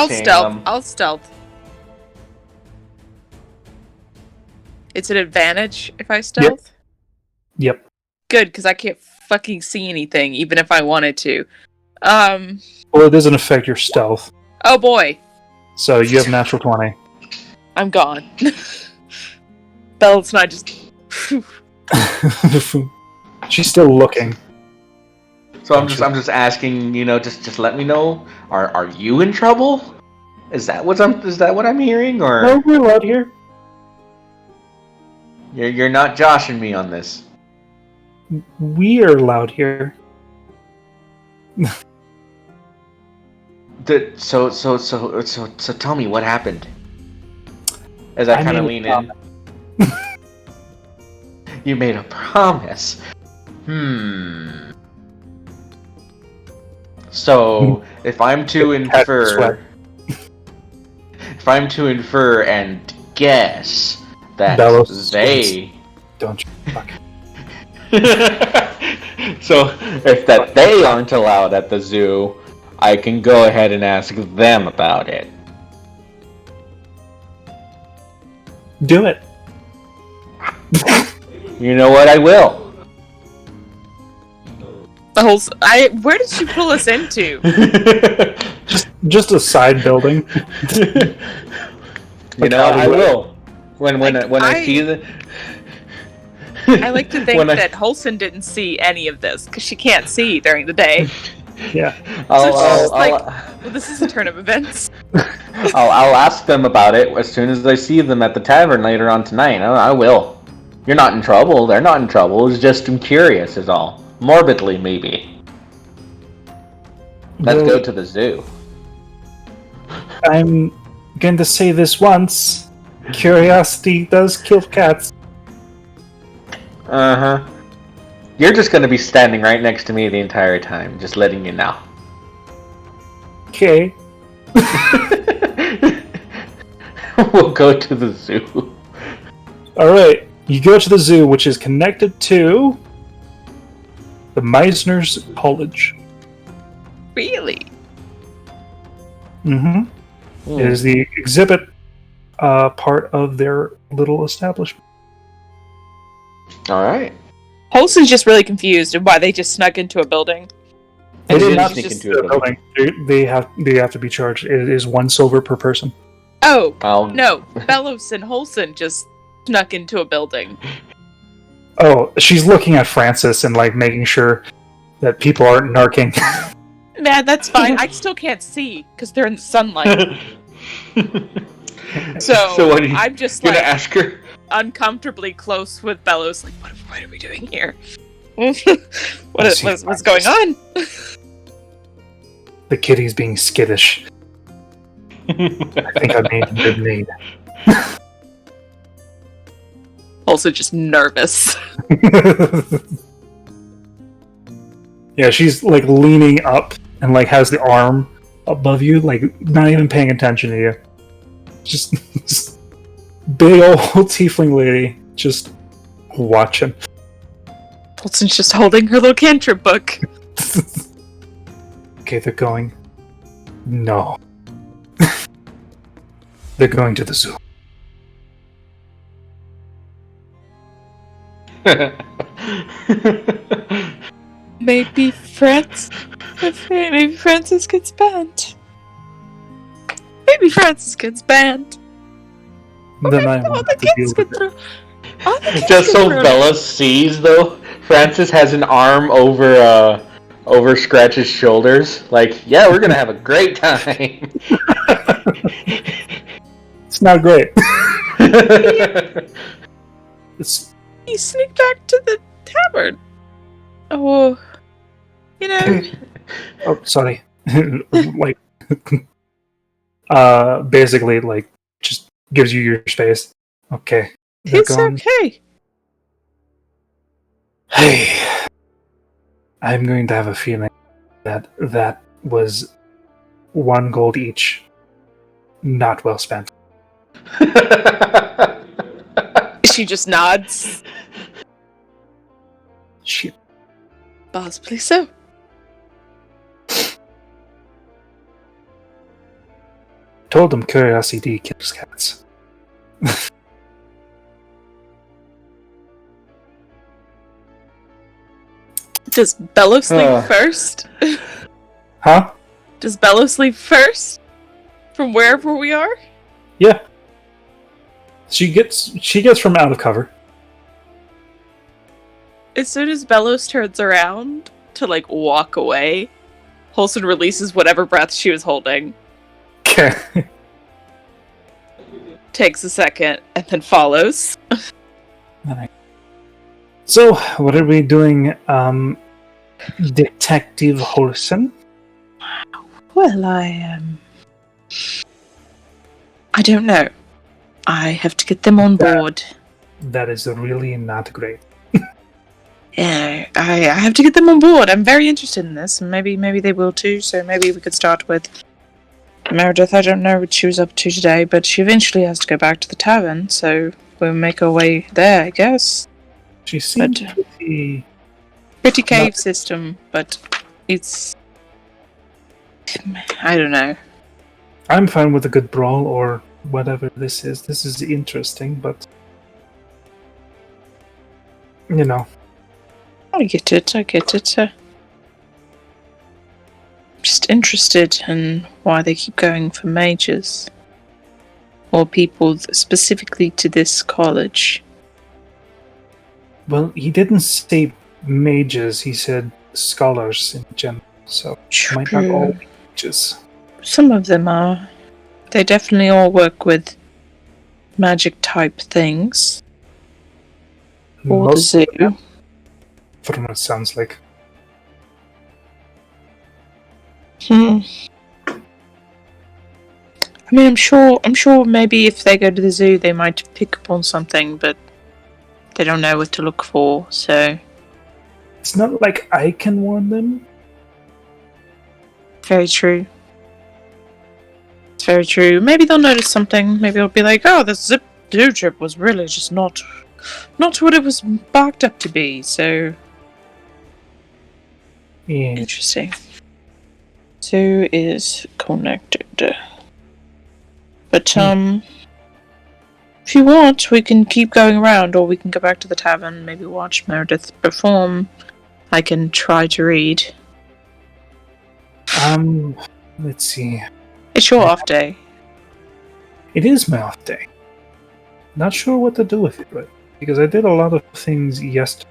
I'll stealth. It's an advantage if I stealth? Yep. Good, because I can't fucking see anything, even if I wanted to. Well, it doesn't affect your stealth. Oh boy. So you have natural 20. I'm gone. Belle's not just... She's still looking. So I'm just asking, just let me know. Are you in trouble? Is that what I'm hearing, or no? We're allowed here. You're not joshing me on this. We are allowed here. So tell me what happened. As I kind of lean in. You made a promise. So if I'm to infer and guess that they don't you fuck. So if that they aren't allowed at the zoo, I can go ahead and ask them about it. Do it. You know what? I will. Where did she pull us into? just a side building. I will. When I see the. I like to think that Holson didn't see any of this because she can't see during the day. Yeah. This is a turn of events. I'll ask them about it as soon as I see them at the tavern later on tonight. I will. You're not in trouble. They're not in trouble. It's just I'm curious is all. Morbidly, maybe. Let's go to the zoo. I'm going to say this once. Curiosity does kill cats. Uh-huh. You're just going to be standing right next to me the entire time, just letting you know. Okay. We'll go to the zoo. Alright, you go to the zoo, which is connected to the Meisner's College. Really? Mm-hmm. It is the exhibit part of their little establishment. Alright. Holson's just really confused of why they just snuck into a building. They did not sneak into a building. They have to be charged. It is 1 silver per person. Oh, no. Bellows and Holson just snuck into a building. Oh, she's looking at Francis and making sure that people aren't narking. Man, that's fine. I still can't see because they're in the sunlight. So what I'm just gonna ask her? Uncomfortably close with Bellows. What are we doing here? What's going on? The kitty's being skittish. I think I made a good need. Also just nervous. Yeah, she's leaning up and has the arm above you, not even paying attention to you. Just big old tiefling lady just watching. Holson's just holding her little cantrip book. Okay, they're going. No. They're going to the zoo. Maybe Francis gets banned. Then I all the kids get through. Just so Bella sees, though, Francis has an arm over Scratch's shoulders. Like, yeah, we're gonna have a great time. It's not great. He sneaked back to the tavern. Oh, you know. Oh, sorry. Like, basically, like, just gives you your space. Okay. It's okay. Hey, I'm going to have a feeling that was 1 gold each. Not well spent. She just nods. Shit. Possibly so. Told them curiosity kills cats. Does Bellows leave first? Huh? Does Bellows leave first? From wherever we are? Yeah. She gets from out of cover. As soon as Bellows turns around to, like, walk away, Holson releases whatever breath she was holding. Okay. Takes a second, and then follows. Alright. So, what are we doing, Detective Holson? Well, I don't know. I have to get them on board. That is really not great. Yeah, I have to get them on board. I'm very interested in this, and maybe they will too, so maybe we could start with Meredith. I don't know what she was up to today, but she eventually has to go back to the tavern, so we'll make our way there, I guess. She seems pretty cave system, but it's... I don't know. I'm fine with a good brawl or whatever this is. This is interesting, but... You know. I get it. I'm just interested in why they keep going for mages. Or people specifically to this college. Well, he didn't say mages, he said scholars in general, so might not all be mages. Some of them are. They definitely all work with magic type things. Or the zoo. From what it sounds like. I mean, I'm sure maybe if they go to the zoo they might pick up on something, but they don't know what to look for, so... It's not like I can warn them. Very true. It's very true. Maybe they'll notice something. Maybe they'll be like, oh, this zoo trip was really just not what it was barked up to be, so... Yeah. Interesting. Zoo is connected. But, if you want, we can keep going around, or we can go back to the tavern, maybe watch Meredith perform. I can try to read. Let's see. It's your off day. It is my off day. Not sure what to do with it, but because I did a lot of things yesterday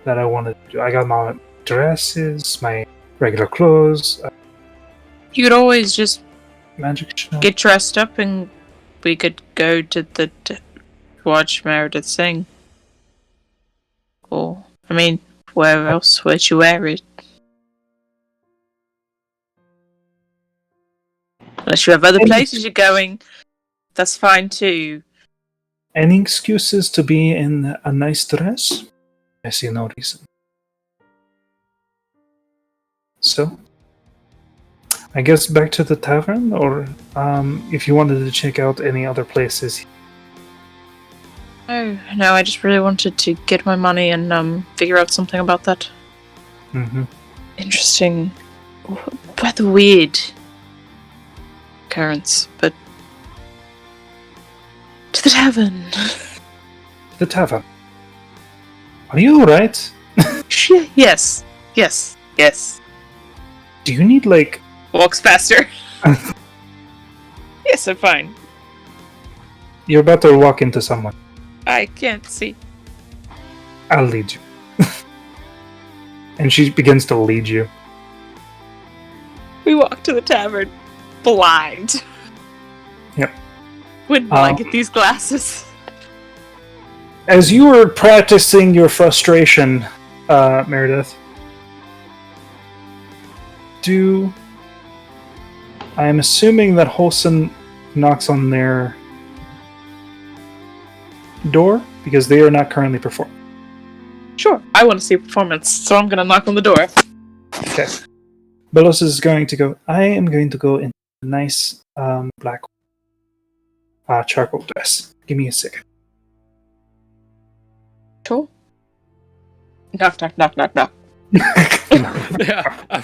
that I wanted to do. I got my dresses, my regular clothes. You could always just magic show. Get dressed up and we could go to watch Meredith sing. Or, I mean, where else would you wear it? Unless you have other places you're going, that's fine too. Any excuses to be in a nice dress? I see no reason. So, I guess back to the tavern, or if you wanted to check out any other places. Oh, no, I just really wanted to get my money and figure out something about that. Mm-hmm. Interesting. Rather weird occurrence, but... To the tavern! The tavern. Are you alright? Yes. Do you need, like... Walks faster. Yes, I'm fine. You're about to walk into someone. I can't see. I'll lead you. And she begins to lead you. We walk to the tavern blind. Yep. When will I get these glasses? As you were practicing your frustration, Meredith, I am assuming that Holson knocks on their door because they are not currently performing. Sure, I want to see a performance, so I'm going to knock on the door. Okay. Belos is going to go. I am going to go in a nice black charcoal dress. Give me a second. Sure. Knock, knock, knock, knock, knock. Yeah,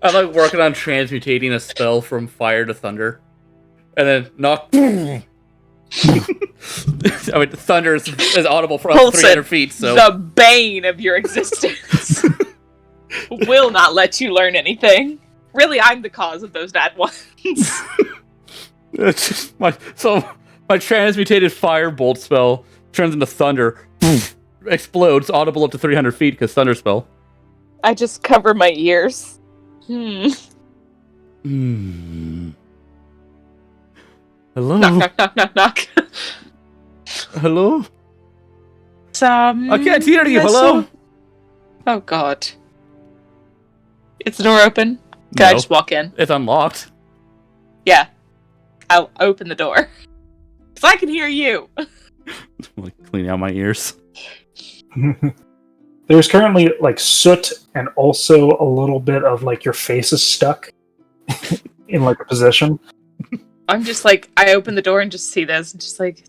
I'm like working on transmutating a spell from fire to thunder, and then knock. I mean, thunder is audible from up to 300 feet. So the bane of your existence will not let you learn anything. Really, I'm the cause of those bad ones. It's just my transmutated firebolt spell turns into thunder, explodes, audible up to 300 feet because thunder spell. I just cover my ears. Hello? Knock, knock, knock, knock, knock. Hello? I can't hear you, hello? Oh god. Is the door open? Can I just walk in? It's unlocked. Yeah. I'll open the door. Because I can hear you! Like, clean out my ears. There's currently, like, soot and also a little bit of, like, your face is stuck in, like, a position. I'm just like, I open the door and just see this, and just like,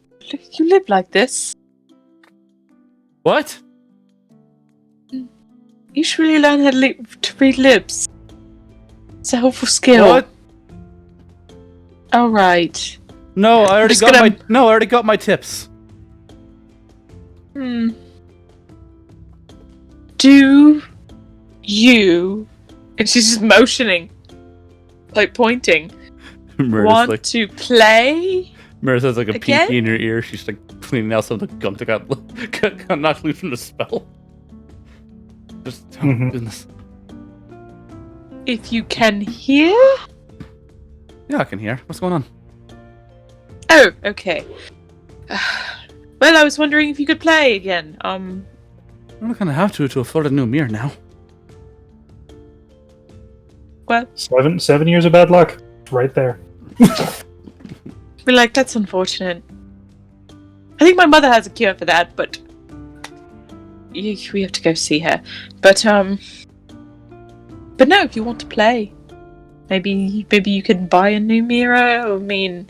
you live like this. What? You should really learn how to read lips. It's a helpful skill. What? Alright. No, I already got my tips. Do you, and she's just motioning, like pointing, want to play? Meredith has like a again? pinky in her ear. She's like cleaning out some of the gum that got knocked loose from the spell. Just, oh goodness. If you can hear? Yeah, I can hear. What's going on? Oh, okay. Well, I was wondering if you could play again. I'm not gonna have to afford a new mirror now. Well, 7 years of bad luck. Right there. We're like, that's unfortunate. I think my mother has a cure for that, but we have to go see her. But no, if you want to play, maybe you can buy a new mirror. I mean,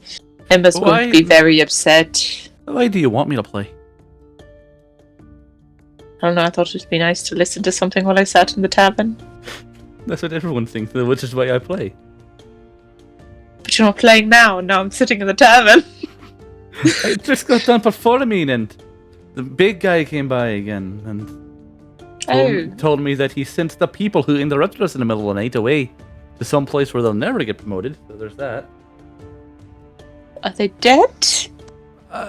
Emma's going to be very upset. Why do you want me to play? I don't know, I thought it'd be nice to listen to something while I sat in the tavern. That's what everyone thinks, which is why I play. But you're not playing now, and now I'm sitting in the tavern. I just got done performing, and the big guy came by again, and told me that he sent the people who interrupted us in the middle of the night away to some place where they'll never get promoted, so there's that. Are they dead?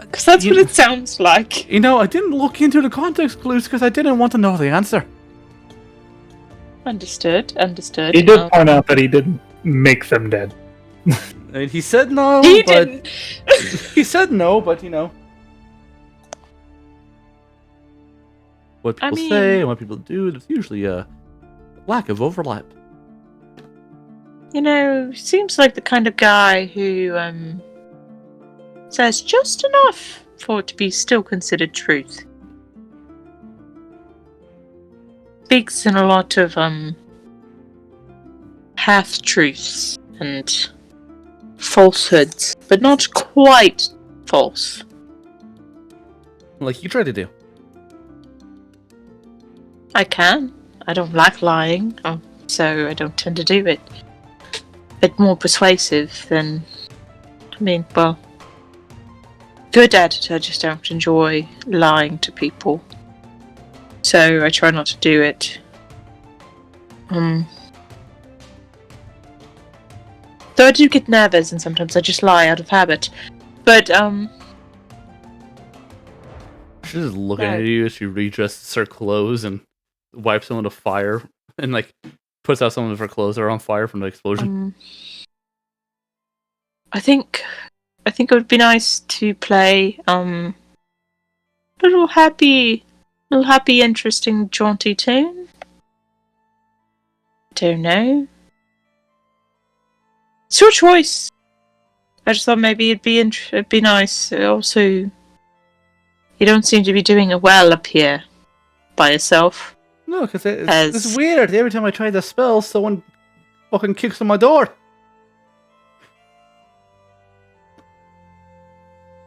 Because that's what it sounds like. You know, I didn't look into the context clues because I didn't want to know the answer. Understood. He did point out that he didn't make them dead. I mean, he said no, didn't. He said no, but you know. What people say and what people do, there's usually a lack of overlap. You know, seems like the kind of guy who says just enough for it to be still considered truth. Speaks in a lot of half-truths and falsehoods, but not quite false. Like you try to do. I can. I don't like lying, so I don't tend to do it. A bit more persuasive than... I mean, well... good at it, I just don't enjoy lying to people. So I try not to do it. Though I do get nervous and sometimes I just lie out of habit. But, She's just looking at you as she redresses her clothes and wipes them with a fire and like puts out some of her clothes that are on fire from the explosion. I think it would be nice to play a little happy, interesting, jaunty tune. Don't know. It's your choice. I just thought maybe it'd be nice. Also, you don't seem to be doing it well up here by yourself. No, because it's weird. Every time I try the spell, someone fucking kicks on my door.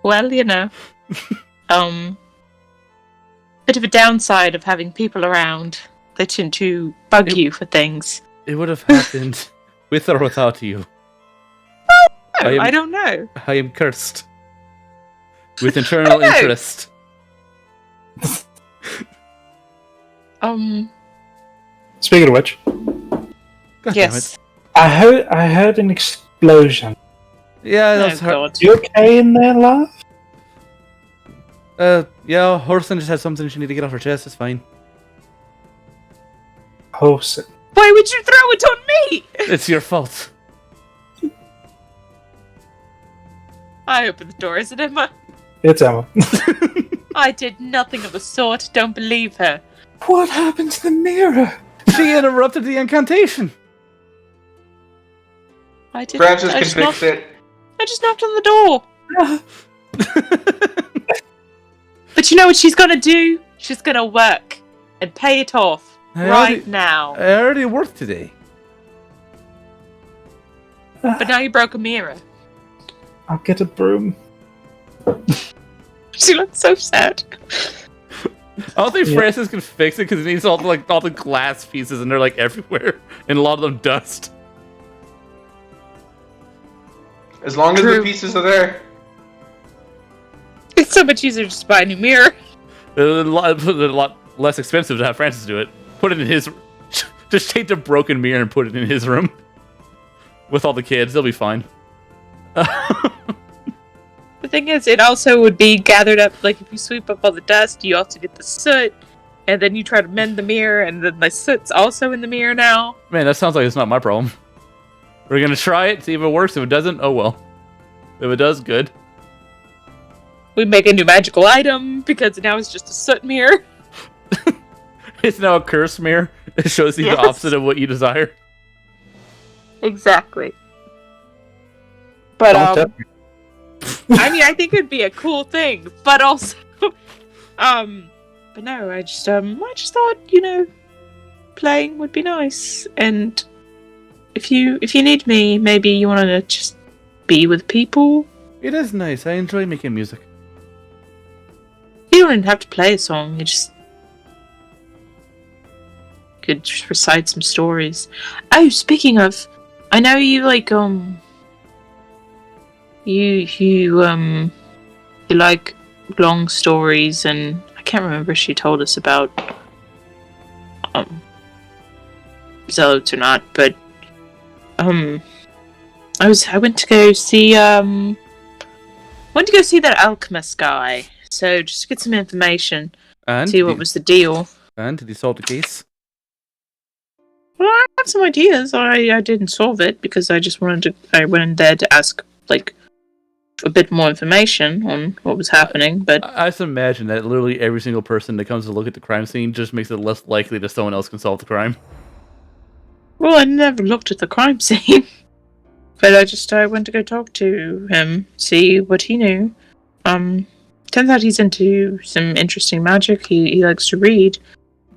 Well, you know, bit of a downside of having people around. They tend to bug you for things. It would have happened with or without you. I don't know. I am cursed with internal interest. Speaking of which, God yes, I heard an explosion. Yeah, that's her. You okay in there, love? Yeah, Horson just had something she need to get off her chest. It's fine. Horson. Why would you throw it on me? It's your fault. I opened the door, is it Emma? It's Emma. I did nothing of the sort. Don't believe her. What happened to the mirror? She interrupted the incantation. I did. Francis can fix it. I just knocked on the door. But you know what she's gonna do? She's gonna work and pay it off now. I already worked today. But now you broke a mirror. I'll get a broom. She looks so sad. I don't think Francis can fix it because he needs all the glass pieces and they're like everywhere and a lot of them dust. As long as the pieces are there. It's so much easier to just buy a new mirror. A lot less expensive to have Francis do it. Put it in his... Just take the broken mirror and put it in his room. With all the kids, they'll be fine. The thing is, it also would be gathered up, like if you sweep up all the dust, you also get the soot, and then you try to mend the mirror, and then the soot's also in the mirror now. Man, that sounds like it's not my problem. We're gonna try it, see if it works. If it doesn't, oh well. If it does, good. We make a new magical item, because now it's just a soot mirror. It's now a curse mirror. It shows you the opposite of what you desire. Exactly. But, I mean, I think it'd be a cool thing, but also, but no, I just thought, playing would be nice, and if you need me, maybe you want to just be with people. It is nice. I enjoy making music. You don't even have to play a song. You could just recite some stories. Oh, speaking of, I know you you like long stories, and I can't remember if she told us about Zealots or not, but I went to go see that alchemist guy, so just to get some information and see what was the deal. And did he solve the case? Well, I have some ideas. I didn't solve it because I went in there to ask a bit more information on what was happening, but I just imagine that literally every single person that comes to look at the crime scene just makes it less likely that someone else can solve the crime. Well, I never looked at the crime scene, but I went to go talk to him, see what he knew. Turns out he's into some interesting magic. He likes to read.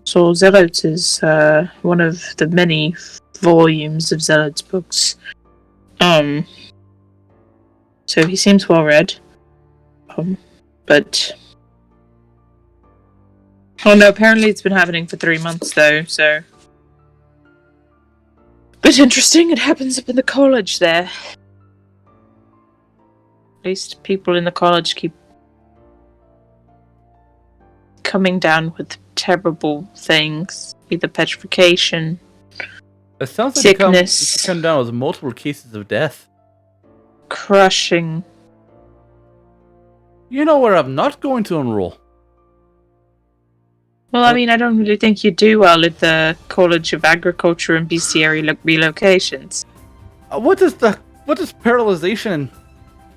So Zealots is one of the many volumes of Zealots books. So he seems well read. But oh no, apparently it's been happening for 3 months though, so but interesting, it happens up in the college there. At least people in the college keep coming down with terrible things, either petrification, it sounds like sickness, it's come down with multiple cases of death. Crushing. You know where I'm not going to enroll? Well, I mean, I don't really think you do well at the College of Agriculture and Bestiary relocations. What does paralyzation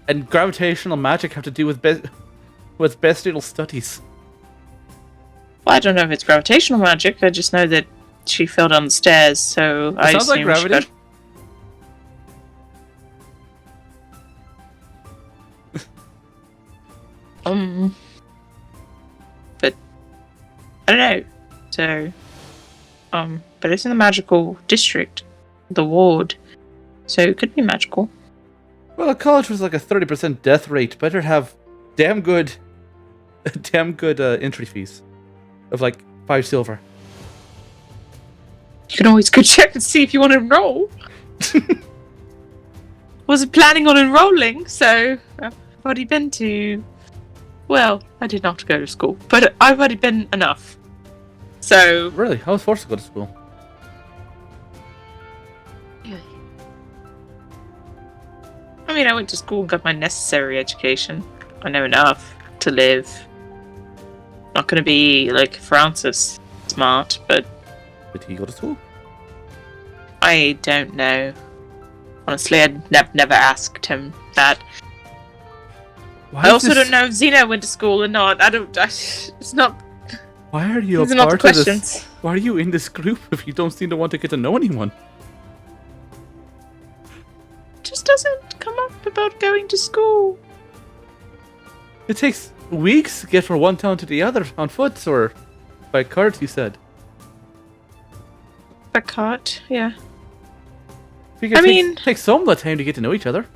and gravitational magic have to do with bestial studies? Well, I don't know if it's gravitational magic. I just know that she fell down the stairs, so I sounds like assume gravity. But I don't know. So, but it's in the magical district, the ward, so it could be magical. Well, the college was like a 30% death rate. Better have damn good entry fees of like 5 silver. You can always go check and see if you want to enroll. Wasn't planning on enrolling, so I've already been to. Well, I did not go to school, but I've already been enough. So really, I was forced to go to school. I mean, I went to school and got my necessary education. I know enough to live. Not going to be like Francis smart, but. Did he go to school? I don't know. Honestly, I'd never asked him that. I also don't know if Xena went to school or not. It's not. Why are you These are not the part of questions. this? Why are you in this group if you don't seem to want to get to know anyone? Just doesn't come up about going to school. It takes weeks to get from one town to the other on foot or by cart, you said. By cart, yeah. It takes some of the time to get to know each other.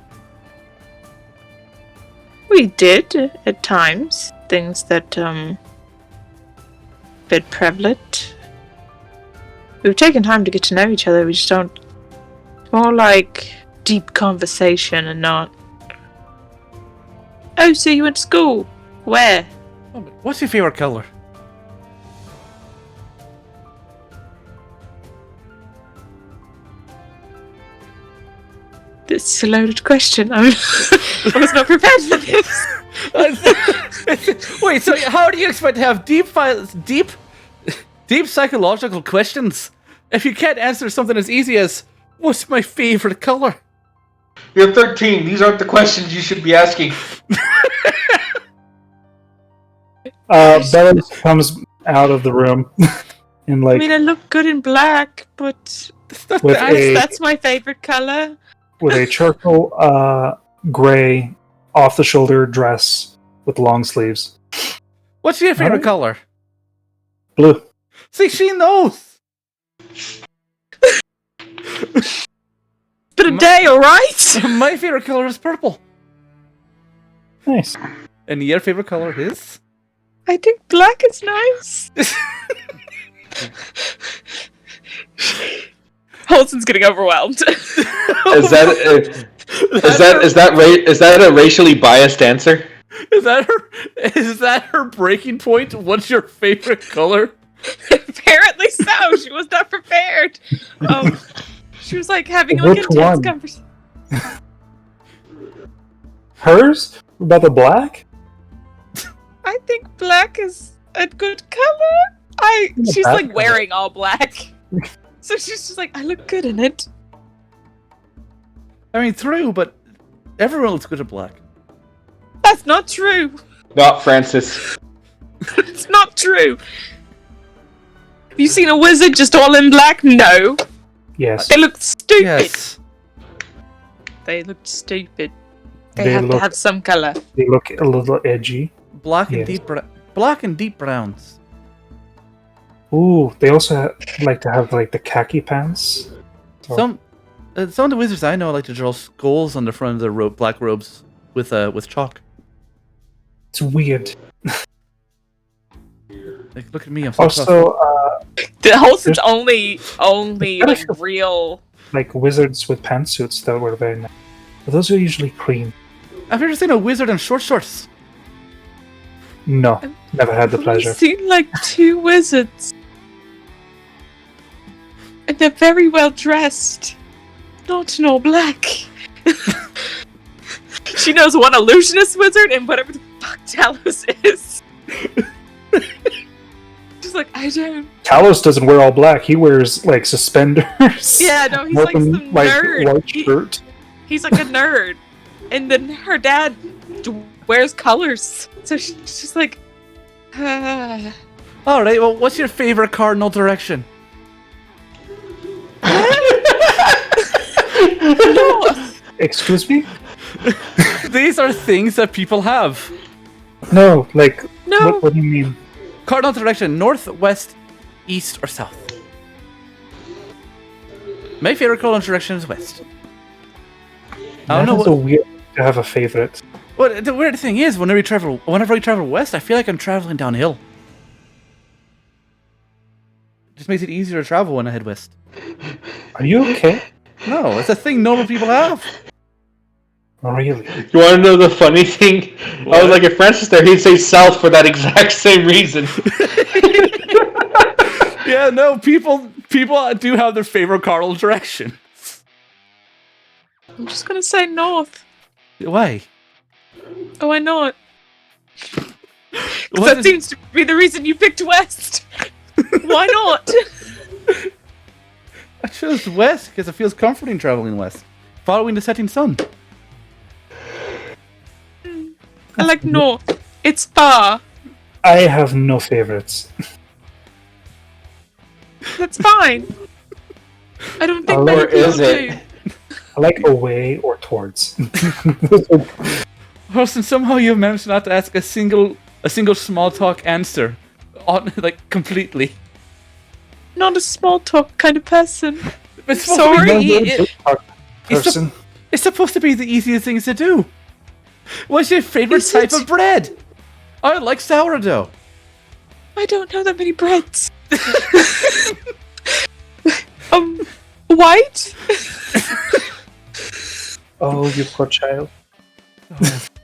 We did at times things that bit prevalent. We've taken time to get to know each other. We just don't. More like deep conversation and not. Oh, so you went to school? Where? What's your favorite color? This is a loaded question. I was not prepared for this. Wait, so how do you expect to have deep psychological questions if you can't answer something as easy as what's my favorite color? You're 13. These aren't the questions you should be asking. Bella comes out of the room and I mean, I look good in black, but that's my favorite color. With a charcoal gray off-the-shoulder dress with long sleeves. What's your favorite color? Blue. See, she knows. Been a day, alright? My favorite color is purple. Nice. And your favorite color is? I think black is nice. Holson's getting overwhelmed. Is that a racially biased answer? Is that her breaking point? What's your favorite color? Apparently so. She was not prepared. She was like having like Which intense one? conversation. Hers? About the black? I think black is a good color. She's like color. wearing all black. So she's just like, I look good in it. I mean, true, but everyone looks good at black. That's not true. Not Francis. It's not true. Have you seen a wizard just all in black? No. Yes. They look stupid. Yes. They look stupid. They have to have some color. They look a little edgy. Black and deep browns. Ooh, they also like to have like the khaki pants. So- Some of the wizards I know like to draw skulls on the front of their black robes with chalk. It's weird. Like, look at me, I'm so tough. Also, The Holson's only like real. like wizards with pantsuits that were very nice. But those are usually clean. I've never seen a wizard in short shorts. No, never had the pleasure. I've seen like 2 wizards. And they're very well dressed. Not in all black. She knows one illusionist wizard and whatever the fuck Talos is. just like, I don't. Talos doesn't wear all black. He wears like suspenders. Yeah, no, he's like some nerd. White shirt. He's like a nerd. And then her dad wears colors. So she's just like, Alright, well, what's your favorite cardinal direction? No. Excuse me? These are things that people have. No, like, No. what do you mean? Cardinal direction, north, west, east, or south. My favorite cardinal direction is west. I don't know That is what... a weird to have a favorite. Well, the weird thing is, whenever I travel west, I feel like I'm traveling downhill. It just makes it easier to travel when I head west. Are you okay? No, it's a thing normal people have. Oh, really? You want to know the funny thing? What? I was like, if Francis there, he'd say south for that exact same reason. Yeah, no, people do have their favorite cardinal direction. I'm just gonna say north. Why? Oh, why not? What That is- seems to be the reason you picked west. Why not? I chose west because it feels comforting traveling west, following the setting sun. I like north. It's far. I have no favorites. That's fine. I don't think Or many people is it? do. I like away or towards. Austin, somehow you've managed not to ask a single small talk answer, like completely. Not a small talk kind of person. It's Sorry. Person. It's supposed to be the easiest things to do. What's your favorite Is type it? of bread? I like sourdough. I don't know that many breads. White? Oh, you poor child.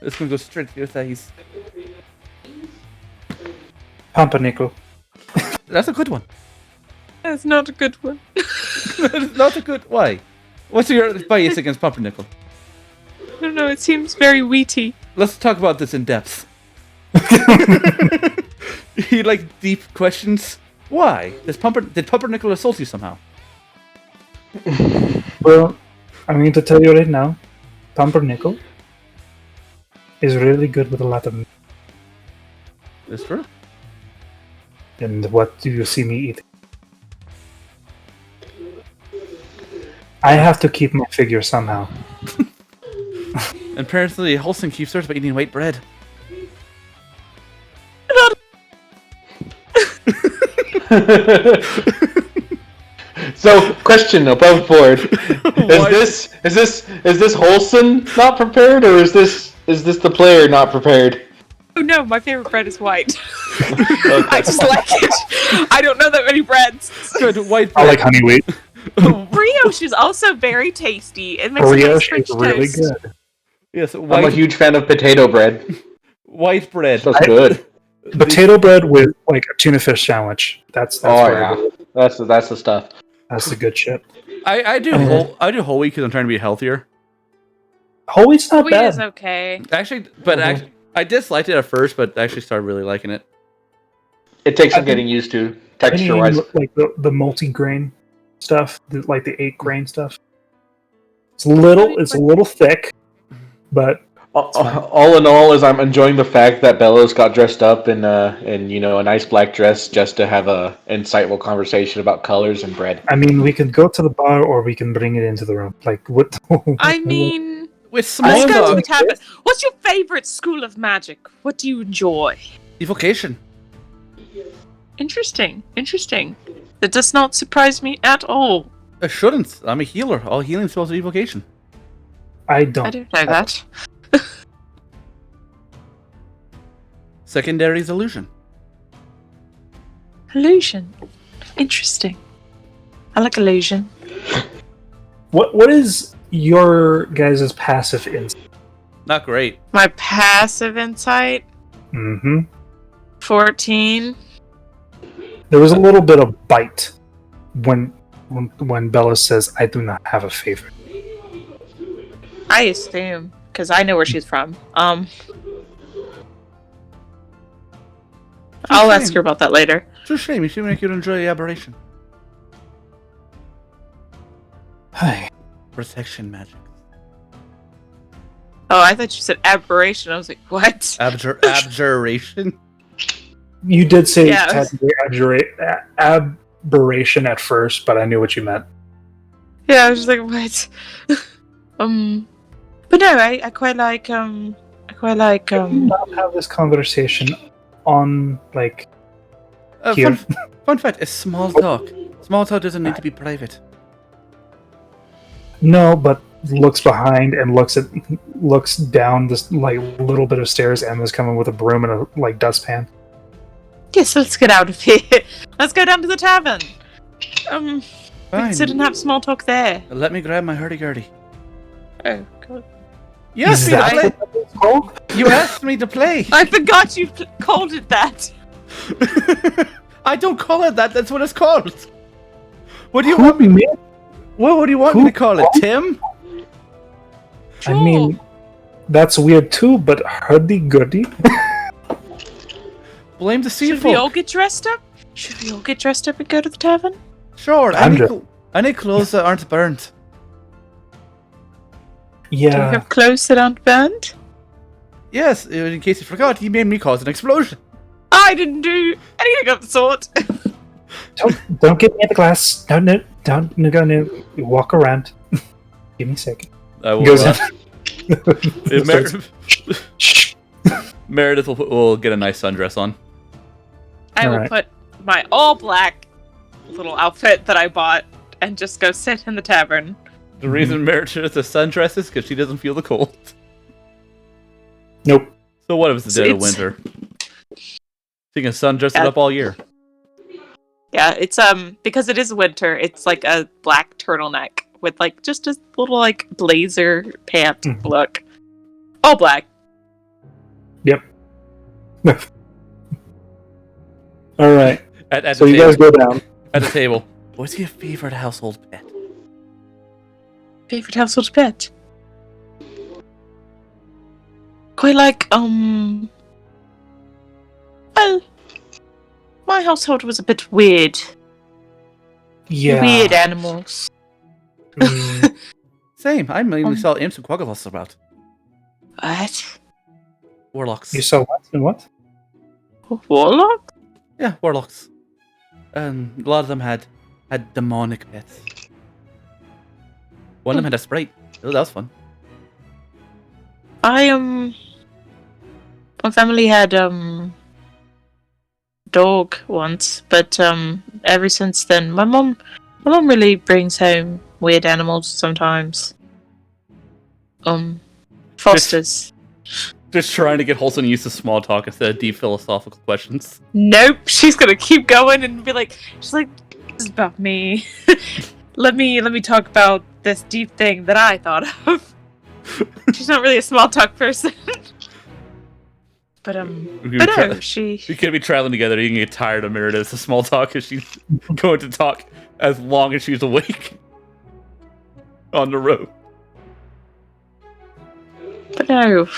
It's gonna go straight to your thighs. Pumpernickel. That's a good one. That's not a good one. It's not a good. Why? What's your bias against pumpernickel? I don't know, it seems very wheaty. Let's talk about this in depth. You like deep questions? Why? Did pumpernickel assault you somehow? Well, I'm going to tell you right now, pumpernickel is really good with a lot of meat. That's true. And what do you see me eating? I have to keep my figure somehow. And apparently, Holston keeps hers by eating white bread. So, question above board: is this Holston not prepared, or is this the player not prepared? Oh no, my favorite bread is white. I just like it. I don't know that many breads. Good white bread. I like honey wheat. Brioche is also very tasty. It makes a nice Brioche French is really toast. good. Yes, I'm a huge fan of potato bread. white bread. That's good. Potato bread with like a tuna fish sandwich. That's Oh where I yeah, go. that's the stuff. That's the good shit. I do whole wheat because I'm trying to be healthier. Whole wheat's not Wheat bad. is okay. Actually, I disliked it at first, but I actually started really liking it. It takes some getting used to, texture-wise. Like the multi-grain stuff, like the 8-grain stuff. It's a little thick, but All in all, is I'm enjoying the fact that Bellows got dressed up in a nice black dress just to have a insightful conversation about colors and bread. I mean, we can go to the bar or we can bring it into the room. Like what? I mean, With small let's go to the dog. tavern. What's your favorite school of magic? What do you enjoy? Evocation. Interesting. That does not surprise me at all. It shouldn't. I'm a healer. All healing spells are evocation. I don't. I don't know that. Secondary is illusion. Illusion. Interesting. I like illusion. What is your guys' passive insight? Not great. My passive insight, Mm-hmm. 14. There was a little bit of bite when Bella says, "I do not have a favorite." I assume, because I know where she's from. I'll ask her about that later. It's a shame. You should make you enjoy the aberration. Hi. Protection magic. Oh, I thought you said aberration. I was like, what? Abjuration? You did say Yeah, technically aberration at first, but I knew what you meant. Yeah, I was just like, what? But no, I quite like Not have this conversation on like here. Fun fact: it's small talk. Small talk doesn't need to be private. No, but looks behind and looks down this like little bit of stairs. Emma's coming with a broom and a like dustpan. Yes, let's get out of here. Let's go down to the tavern. We can sit and have small talk there. Let me grab my hurdy-gurdy. Oh, God. You asked me to play. You asked me to play. I forgot you called it that. I don't call it that. That's what it's called. What do you want me? What would you want me to call it, Tim? I mean, that's weird too. But hurdy-gurdy. Blame the sea Should we all get dressed up? Should we all get dressed up and go to the tavern? Sure. I need clothes that aren't burnt. Yeah. Do we have clothes that aren't burned? Yes. In case you forgot, you made me cause an explosion. I didn't do anything of the sort. Don't get near the glass. No. Walk around. Give me a second. I will. Goes Meredith will get a nice sundress on. I will put my all black little outfit that I bought and just go sit in the tavern. The reason Meredith is a sundress is because she doesn't feel the cold. Nope. So what if it's the dead of winter? She can sundress it up all year. Yeah, it's because it is winter. It's like a black turtleneck with like just a little like blazer pant look, all black. Yep. All right. At so you guys go down at the table. What's your favorite household pet? Favorite household pet? Quite like well, my household was a bit weird. Yeah. Weird animals. Same. I mainly saw imps and quaggalos about. What? Warlocks. You saw what and what? Warlock? Yeah, warlocks. A lot of them had demonic pets. One of them had a sprite. Oh, that was fun. My family had dog once, but ever since then, my mom really brings home weird animals sometimes. Fosters. Just trying to get Holson used to small talk instead of deep philosophical questions. Nope, she's gonna keep going and be like, she's like, this is about me. let me talk about this deep thing that I thought of. She's not really a small talk person. But no, she... We could be traveling together, you can get tired of Meredith. The small talk because she's going to talk as long as she's awake. On the road. But no,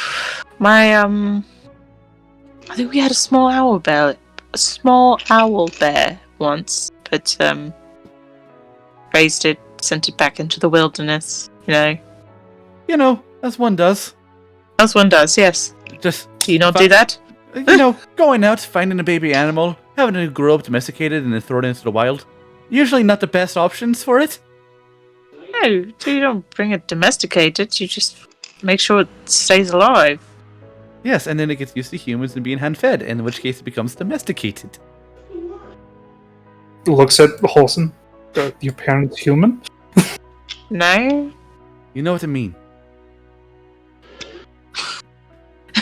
my I think we had a small owl bear once, but raised it, sent it back into the wilderness. You know, as one does. As one does, yes. Just do you not do that? Going out, finding a baby animal, having it grow up domesticated, and then throw it into the wild. Usually not the best options for it. No, you don't bring it domesticated. You just make sure it stays alive. Yes, and then it gets used to humans and being hand-fed, in which case it becomes domesticated. Looks at Holson. Your parents human? No. You know what I mean.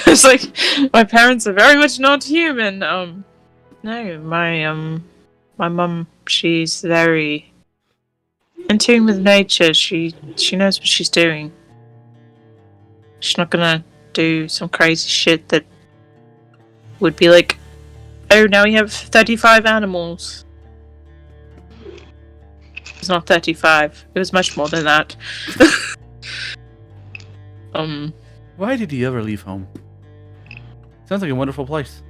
It's like, my parents are very much not human. No, my mum, she's very in tune with nature. She knows what she's doing. She's not gonna do some crazy shit that would be like, oh, now we have 35 animals. It's not 35. It was much more than that. Why did you ever leave home? Sounds like a wonderful place.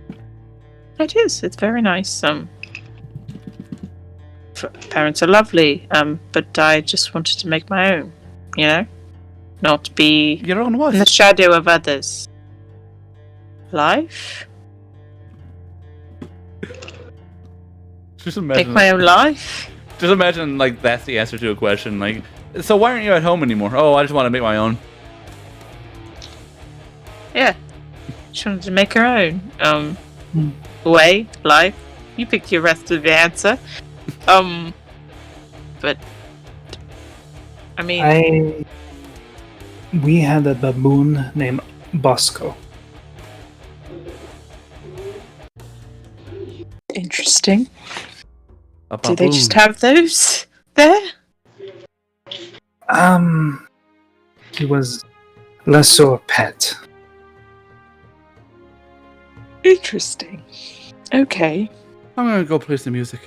It is. It's very nice. Parents are lovely. But I just wanted to make my own. You know, not be Your own what? in the shadow of others. Life. Just imagine. Make my own life. Just imagine, like, that's the answer to a question. Like, so why aren't you at home anymore? Oh, I just want to make my own. Yeah. She wanted to make her own. Way, life. You pick your rest of the answer. But I mean, we had a baboon named Bosco. interesting. A Do they baboon. just have those there? He was less so a pet. Interesting. Okay. I'm gonna go play some music.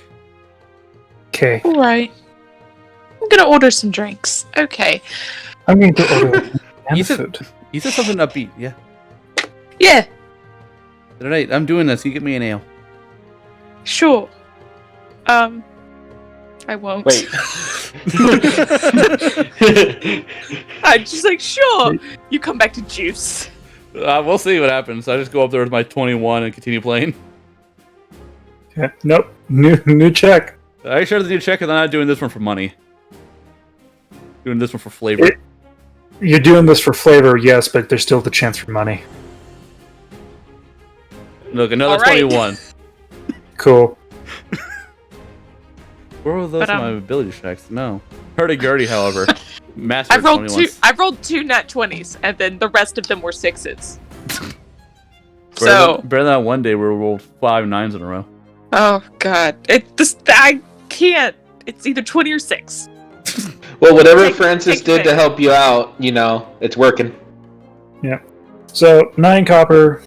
Okay. Alright. I'm gonna order some drinks. Okay. I'm going to order You food. said, you said something upbeat, yeah. Yeah, Alright, I'm doing this. You get me an ale. sure. I won't. Wait. I'm just like, sure. You come back to juice. We'll see what happens. I just go up there with my 21 and continue playing. Yeah. Nope. New check. I sure the new check, and I'm not doing this one for money. Doing this one for flavor. You're doing this for flavor, yes, but there's still the chance for money. Look, another All right. 21. Cool. Where were those But, my ability checks? No. Hurdy-gurdy, however. Master I've rolled 21s. I've rolled two nat 20s, and then the rest of them were 6s. Better than that one day where we rolled 5 9s in a row. Oh god, I can't. It's either 20 or 6. Well, whatever Take- Francis take did pick. to help you out, you know, it's working. So 9 copper,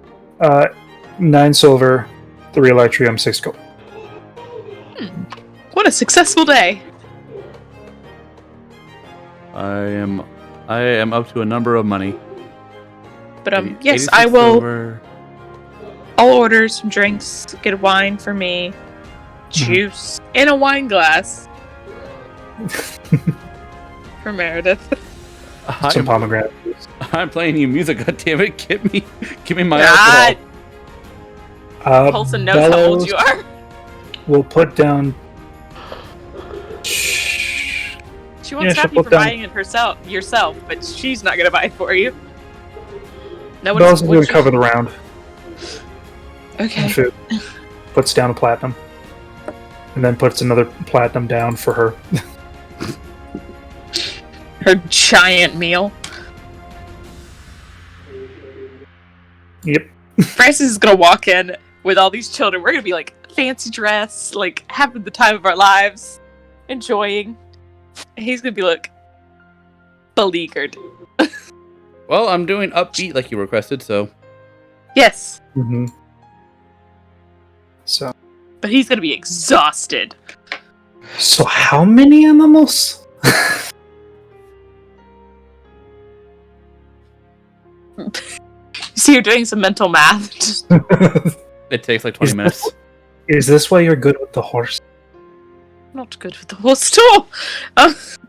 9 silver, 3 electrium, 6 gold. What a successful day. I am up to a number of money. But yes, 86 I will. silver. I'll order some drinks. Get a wine for me, juice in a wine glass for Meredith. Some I'm, pomegranate juice. I'm playing you music, goddammit. Give me my God, alcohol. Paulson knows how old you are. We'll put down. She wants Yeah, to have she'll you put for down- buying it yourself, but she's not gonna buy it for you. No Bell's one's going to cover the round. Okay. And food. Puts down a platinum. And then puts another platinum down for her. Her giant meal. Yep. Francis is gonna walk in with all these children. We're gonna be like fancy dress, like having the time of our lives, enjoying. And he's gonna be like beleaguered. Well, I'm doing upbeat like you requested, so. Yes, Mm-hmm. So but he's gonna be exhausted. how many animals? You see, you're doing some mental math. Just It takes like 20 minutes. Is this why you're good with the horse? not good with the horse at all.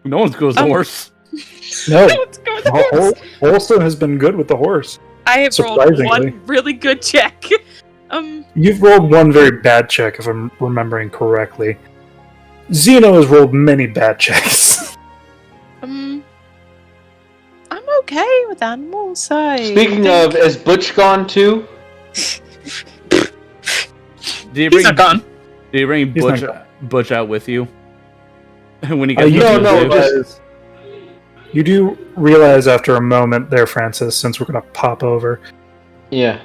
No one's good as a horse. No. No one's good with the horse. Holston has been good with the horse. I have rolled Surprisingly. one really good check. You've rolled one very bad check, if I'm remembering correctly. Zeno has rolled many bad checks. I'm okay with animals. Speaking of, is Butch gone too? Did you he's bring, not gone. Did you bring He's Butch, not Butch out with you? When he gets You No, do no, realize- You do realize after a moment there, Francis, since we're going to pop over, Yeah.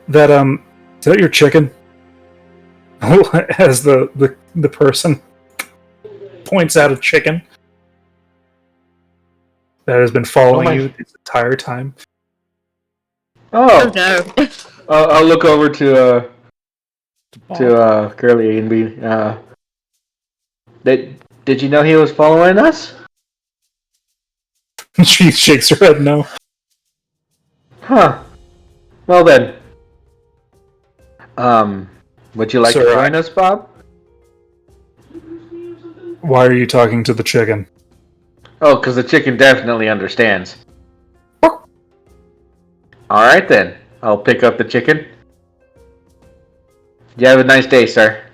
that, is that your chicken? As the person points out a chicken that has been following Oh my- you this entire time. Oh Oh, no. I'll look over to Curly and be. Did you know he was following us? She shakes her head no. Huh. Well then, Would you like to join us, Bob? Why are you talking to the chicken? Oh, because the chicken definitely understands. Alright then. I'll pick up the chicken. You have a nice day, sir.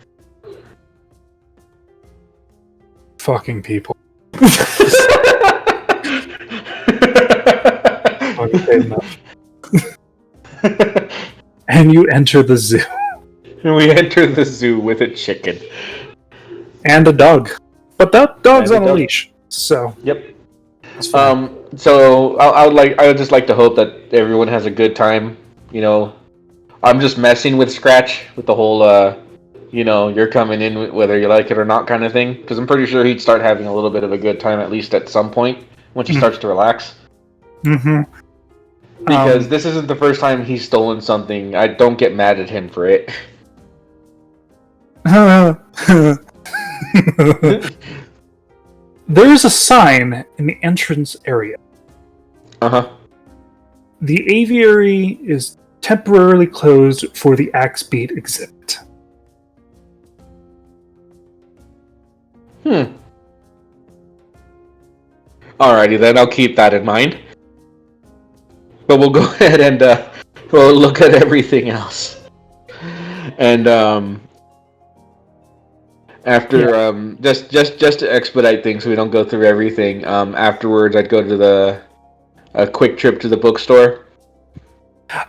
Fucking people. And you enter the zoo. We enter the zoo with a chicken. And a dog. But that dog's on a leash. So. Yep. So I would just like to hope that everyone has a good time. You know, I'm just messing with Scratch with the whole, you're coming in whether you like it or not kind of thing. Because I'm pretty sure he'd start having a little bit of a good time at least at some point once he starts to relax. Mm-hmm. Because this isn't the first time he's stolen something. I don't get mad at him for it. There's a sign in the entrance area. Uh-huh. The aviary is temporarily closed for the Axe Beat exhibit. Alrighty then, I'll keep that in mind. But we'll go ahead and we'll look at everything else. And after just to expedite things so we don't go through everything, afterwards I'd go to a quick trip to the bookstore.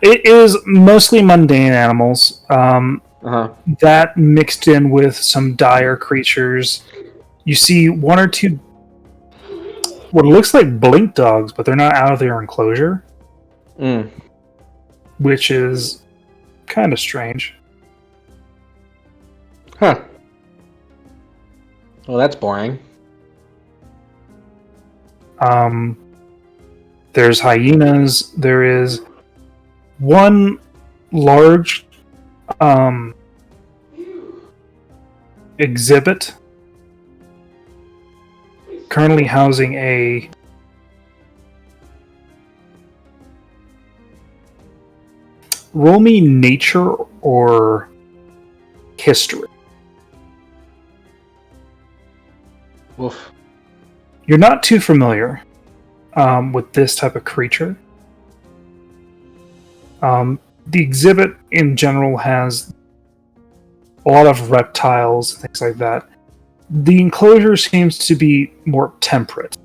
It is mostly mundane animals. That mixed in with some dire creatures. You see one or two what looks like blink dogs, but they're not out of their enclosure. Which is kind of strange. Huh. Well, that's boring. There's hyenas. There is one large exhibit currently housing a roll me nature or history. Oof. You're not too familiar with this type of creature. The exhibit in general has a lot of reptiles, things like that. The enclosure seems to be more temperate.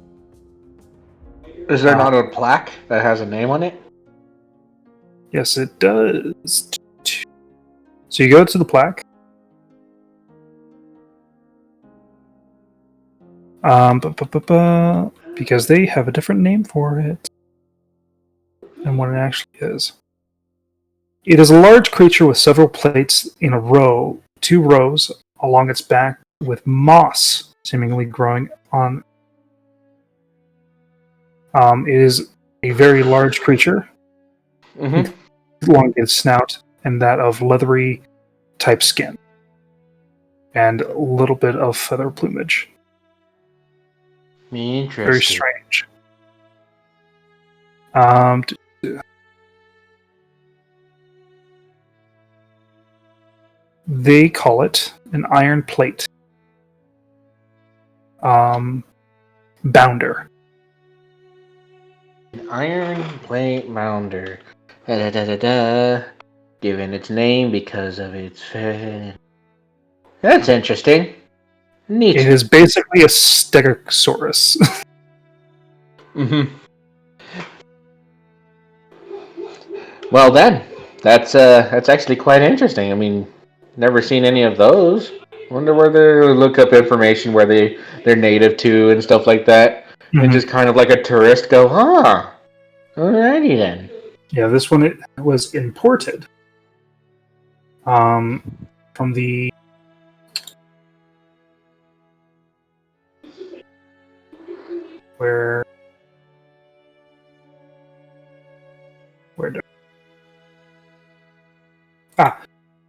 Is there not a plaque that has a name on it? Yes, it does. So you go to the plaque. Because they have a different name for it than what it actually is. It is a large creature with several plates in a row, 2 rows along its back, with moss seemingly growing on. It is a very large creature. Elongated snout and that of leathery type skin, and a little bit of feather plumage. Interesting. Very strange. They call it an iron plate. Bounder. An iron plate mounder. Given its name because of its... That's interesting. Neat. It is basically a stegosaurus. Well then, that's actually quite interesting. I mean, never seen any of those. Wonder where they look up information where they're native to and stuff like that. And just kind of like a tourist go, alrighty then. Yeah, this one it was imported from the where do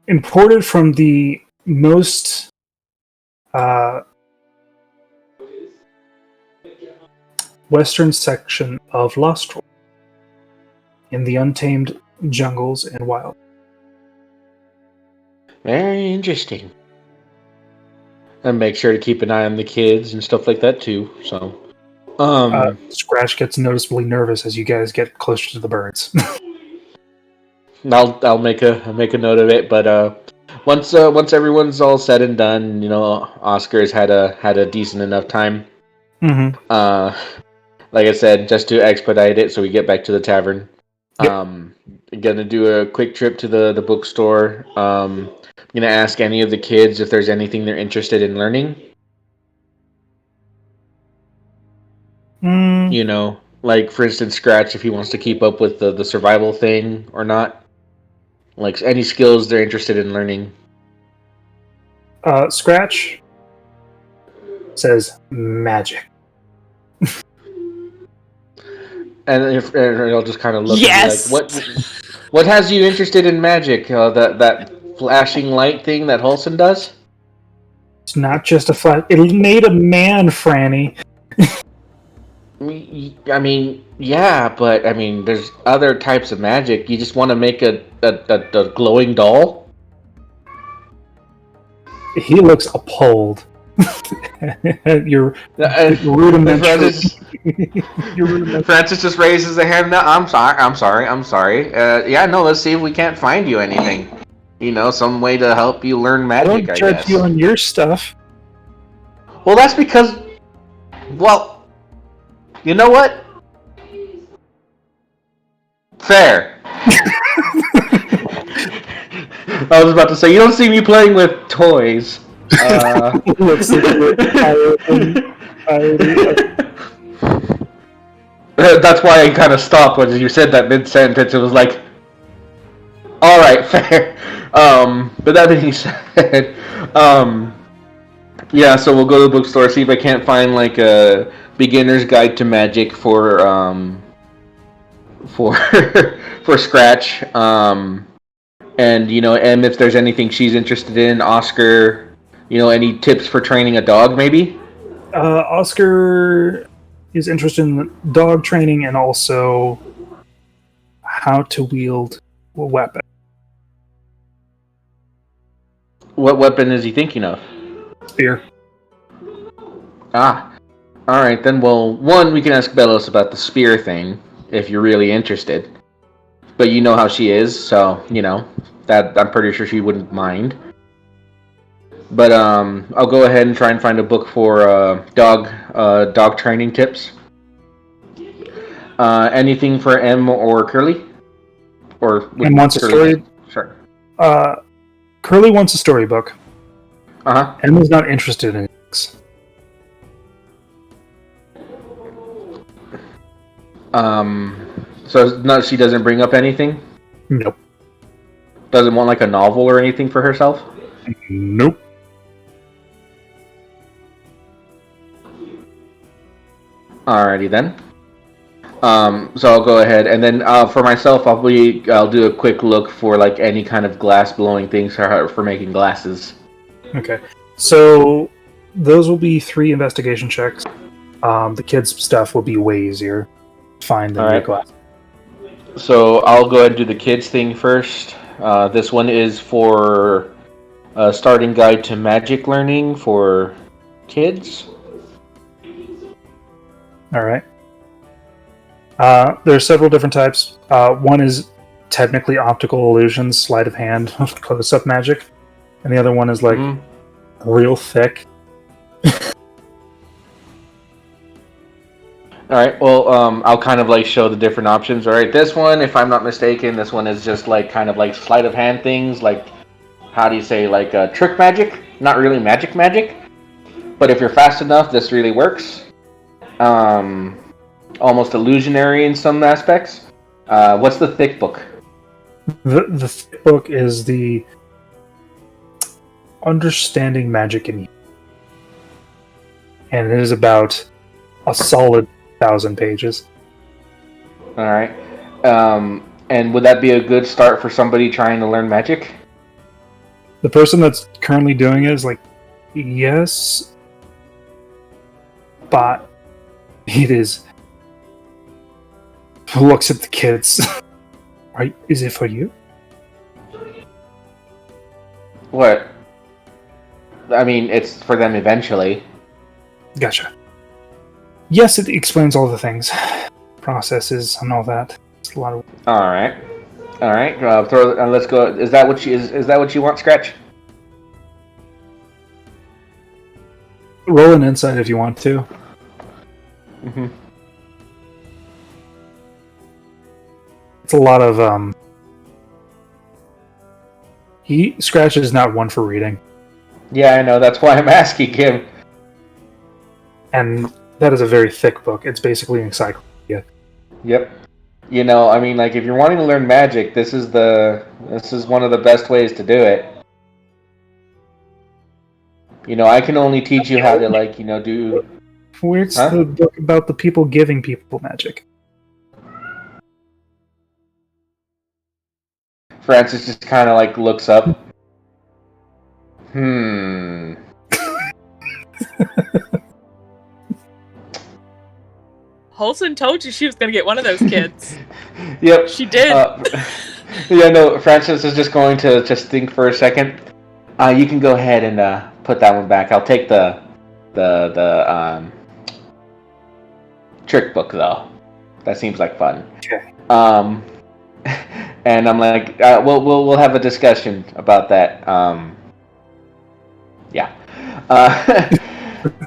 imported from the most western section of Lostral, in the untamed jungles and wild. Very interesting. And make sure to keep an eye on the kids and stuff like that too. So, Scratch gets noticeably nervous as you guys get closer to the birds. I'll make a note of it. But once everyone's all said and done, Oscar's had a decent enough time. Mm-hmm. Like I said, just to expedite it, so we get back to the tavern. Yep. Gonna do a quick trip to the bookstore. Gonna ask any of the kids if there's anything they're interested in learning. Like for instance, Scratch, if he wants to keep up with the survival thing or not. Like any skills they're interested in learning. Scratch says magic. And I'll just kind of look yes! and be like, what has you interested in magic? That flashing light thing that Holson does? It's not just a flash. It made a man, Franny. I mean, yeah, but I mean, there's other types of magic. You just want to make a glowing doll? He looks appalled. You're rudimentary. Francis just raises a hand. No, I'm sorry. Yeah, no, let's see if we can't find you anything. Some way to help you learn magic, I judge guess. you on your stuff. Well, that's because... Well, you know what? Fair. I was about to say, you don't see me playing with toys. That's why I kind of stopped when you said that mid-sentence. It was like, all right, fair. But that being said, yeah. So we'll go to the bookstore, see if I can't find like a beginner's guide to magic for for Scratch. And and if there's anything she's interested in, Oscar. Any tips for training a dog, maybe? Oscar is interested in dog training and also how to wield a weapon. What weapon is he thinking of? Spear. Ah. Alright, then, well, one, we can ask Belos about the spear thing, if you're really interested. But you know how she is, so, that I'm pretty sure she wouldn't mind. But I'll go ahead and try and find a book for dog training tips. Anything for M or Curly? Or M wants a story. Sure. Curly wants a storybook. Uh-huh. M is not interested in books. So no, she doesn't bring up anything? Nope. Doesn't want like a novel or anything for herself? Nope. Alrighty then. So I'll go ahead, and then for myself, I'll do a quick look for like any kind of glass blowing things for making glasses. Okay, so those will be 3 investigation checks. The kids' stuff will be way easier to find than your glass. So I'll go ahead and do the kids thing first. This one is for a starting guide to magic learning for kids. All right. There are several different types. One is technically optical illusions, sleight of hand, close-up magic, and the other one is like real thick. All right. Well, I'll kind of like show the different options. All right. This one, if I'm not mistaken, this one is just like kind of like sleight of hand things, like how do you say, like trick magic? Not really magic, but if you're fast enough, this really works. Almost illusionary in some aspects. What's the thick book? The thick book is the Understanding Magic in You. And it is about a solid 1,000 pages. Alright. And would that be a good start for somebody trying to learn magic? The person that's currently doing it is like, yes, but it is... looks at the kids. Right? Is it for you? What? I mean, it's for them eventually. Gotcha. Yes, it explains all the things, processes, and all that. It's a lot of. All right. Let's go. Is that what you want, Scratch? Roll an insight if you want to. Mm-hmm. It's a lot of Scratch is not one for reading. Yeah, I know. That's why I'm asking him. And that is a very thick book. It's basically an encyclopedia. Yep. You know, I mean, like, if you're wanting to learn magic, this is one of the best ways to do it. You know, I can only teach you how to, like, you know, do... Where's the book about the people giving people magic? Francis just kind of, like, looks up. Holson told you she was going to get one of those kids. Yep. She did. Yeah, no, Francis is just going to just think for a second. You can go ahead and put that one back. I'll take the trick book, though. That seems like fun. Okay. And I'm like, we'll have a discussion about that. Yeah.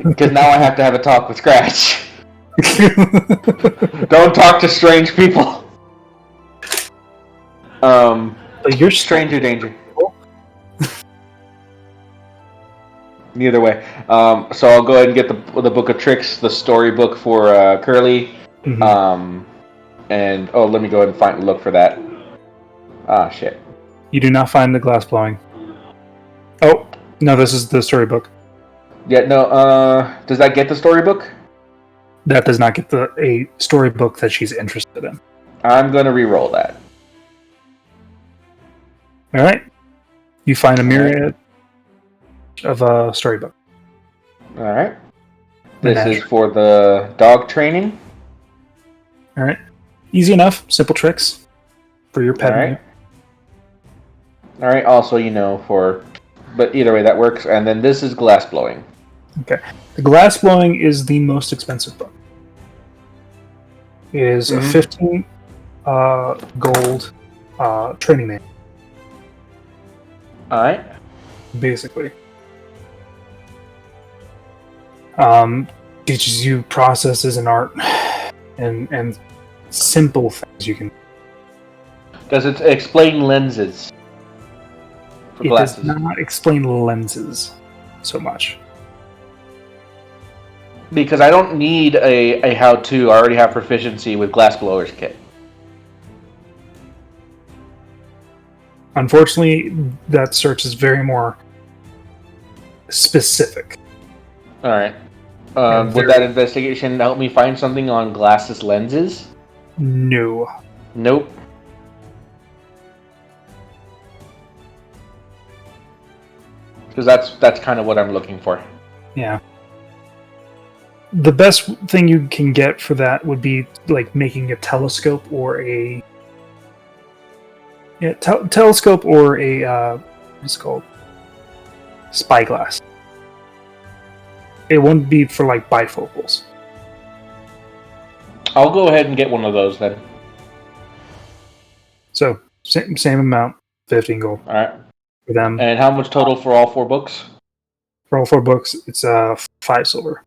Because now I have to have a talk with Scratch. Don't talk to strange people. But you're stranger danger. Neither way. So I'll go ahead and get the book of tricks, the storybook for Curly. Mm-hmm. And let me go ahead and look for that. Ah, shit. You do not find the glass blowing. Oh no, this is the storybook. Yeah, no. Does that get the storybook? That does not get a storybook that she's interested in. I'm gonna re-roll that. All right. You find a myriad of a storybook. All right. This is for the dog training. All right. Easy enough. Simple tricks for your pet. All right. All right. Also, but either way, that works. And then this is glass blowing. Okay. The glass blowing is the most expensive book. It is a 15 gold training manual. All right. Basically. Teaches you processes and art and simple things you can. Does it explain lenses for glasses? It does not explain lenses so much. Because I don't need a how-to. I already have proficiency with glass blowers kit. Unfortunately, that search is very more specific. All right. Would that investigation help me find something on glasses lenses? No. Nope. Because that's kind of what I'm looking for. Yeah. The best thing you can get for that would be like making a telescope or a telescope or a what's it called? Spyglass. It wouldn't be for like bifocals. I'll go ahead and get one of those then. So same amount, 15 gold. All right. For them. And how much total for all 4 books? For all 4 books, it's 5 silver.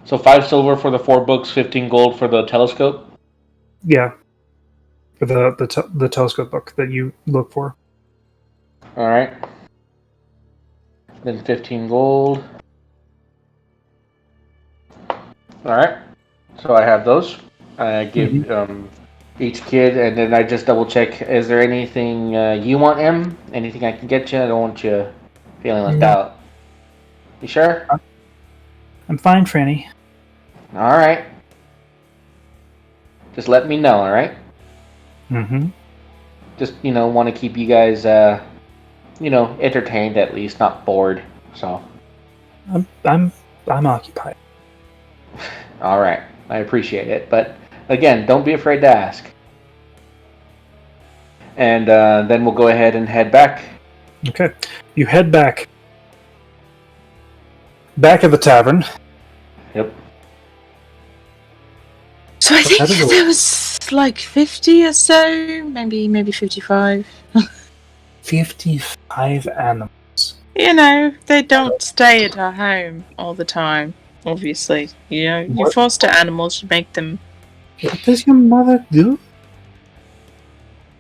So 5 silver for the 4 books, 15 gold for the telescope? Yeah. For the telescope book that you look for. Alright. Then 15 gold. Alright. So I have those. I give each kid, and then I just double check, is there anything you want, Em? Anything I can get you? I don't want you feeling left out. You sure? I'm fine, Franny. Alright. Just let me know, alright? Mm-hmm. Just, want to keep you guys, entertained at least, not bored, so. I'm occupied. Alright, I appreciate it, but again, don't be afraid to ask. and then we'll go ahead and head back. Okay, you head back at the tavern. Yep. So I think there was like 50 or so, maybe 55. 55 animals. You know, they don't stay at our home all the time, obviously. You know, you foster animals, you make them... What does your mother do?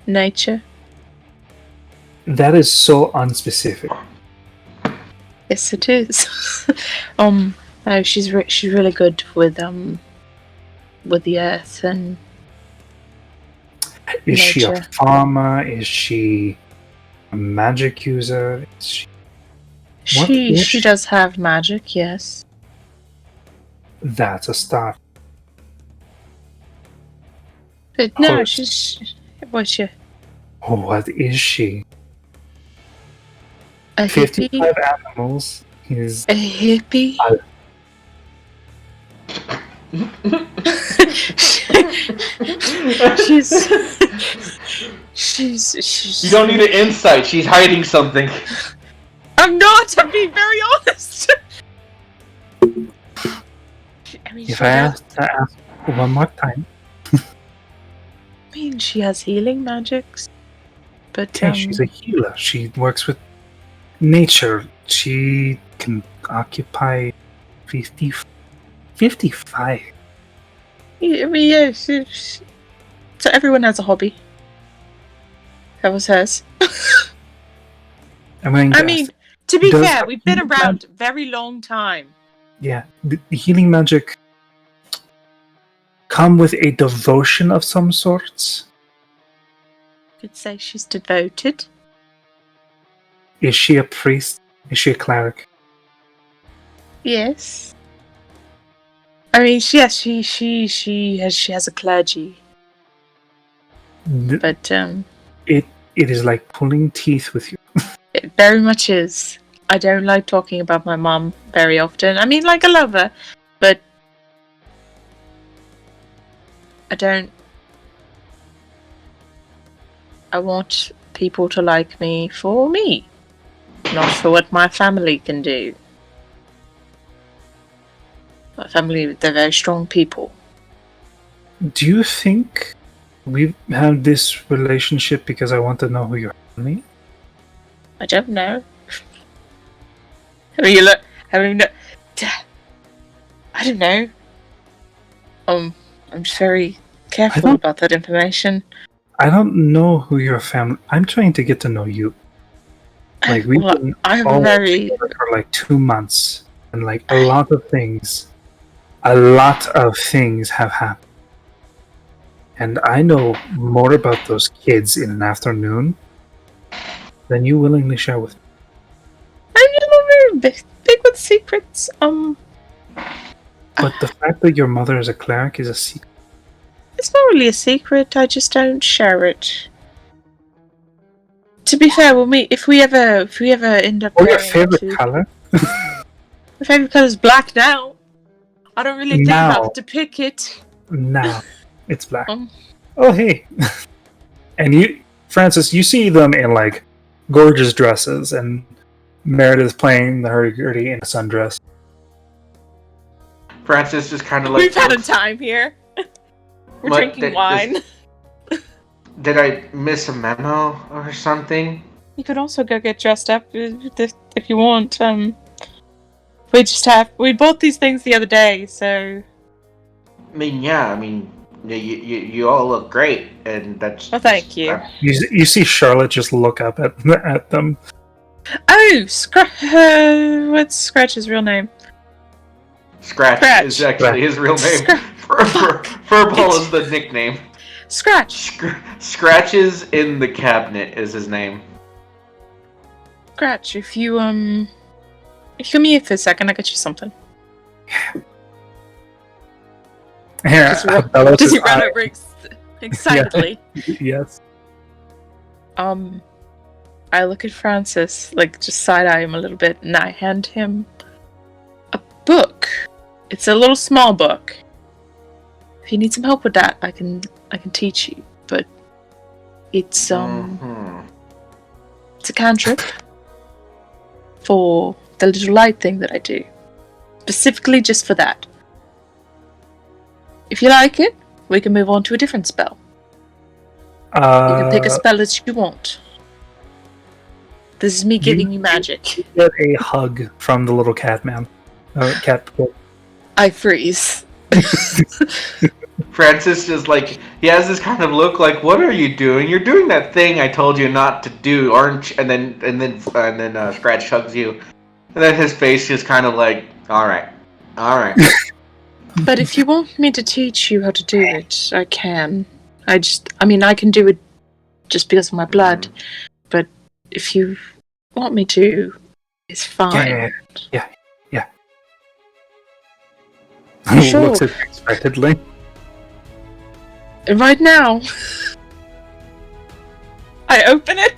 Nature. That is so unspecific. Yes, it is. No, she's really good with the earth and Is nature. she a farmer? Is she a magic user? Is she does have magic, yes. That's a start. But no, she's... What's she? What is she? A 55 hippie? animals is... A hippie? she's... You don't need an insight. She's hiding something. I'm not! I'm being very honest! If I ask one more time... I mean, she has healing magics. But, she's a healer. She works with nature. She can occupy 55. I mean, yeah, so everyone has a hobby. That was hers. I mean, to be fair, we've been around a very long time. Yeah, the healing magic come with a devotion of some sorts. Could say she's devoted. Is she a priest? Is she a cleric? Yes. I mean, yes, she has a clergy. But it is like pulling teeth with you. It very much is. I don't like talking about my mom very often. I mean, like, I love her, but I don't. I want people to like me for me, not for what my family can do. My family, they're very strong people. Do you think we have this relationship because I want to know who you're me? I don't know. I mean, look. I mean, I don't know. I'm just very careful about that information. I don't know who your family. I'm trying to get to know you. Like we've been all together for like 2 months, and like a lot of things have happened. And I know more about those kids in an afternoon than you willingly share with me. I'm just not very big with secrets. But the fact that your mother is a cleric is a secret. It's not really a secret. I just don't share it. To be fair, if we ever end up. Or your favorite color? My favorite color is black now. I don't really think I'll have to pick it. Now, it's black. Oh hey, and you, Francis, you see them in like gorgeous dresses, and Meredith playing the hurdy-gurdy in a sundress. Francis just kind of like... We've had a time here. We're drinking wine. Did I miss a memo or something? You could also go get dressed up if you want. We bought these things the other day, so... I mean, yeah, you all look great, and that's... Oh, thank you. You see Charlotte just look up at them. Oh, what's Scratch's real name? Scratch is actually his real name. Furball is the nickname. Scratch. Scratches in the cabinet is his name. Scratch, if you come here for a second, I'll get you something. Yeah. Does he run over excitedly? Yes. I look at Francis, like just side-eye him a little bit, and I hand him a book. It's a little small book. If you need some help with that, I can teach you. But It's it's a cantrip for the little light thing that I do, specifically just for that. If you like it, we can move on to a different spell. You can pick a spell that you want. This is me giving you magic. You get a hug from the little cat man. Cat. I freeze. Francis is like, he has this kind of look like, what are you doing? You're doing that thing I told you not to do, aren't you? And then Scratch hugs you. And then his face is kind of like, alright. But if you want me to teach you how to do it, I can. I can do it just because of my blood. But if you want me to, it's fine. Yeah. Sure. Looks at you expectantly. Right now, I open it.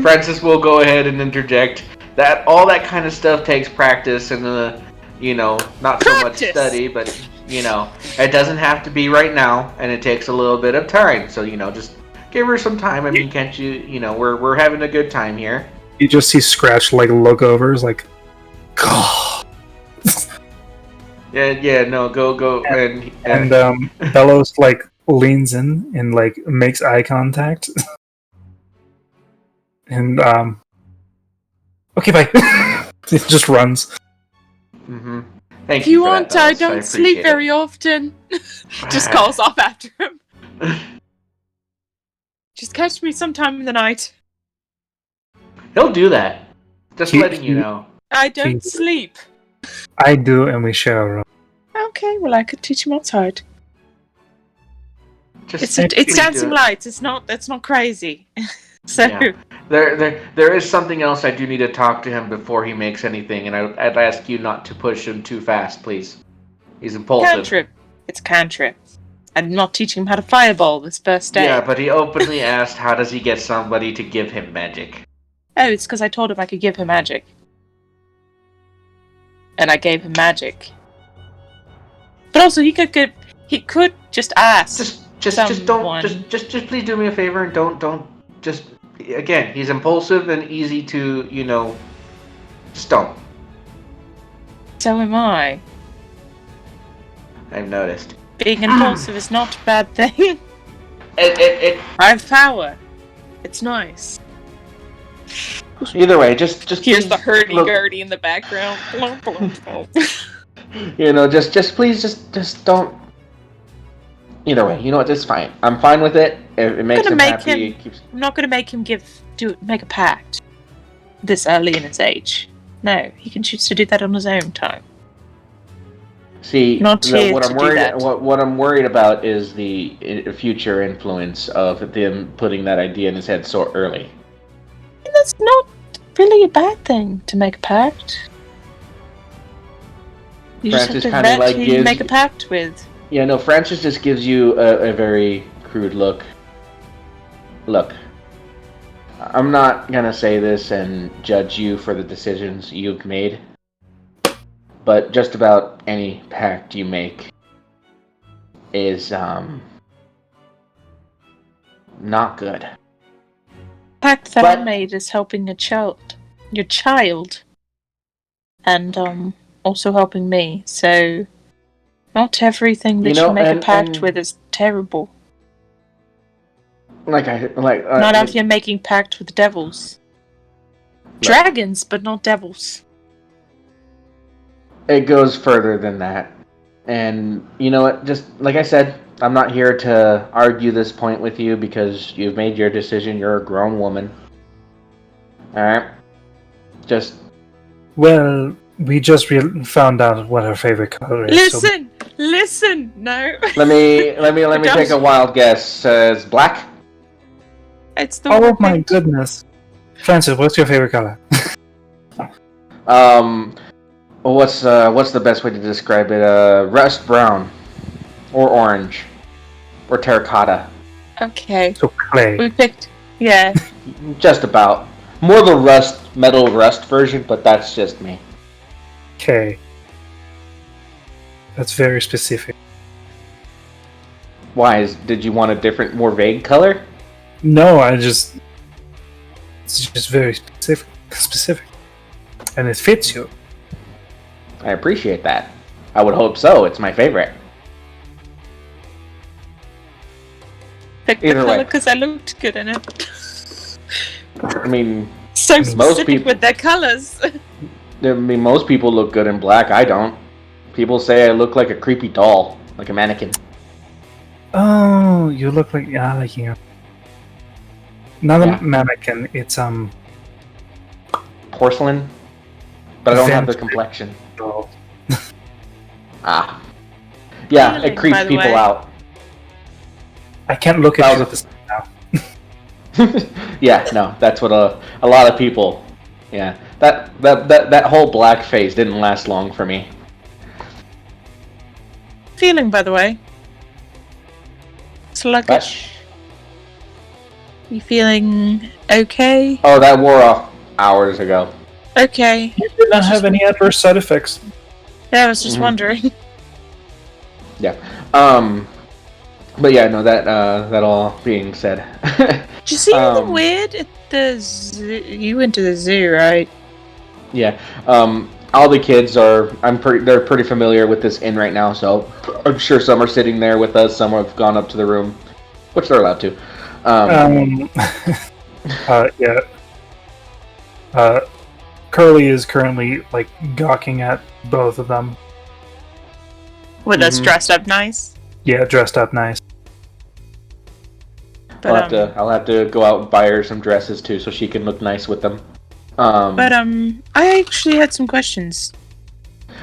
Francis will go ahead and interject that all that kind of stuff takes practice and not so much study, but it doesn't have to be right now, and it takes a little bit of time. So just give her some time. I mean, can't you? We're having a good time here. You just see Scratch look over, is like, God. Yeah, no, go, and Bellows leans in and makes eye contact, and okay, bye. It just runs. Mm-hmm. Thank if you for want, that, I don't sleep very often. Just calls off after him. Just catch me sometime in the night. He'll do that. Just letting you know. I don't sleep. I do, and we share a room. Okay, well, I could teach him outside. It's dancing lights. It's not crazy. So yeah. There is something else I do need to talk to him before he makes anything, and I'd ask you not to push him too fast, please. He's impulsive. Cantrip. It's a cantrip. I'm not teaching him how to fireball this first day. Yeah, but he openly asked, how does he get somebody to give him magic? Oh, it's because I told him I could give him magic. And I gave him magic. But also, he could just ask. Just please do me a favor and don't just, again, he's impulsive and easy to, just don't. So am I. I've noticed. Being impulsive is not a bad thing. I have power. It's nice. Either way, just here's the hurdy-gurdy in the background. Just please, just don't. Either way, you know what? It's fine. I'm fine with it. It makes him happy. I'm not going to make him make a pact this early in his age. No, he can choose to do that on his own time. See, what I'm worried about is the future influence of them putting that idea in his head so early. That's not really a bad thing to make a pact. You just have to vet who you make a pact with. Yeah, no, Francis just gives you a very crude look. Look, I'm not gonna say this and judge you for the decisions you've made, but just about any pact you make is, not good. Pact that I made is helping your child, and also helping me. So, not everything that you make a pact with is terrible. Not out here making pact with devils, dragons, but not devils. It goes further than that, and you know what? Just like I said, I'm not here to argue this point with you because you've made your decision. You're a grown woman. Alright? Well, we just found out what her favorite color is. Listen! No. Let me take a wild guess. It's black? It's the Oh my goodness. Francis, what's your favorite color? What's the best way to describe it? Rust brown. Or orange. Or terracotta. Okay. So clay. We picked, yeah. Just about. More the metal rust version, but that's just me. Okay. That's very specific. Why? Did you want a different, more vague color? No, it's just very specific, and it fits you. I appreciate that. I would hope so. It's my favorite. Pick the color because I looked good in it. I mean, so specific with their colors. I mean, most people look good in black. I don't. People say I look like a creepy doll, like a mannequin. Oh, you look like you. Not a mannequin. It's porcelain, but I don't have the complexion. Oh. Yeah, it creeps people out. I can't look at you at this now. Yeah, no, that's what a lot of people. Yeah, that whole black phase didn't last long for me. Feeling, by the way, sluggish. You feeling okay? Oh, that wore off hours ago. Okay. You did not have any adverse side effects. Yeah, I was just wondering. Yeah. But yeah, no. That all being said. Did you see anything weird at the zoo? You went to the zoo, right? Yeah. All the kids are. They're pretty familiar with this inn right now, so I'm sure some are sitting there with us. Some have gone up to the room, which they're allowed to. Yeah. Curly is currently like gawking at both of them. With us dressed up nice. Yeah, dressed up nice. But, I'll have to go out and buy her some dresses too, so she can look nice with them. I actually had some questions.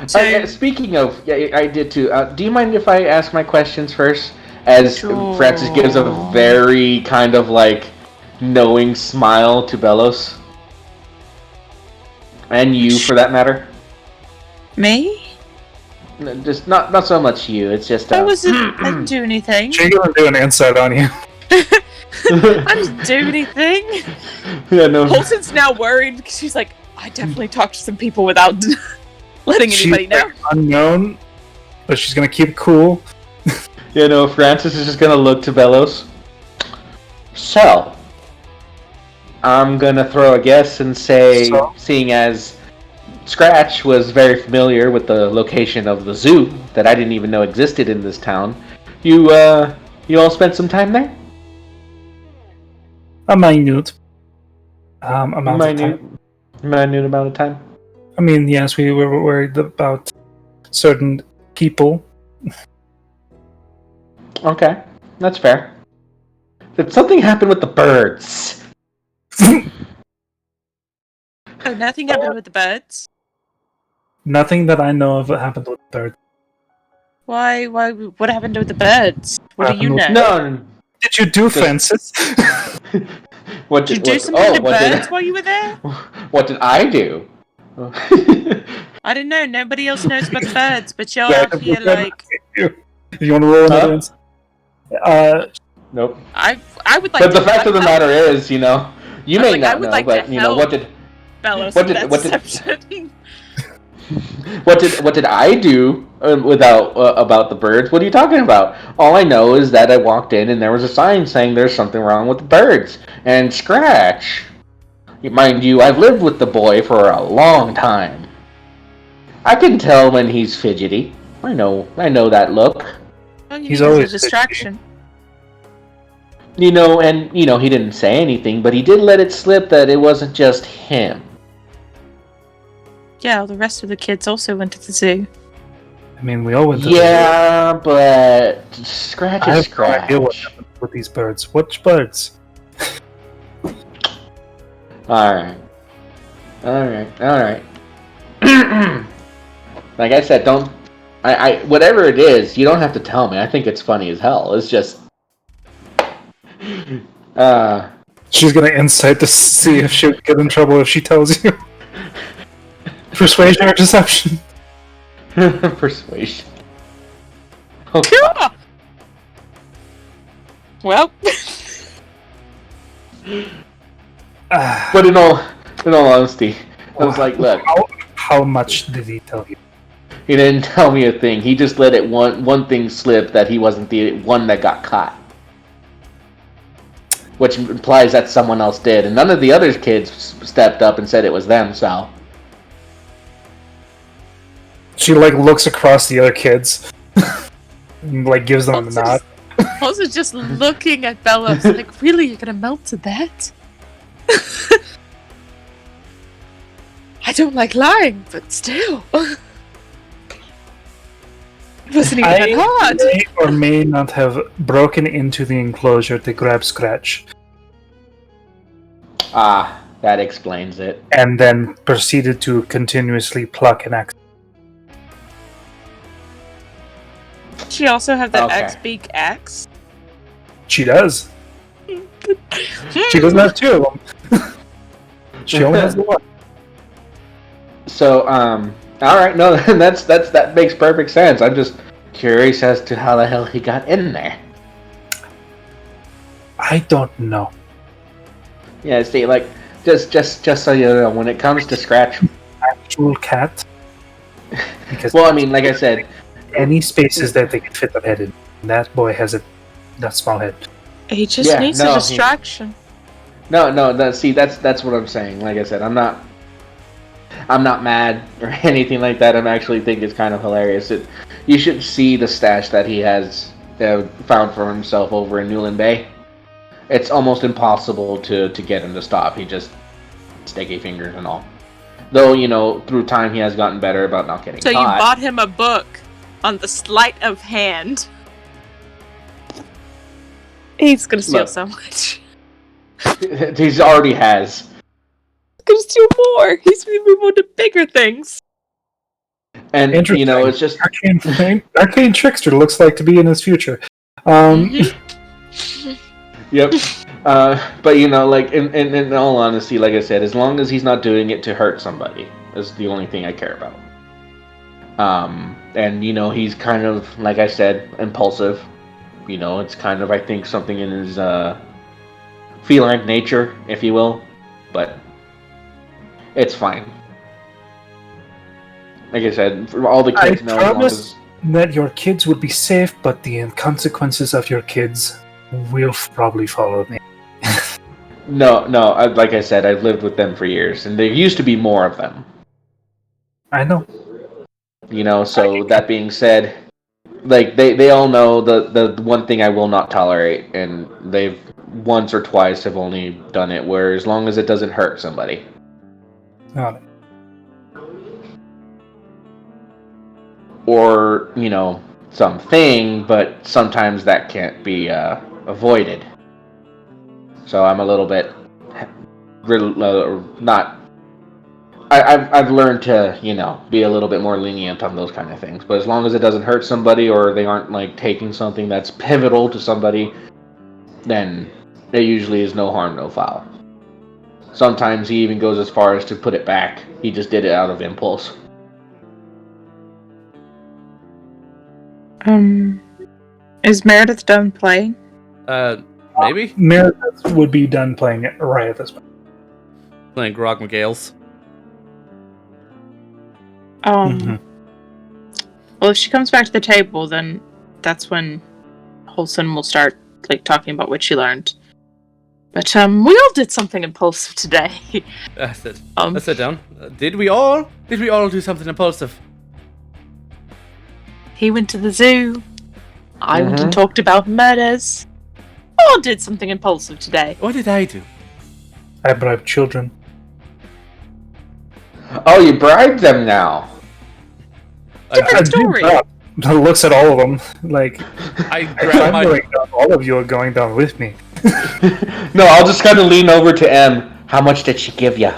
So, speaking of, I did too. Do you mind if I ask my questions first? As Francis gives a very kind of like knowing smile to Bellows. And you, for that matter. Me? Just not so much you. It's just. I didn't do anything. She's gonna do an insight on you. I didn't do anything. Yeah, no. Holton's now worried because she's like, I definitely talked to some people without letting anybody know. Like unknown, but she's gonna keep it cool. Yeah, no. Francis is just gonna look to Bellows. So, I'm gonna throw a guess and say, seeing as Scratch was very familiar with the location of the zoo that I didn't even know existed in this town, you all spent some time there? A minute amount of time. Minute amount of time? I mean, yes, we were worried about certain people. Okay, that's fair. Did something happen with the birds? Oh, nothing happened with the birds? Nothing that I know of happened with the birds. Why, what happened with the birds? What do you know? No. Did you do fences? Did you do something to birds while you were there? What did I do? I don't know. Nobody else knows about the birds, but you're out here like... You want to roll another insight? Nope. I would like but the fact of the matter is, you may not know, but you know, what did what did I do about the birds? What are you talking about? All I know is that I walked in and there was a sign saying there's something wrong with the birds. And Scratch, mind you, I've lived with the boy for a long time. I can tell when he's fidgety. I know that look. Well, he's always a distraction. Fidgety. He didn't say anything, but he did let it slip that it wasn't just him. Yeah, the rest of the kids also went to the zoo. I mean, we all went to the zoo. Yeah, but Scratch is Scratch. I have no idea what happened with these birds. Which birds? Alright. Like I said, whatever it is, you don't have to tell me. I think it's funny as hell. It's just... She's gonna insight to see if she'll get in trouble if she tells you. Persuasion or deception? Persuasion. Oh, well. But in all honesty, I was like, look. How much did he tell you? He didn't tell me a thing. He just let it one thing slip that he wasn't the one that got caught. Which implies that someone else did. And none of the other kids stepped up and said it was them, so. She, looks across the other kids. And, gives them a nod. Also just looking at Bellows, really, you're gonna melt to that? I don't like lying, but still. It wasn't even that hard. I may or may not have broken into the enclosure to grab Scratch. Ah, that explains it. And then proceeded to continuously pluck an axe. She also have that X-beak axe? She does. She doesn't have two of them. She only has the one. So, alright, no, that makes perfect sense. I'm just curious as to how the hell he got in there. I don't know. Yeah, see, just so you know, when it comes to Scratch... Actual cat. Because well, I mean, like I said... Any spaces that they can fit their head in. That boy has that small head. He just needs a distraction. See, that's what I'm saying. Like I said, I'm not mad or anything like that. I actually think it's kind of hilarious. You should see the stash that he has found for himself over in Newland Bay. It's almost impossible to get him to stop. He just sticky fingers and all. Though, through time he has gotten better about not getting caught. So you bought him a book on the sleight of hand. He's gonna steal so much. He already has. He's gonna steal more. He's gonna move on to bigger things. And it's just arcane trickster looks like to be in his future. Yep. But in all honesty, like I said, as long as he's not doing it to hurt somebody, is the only thing I care about. And he's kind of, like I said, impulsive. It's kind of, I think, something in his feline nature, if you will. But it's fine. Like I said, for all the kids know. I promise that your kids would be safe, but the consequences of your kids will probably follow me. No. Like I said, I've lived with them for years, and there used to be more of them. I know. So that being said, they all know the one thing I will not tolerate, and they've once or twice have only done it, where as long as it doesn't hurt somebody. Got it. Or, something, but sometimes that can't be avoided. So I'm a little bit not. I've learned to be a little bit more lenient on those kind of things. But as long as it doesn't hurt somebody, or they aren't taking something that's pivotal to somebody, then there usually is no harm, no foul. Sometimes he even goes as far as to put it back. He just did it out of impulse. Is Meredith done playing? Maybe? Meredith would be done playing it right at this point. Playing Grog McGale's. Well, if she comes back to the table, then that's when Holson will start talking about what she learned. But we all did something impulsive today. Let's sit down. Did we all do something impulsive? He went to the zoo. I went and talked about murders. All did something impulsive today. What did I do? I bribed children. Oh, you bribed them now. Different story. Looks at all of them I'm going down, all of you are going down with me. No, I'll just kind of lean over to M. How much did she give you?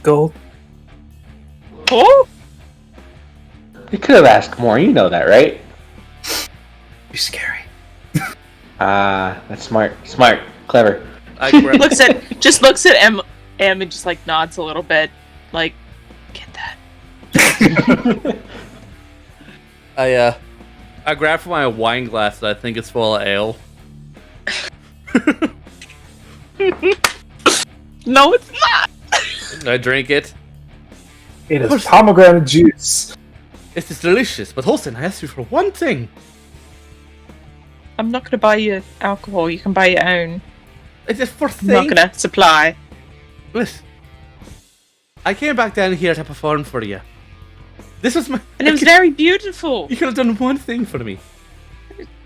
Gold. Oh? You could have asked more. You know that, right? You're scary. That's smart, clever. looks at M and just nods a little bit, get that. I grab from my wine glass that I think is full of ale. No, it's not. I drink it. It is pomegranate juice. It is delicious, but Holston, I asked you for one thing. I'm not going to buy you alcohol. You can buy your own. It is for thing. I'm not going to supply. Listen, I came back down here to perform for you. This was my... And it was very beautiful. You could have done one thing for me.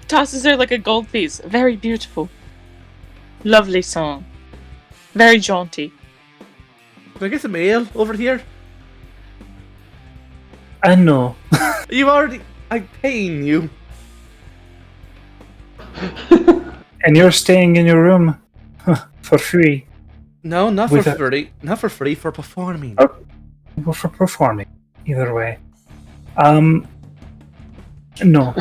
Tosses her like a gold piece. Very beautiful. Lovely song. Very jaunty. Can I get some ale over here? I know. You already... I'm paying you. And you're staying in your room for free. No, not for free. Not for free, for performing. Well, for performing. Either way. No.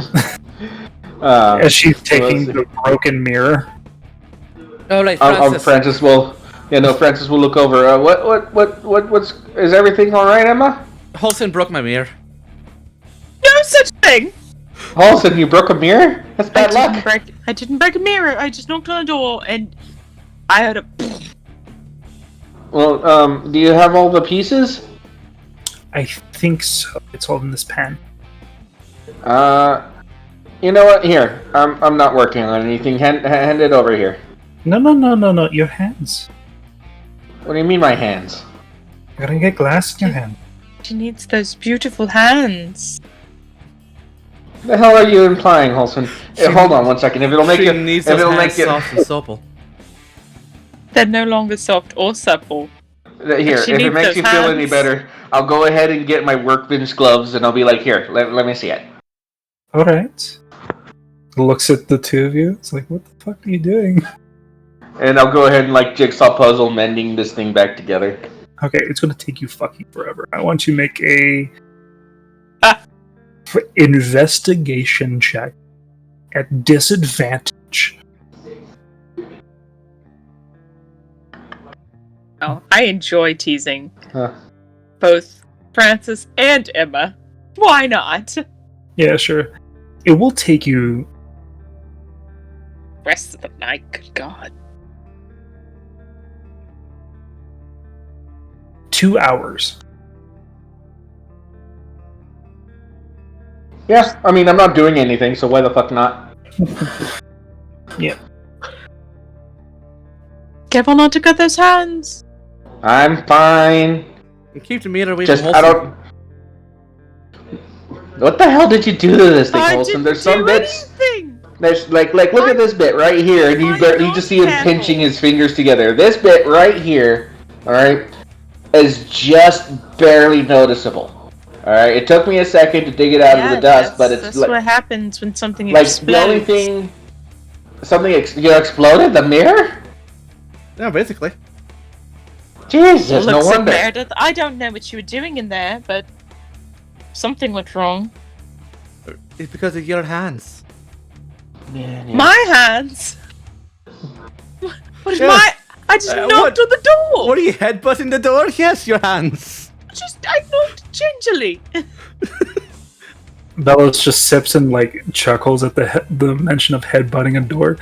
As she's taking the broken mirror. Oh, right, Francis. Francis will... Francis will look over. What's... Is everything alright, Emma? Holston broke my mirror. No such thing! Holston, you broke a mirror? That's bad luck. I didn't break a mirror. I just knocked on a door and I heard a... Well, do you have all the pieces? I think so. It's all in this pen. You know what? Here, I'm not working on anything. Hand it over here. No. Your hands. What do you mean, my hands? You're gonna get glass in your hand. She needs those beautiful hands. The hell are you implying, Holson? Hold on 1 second. If it'll make she it, needs if those it'll hands make it soft and supple. They're no longer soft or supple. Here, if it makes you feel any better, I'll go ahead and get my workbench gloves, and I'll be like, here, let me see it. All right. Looks at the two of you. It's like, what the fuck are you doing? And I'll go ahead and like jigsaw puzzle mending this thing back together. Okay, it's gonna take you fucking forever. I want you to make a investigation check at disadvantage. Oh, I enjoy teasing both Francis and Emma. Why not? Yeah, sure. It will take you Rest of the night, good God. 2 hours. Yeah, I mean, I'm not doing anything, so why the fuck not? Yeah. Careful not to cut those hands. I'm fine. And keep the meter away Just, from I Holston. don't... What the hell did you do to this thing, I Holston? didn't There's some do bits... anything. There's, look at this bit right here, and you just see him careful. pinching his fingers together. This bit right here, alright, is just barely noticeable. Alright, it took me a second to dig it out of the dust, but it's that's like... what happens when something Like, explodes. the only thing... Something exploded? The mirror? Yeah, basically. Jesus, no Looks like wonder. Meredith. I don't know what you were doing in there, but something went wrong. It's because of your hands. Yeah. My hands? What is Yes. my... I just knocked on the door! What are you headbutting the door? Yes, your hands. I knocked gingerly. Bellows just sips and like chuckles at the mention of headbutting a door.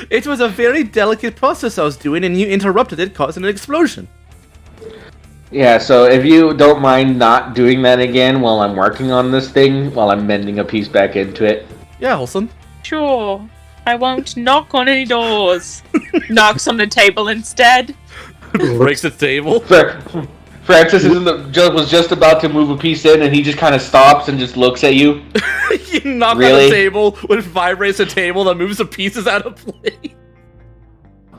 It was a very delicate process I was doing, and you interrupted it, causing an explosion. Yeah, so if you don't mind not doing that again while I'm working on this thing, while I'm mending a piece back into it. Yeah, Holson. Sure. I won't knock on any doors. Knocks on the table instead. Breaks the table. Francis was just about to move a piece in, and he just kind of stops and just looks at you. You knock on the table, which vibrates the table that moves the pieces out of place.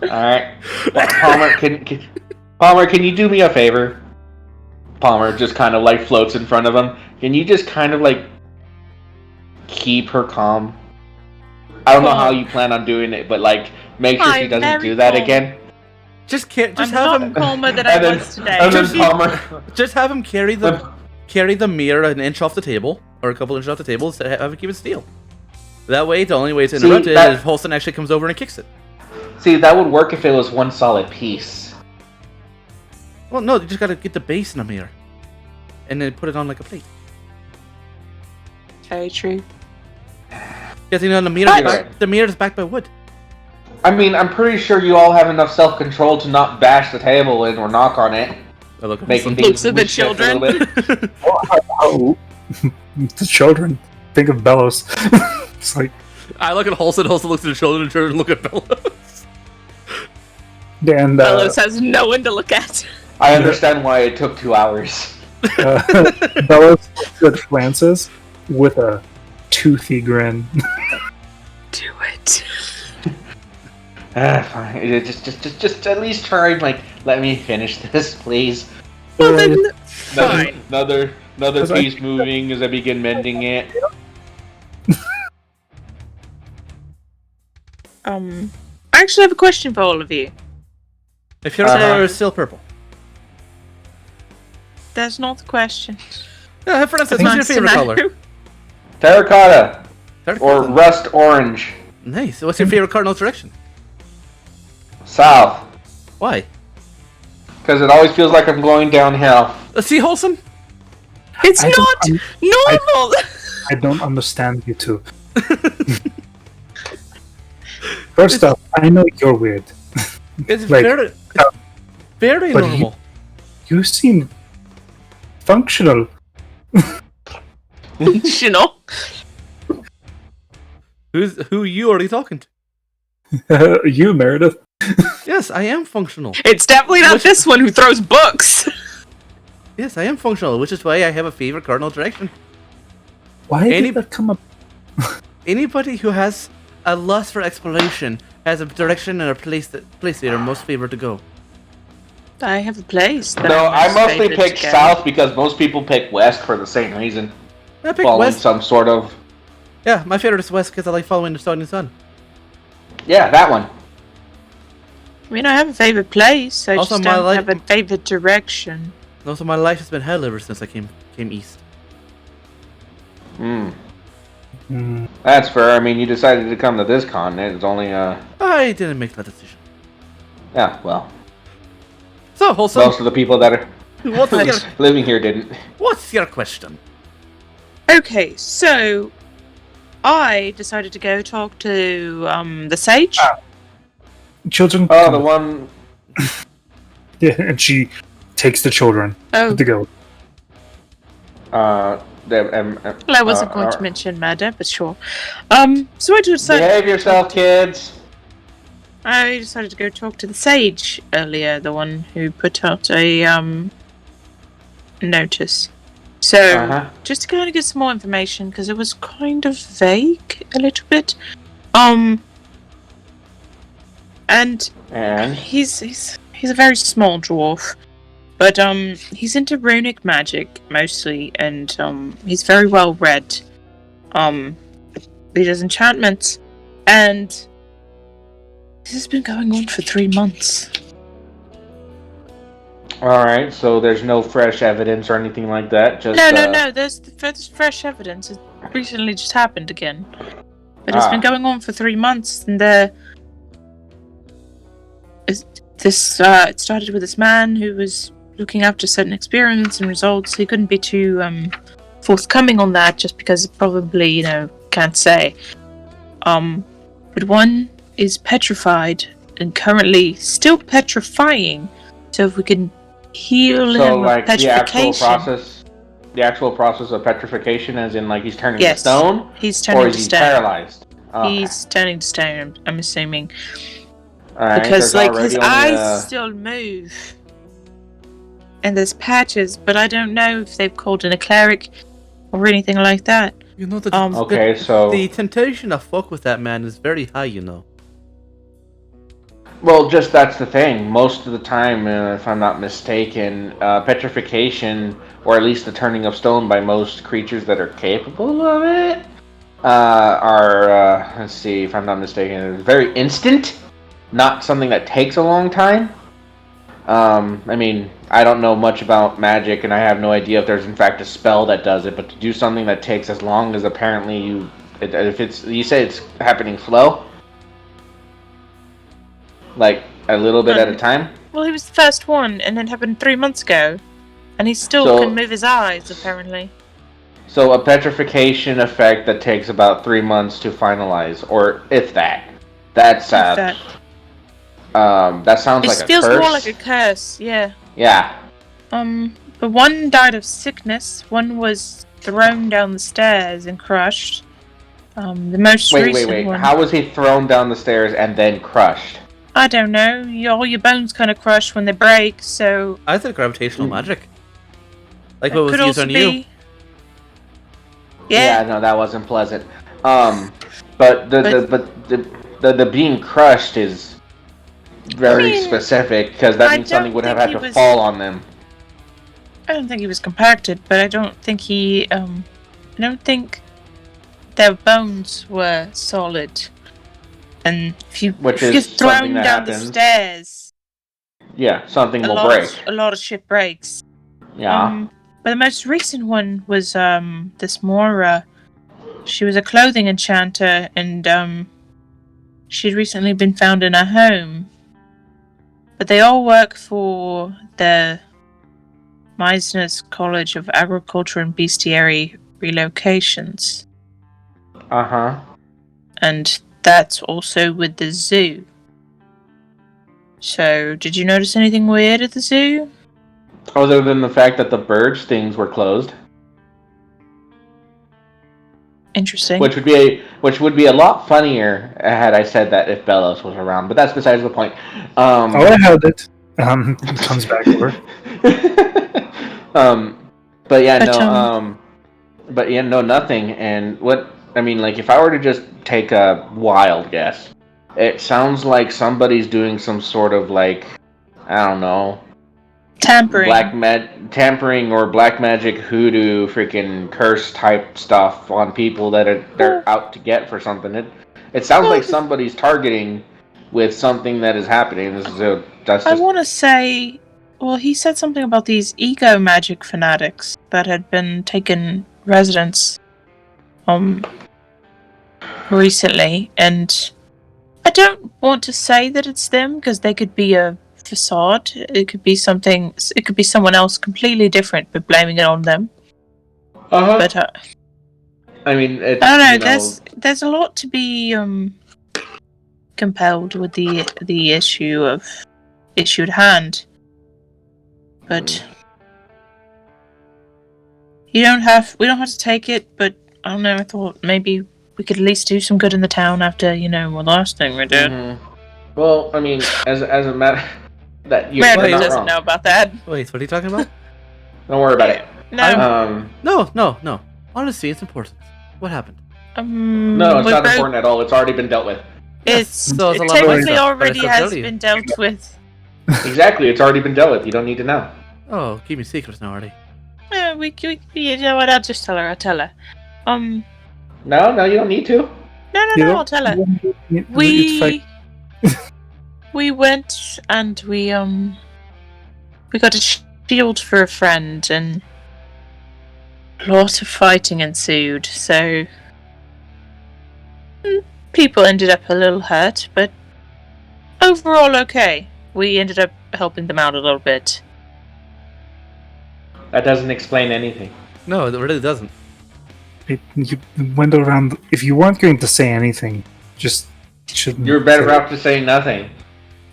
Alright. Palmer, can you do me a favor? Palmer just kind of like floats in front of him. Can you just kind of like keep her calm? I don't know how you plan on doing it, but like make sure she doesn't do that again. Just have him calmer than I was today. Just have him carry the mirror an inch off the table, or a couple inches off the table, so have it keep it still. That way, the only way to interrupt it is if Holston actually comes over and kicks it. See, that would work if it was one solid piece. Well, no, you just gotta get the base in a mirror, and then put it on like a plate. Very true. Because you know the mirror is backed by wood. I mean, I'm pretty sure you all have enough self-control to not bash the table in or knock on it. I look at making Looks things at the shift a little children. bit. Oh, the children. Think of Bellows. It's like I look at Holson. Holson looks at the children. And children look at Bellows. and Bellows has no one to look at. I understand why it took 2 hours. Bellows looks at Francis with a toothy grin. Do it. Fine. Just at least try and let me finish this, please. Well then, fine. Another piece moving as I begin mending it. I actually have a question for all of you. If your color is still purple. That's not the question. Yeah, for instance, what's your favorite color? Terracotta. Or rust orange. Nice. What's your favorite cardinal direction? South. Why? Because it always feels like I'm going downhill. See, Holson? It's not normal! I don't understand you two. First off, I know you're weird. It's very but normal. You seem functional. Functional? Who you already talking to? You, Meredith. Yes, I am functional. It's definitely not this one who throws books! Yes, I am functional, which is why I have a favorite cardinal direction. Why did that come up? Anybody who has a lust for exploration has a direction and a place they are most favored to go. I have a place. No, I mostly pick south because most people pick west for the same reason. I pick following west. some sort of... Yeah, my favorite is west because I like following the starting sun. Yeah, that one. I mean, I have a favorite place. I Also, just don't have a favorite direction. Also, my life has been hell ever since I came east. That's fair. I mean, you decided to come to this continent. It's only I didn't make that decision. Yeah, well. So, Holson. Most of the people that are living here didn't. What's your question? Okay, so I decided to go talk to the sage. Children. Oh, the one. Yeah, and she takes the children to go. Well, I wasn't going to mention murder, but sure. So I decided. Behave yourself, kids. I decided to go talk to the sage earlier, the one who put out a notice. So just to kind of get some more information, because it was kind of vague a little bit. And he's a very small dwarf, but he's into runic magic mostly, and he's very well read. He does enchantments, and this has been going on for 3 months. Alright, so there's no fresh evidence or anything like that? Just No, there's fresh evidence. It recently just happened again. But it's been going on for 3 months, and it started with this man who was looking after certain experiments and results. He couldn't be too forthcoming on that, just because it probably, can't say. But one is petrified and currently still petrifying. So if we can heal him with petrification. The actual process of petrification, as in he's turning to stone? He's turning to stone. Paralyzed? Okay. He's turning to stone, I'm assuming. Right, because his eyes still move. And there's patches, but I don't know if they've called in a cleric or anything like that. The temptation to fuck with that man is very high, Well, just that's the thing. Most of the time, if I'm not mistaken, petrification, or at least the turning of stone by most creatures that are capable of it, are, let's see, if I'm not mistaken, very instant. Not something that takes a long time. I mean, I don't know much about magic, and I have no idea if there's in fact a spell that does it, but to do something that takes as long as apparently you say it's happening slow? Like, a little bit at a time? Well, he was the first one, and it happened 3 months ago. And he still can move his eyes, apparently. So a petrification effect that takes about 3 months to finalize, or if that. That sounds like a curse. It feels more like a curse, yeah. Yeah. But one died of sickness. One was thrown down the stairs and crushed. The most recent one. How was he thrown down the stairs and then crushed? I don't know. All your bones kind of crush when they break, so... I thought gravitational magic. Like what was used on you. Yeah, no, that wasn't pleasant. But the being crushed is very specific, because that means something would have had to fall on them. I don't think he was compacted, but I don't think their bones were solid. And if you get thrown down the stairs, something will break. A lot of shit breaks. Yeah. But the most recent one was this Mora. She was a clothing enchanter, and she'd recently been found in a home. But they all work for the Meisner's College of Agriculture and Bestiary Relocations. Uh-huh. And that's also with the zoo. So, did you notice anything weird at the zoo? Other than the fact that the birds things were closed. Interesting. Which would be a lot funnier had I said that if Bellows was around, but that's besides the point. I held it. Comes back over. Nothing. And if I were to just take a wild guess, it sounds like somebody's doing some sort of I don't know, tampering or black magic hoodoo freaking curse type stuff on people that they're out to get for something. It sounds like somebody's targeting with something that is happening. I want to say, he said something about these ego magic fanatics that had been taking residence recently, and I don't want to say that it's them, because they could be a facade. It could be something. It could be someone else completely different, but blaming it on them. But I don't know. There's a lot to be compelled with the issue at hand. But we don't have to take it. But I don't know. I thought maybe we could at least do some good in the town after the last thing we did. Mm-hmm. Well, as a matter. Meredith doesn't know about that. Wait, what are you talking about? Don't worry about it. No. No. Honesty, it's important. What happened? No, it's not important at all. It's already been dealt with. It technically already has been dealt with. Exactly, it's already been dealt with. You don't need to know. Oh, keep me secrets now, Artie. You know what? I'll just tell her. No, you don't need to. No, I'll tell her. We went and we got a shield for a friend, and a lot of fighting ensued, so people ended up a little hurt, but overall okay. We ended up helping them out a little bit. That doesn't explain anything. No, it really doesn't. You went around. If you weren't going to say anything, just shouldn't. You're better off to say nothing.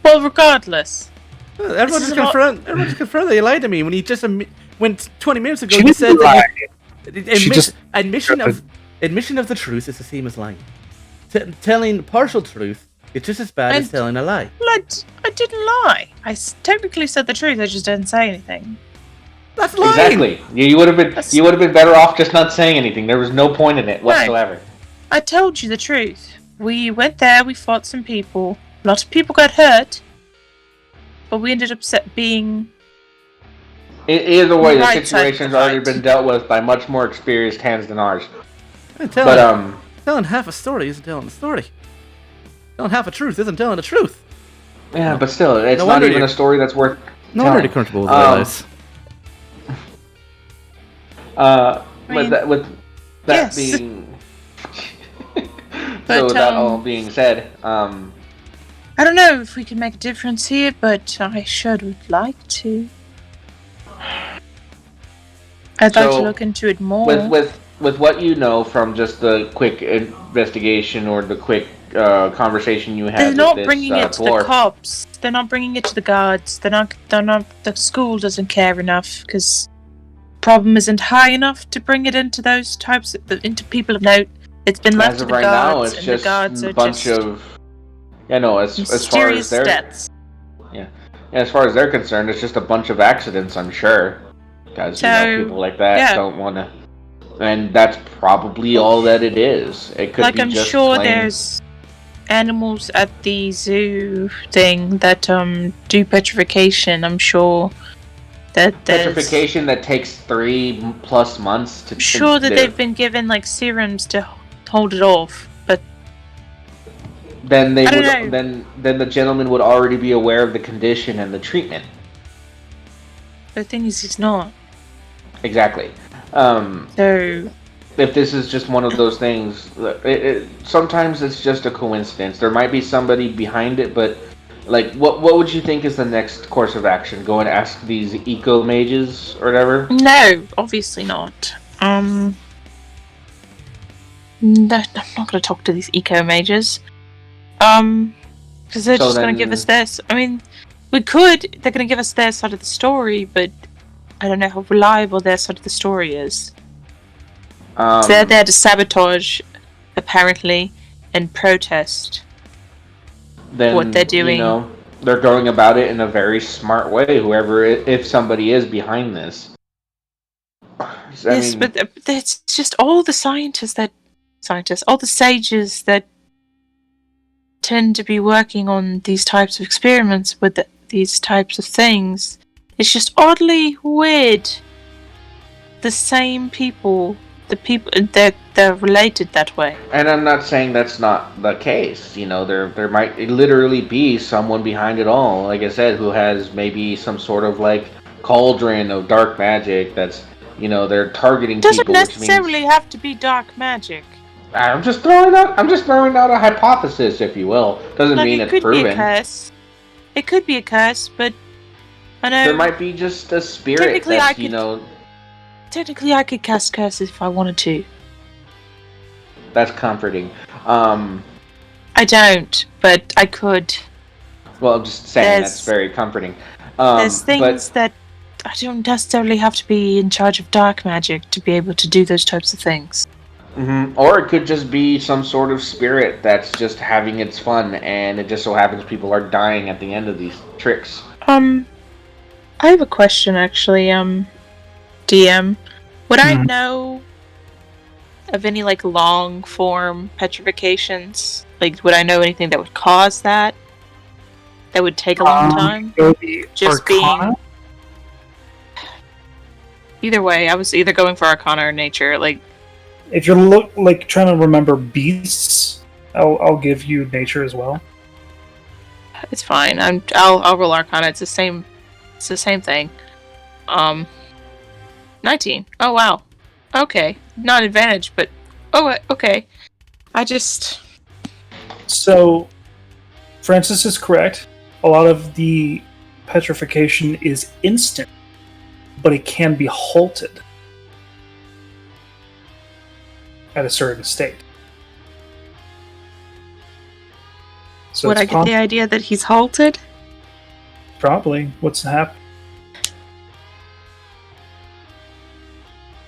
Well, regardless. Everyone just confirmed that you lied to me when you just went 20 minutes ago. You said that admission of the truth is the same as lying. Telling partial truth is just as bad as telling a lie. I didn't lie. I technically said the truth. I just didn't say anything. That's lying. Exactly. You would have been better off just not saying anything. There was no point in it whatsoever. No, I told you the truth. We went there. We fought some people. A lot of people got hurt, but we ended up being... Either way, the situation's already been dealt with by much more experienced hands than ours. Telling half a story isn't telling the story. Telling half a truth isn't telling the truth. Yeah, but still, it's not even a story that's worth telling. No wonder you're comfortable with lies. With that being... So that all being said, I don't know if we can make a difference here, but I sure would like to. I'd like to look into it more. with what you know from just the quick investigation or the quick conversation you had they're with not this bringing it to the dwarf. cops. They're not bringing it to the guards. They're not. The school doesn't care enough because the problem isn't high enough to bring it into those types into people of note. It's been left As to of the right guards, now, it's and just the guards a are bunch just of as far as mysterious they're deaths. yeah, as far as they're concerned, it's just a bunch of accidents. I'm sure, because people like that don't want to, and that's probably all that it is. It could be I'm just sure plain... there's animals at the zoo thing that do petrification. I'm sure that there's petrification that takes 3+ months to. I'm sure that they've been given like serums to hold it off, but then they would then the gentleman would already be aware of the condition and the treatment. The thing is, he's not. Exactly. So if this is just one of those things, sometimes it's just a coincidence. There might be somebody behind it, but like, what would you think is the next course of action? Go and ask these eco mages or whatever? No, obviously not. No, I'm not going to talk to these eco mages. Because they're just going to give us this. I mean, we could. They're going to give us their side of the story, but I don't know how reliable their side of the story is. They're there to sabotage, apparently, and protest what they're doing. They're going about it in a very smart way. If somebody is behind this. But it's just all the all the sages that tend to be working on these types of experiments with these types of things. It's just oddly weird. The same people, they're related that way. And I'm not saying that's not the case. There might literally be someone behind it all. Like I said, who has maybe some sort of like cauldron of dark magic that's they're targeting people. Doesn't necessarily have to be dark magic. I'm just throwing out a hypothesis, if you will. Doesn't mean it's proven. It could be a curse, but I know there might be just a spirit that's, Technically, I could cast curses if I wanted to. That's comforting. I don't, but I could. Well, I'm just saying that's very comforting. There's things that I don't necessarily have to be in charge of dark magic to be able to do those types of things. Mm-hmm. Or it could just be some sort of spirit that's just having its fun, and it just so happens people are dying at the end of these tricks. I have a question, actually. DM, would I know of any like long form petrifications? Like, would I know anything that would cause that? That would take a long time? Just Arcana? Either way, I was either going for Arcana or Nature. Like, if you're trying to remember beasts, I'll give you Nature as well. It's fine. I'll roll Arcana. It's the same thing. 19. Oh wow. Okay. Not advantage, but okay. So Francis is correct. A lot of the petrification is instant, but it can be halted at a certain state. So would I get the idea that he's halted? Probably. What's happened?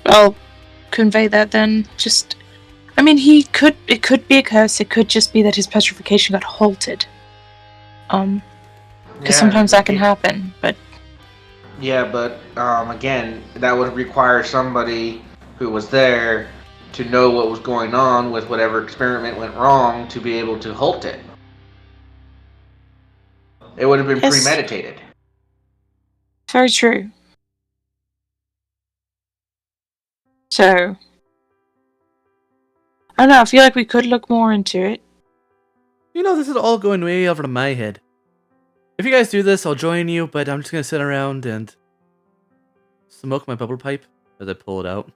I'll convey that then. It could be a curse. It could just be that his petrification got halted. Because sometimes that can happen, but... Yeah, but, again, that would require somebody who was there to know what was going on with whatever experiment went wrong to be able to halt it. It would have been premeditated. Very true. So, I don't know, I feel like we could look more into it. This is all going way over my head. If you guys do this, I'll join you, but I'm just going to sit around and smoke my bubble pipe as I pull it out.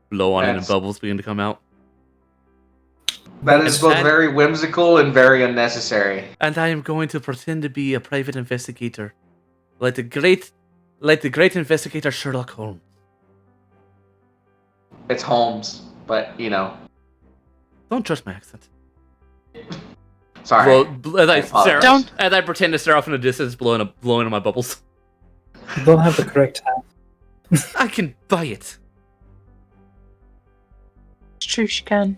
Blow on it and bubbles begin to come out. That is both very whimsical and very unnecessary. And I am going to pretend to be a private investigator. Like the great investigator Sherlock Holmes. It's Holmes, but you know. Don't trust my accent. Sorry. As I pretend to stare off in the distance, blowing on my bubbles. You don't have the correct hat. I can buy it. It's true, she can.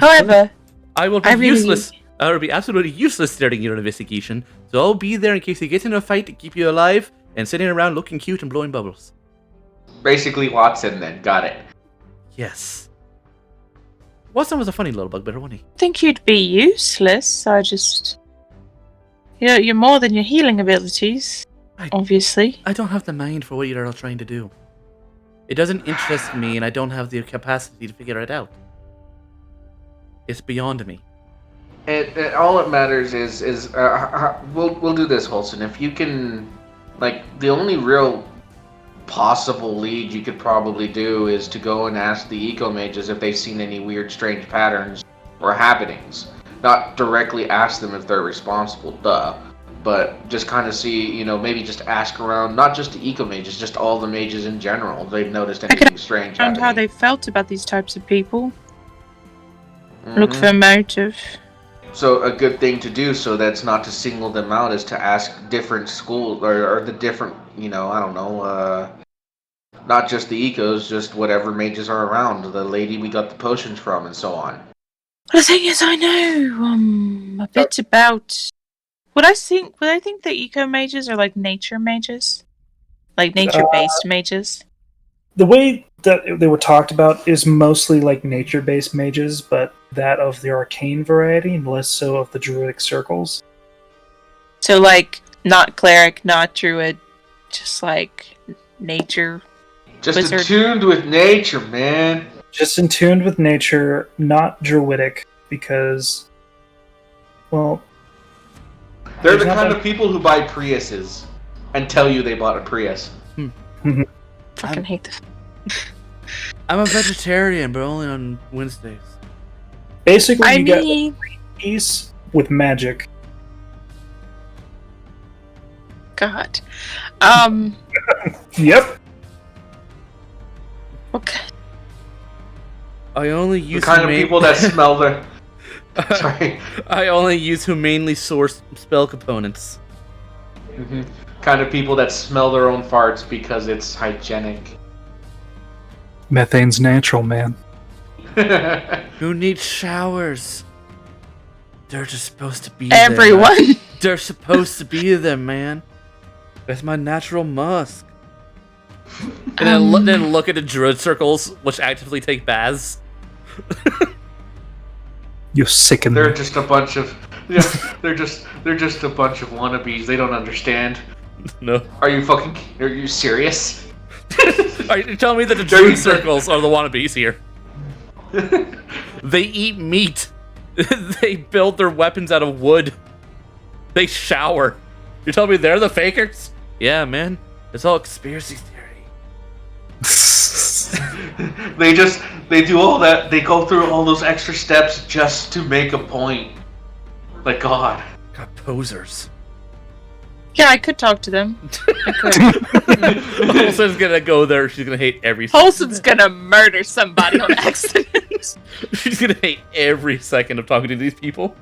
However, I will be useless. I will be absolutely useless during your investigation, so I'll be there in case you get in a fight to keep you alive and sitting around looking cute and blowing bubbles. Basically Watson then. Got it. Yes. Watson was a funny little bugbear, wasn't he? I think you'd be useless. You're more than your healing abilities, obviously. I don't have the mind for what you're all trying to do. It doesn't interest me, and I don't have the capacity to figure it out. It's beyond me. All it matters is we'll do this, Holson. If you can, like, the only real possible lead you could probably do is to go and ask the eco-mages if they've seen any weird, strange patterns or happenings. Not directly ask them if they're responsible, but just kind of see, maybe just ask around, not just the eco-mages, just all the mages in general. If they've noticed anything strange happening. How they felt about these types of people. Mm-hmm. Look for a motive. So a good thing to do, so that's not to single them out, is to ask different schools or the different, not just the ecos, just whatever mages are around. The lady we got the potions from, and so on. The thing is, I know a bit about. Would I think the eco mages are like nature mages, like nature-based mages? The way that they were talked about is mostly like nature-based mages, but that of the arcane variety, and less so of the druidic circles. So, like, not cleric, not druid, just like nature. Just wizard. Attuned with nature, man. Just in tune with nature, not druidic, because, well, they're the kind of people who buy Priuses and tell you they bought a Prius. Fucking hate this. I'm a vegetarian, but only on Wednesdays. Basically, you get peace with magic. God. Yep. Okay. I only use the kind of people that smell their. Sorry. I only use humanely sourced spell components. Mm-hmm. Kind of people that smell their own farts because it's hygienic. Methane's natural, man. Who needs showers? They're just supposed to be everyone. There. They're supposed to be there, man. That's my natural musk. And then look at the druid circles, which actively take baths. You sicken. They're just a bunch of. Yeah, they're just a bunch of wannabes. They don't understand. No. Are you serious? Are you telling me that the druid circles are the wannabes here? They eat meat. They build their weapons out of wood. They shower. You're telling me they're the fakers? Yeah, man. It's all conspiracy theory. They do all that. They go through all those extra steps just to make a point. Like, God. Posers. Yeah, I could talk to them. Holson's gonna go there. She's gonna hate every second. Holson's gonna murder somebody on accident. She's gonna hate every second of talking to these people.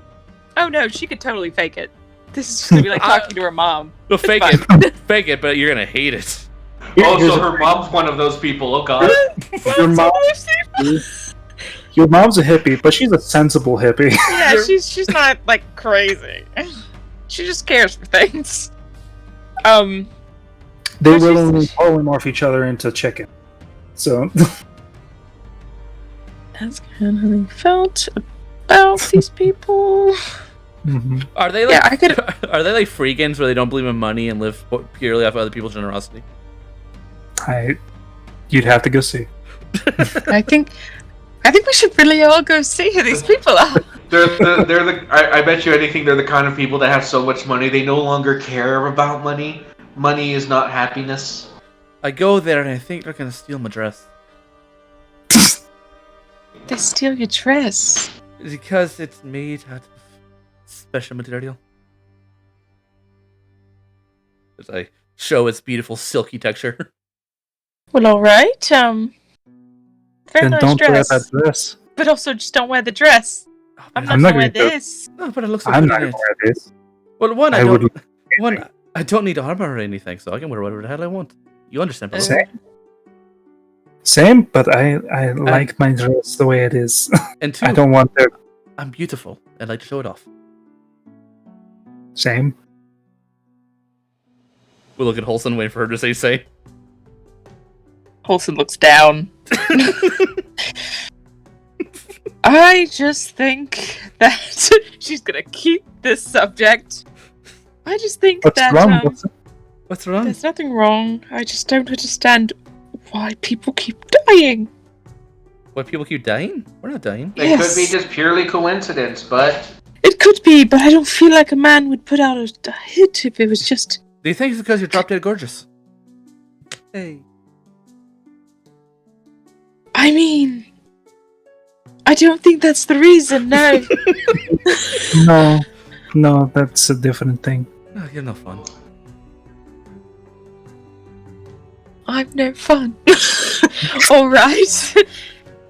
Oh no, she could totally fake it. This is just gonna be like talking to her mom. No, fake it, but you're gonna hate it. So her mom's one of those people. Oh God. Your mom's a hippie, but she's a sensible hippie. Yeah, she's not like crazy. She just cares for things. They willingly polymorph each other into chicken. So that's kind of how they felt about these people. Mm-hmm. Are they like are they like freegans where they don't believe in money and live purely off other people's generosity? You'd have to go see. I think we should really all go see who these people are. I bet you anything they're the kind of people that have so much money they no longer care about money. Money is not happiness. I go there and I think they're gonna steal my dress. They steal your dress? Because it's made out of special material. As I show its beautiful silky texture. Well, alright, Very Then nice don't wear dress. that dress. But also just don't wear the dress. I'm not gonna wear this. No, but it looks so I'm good not in gonna it. wear this. Well, one, would- I don't need armor or anything, so I can wear whatever the hell I want. You understand? Bello? Same, but I like my dress the way it is. And two, I don't want to. I'm beautiful. I like to show it off. Same. We'll look at Holson, waiting for her to say. Holson looks down. I just think that she's gonna keep this subject. I just think What's that wrong? What's wrong? there's nothing wrong. I just don't understand why people keep dying. Why people keep dying? We're not dying. It could be just purely coincidence, but It could be, but I don't feel like a man would put out a hit if it was just. Do you think it's because you're drop dead gorgeous? Hey. I mean, I don't think that's the reason. No. No, that's a different thing. Oh, you're no fun. I'm no fun. All right.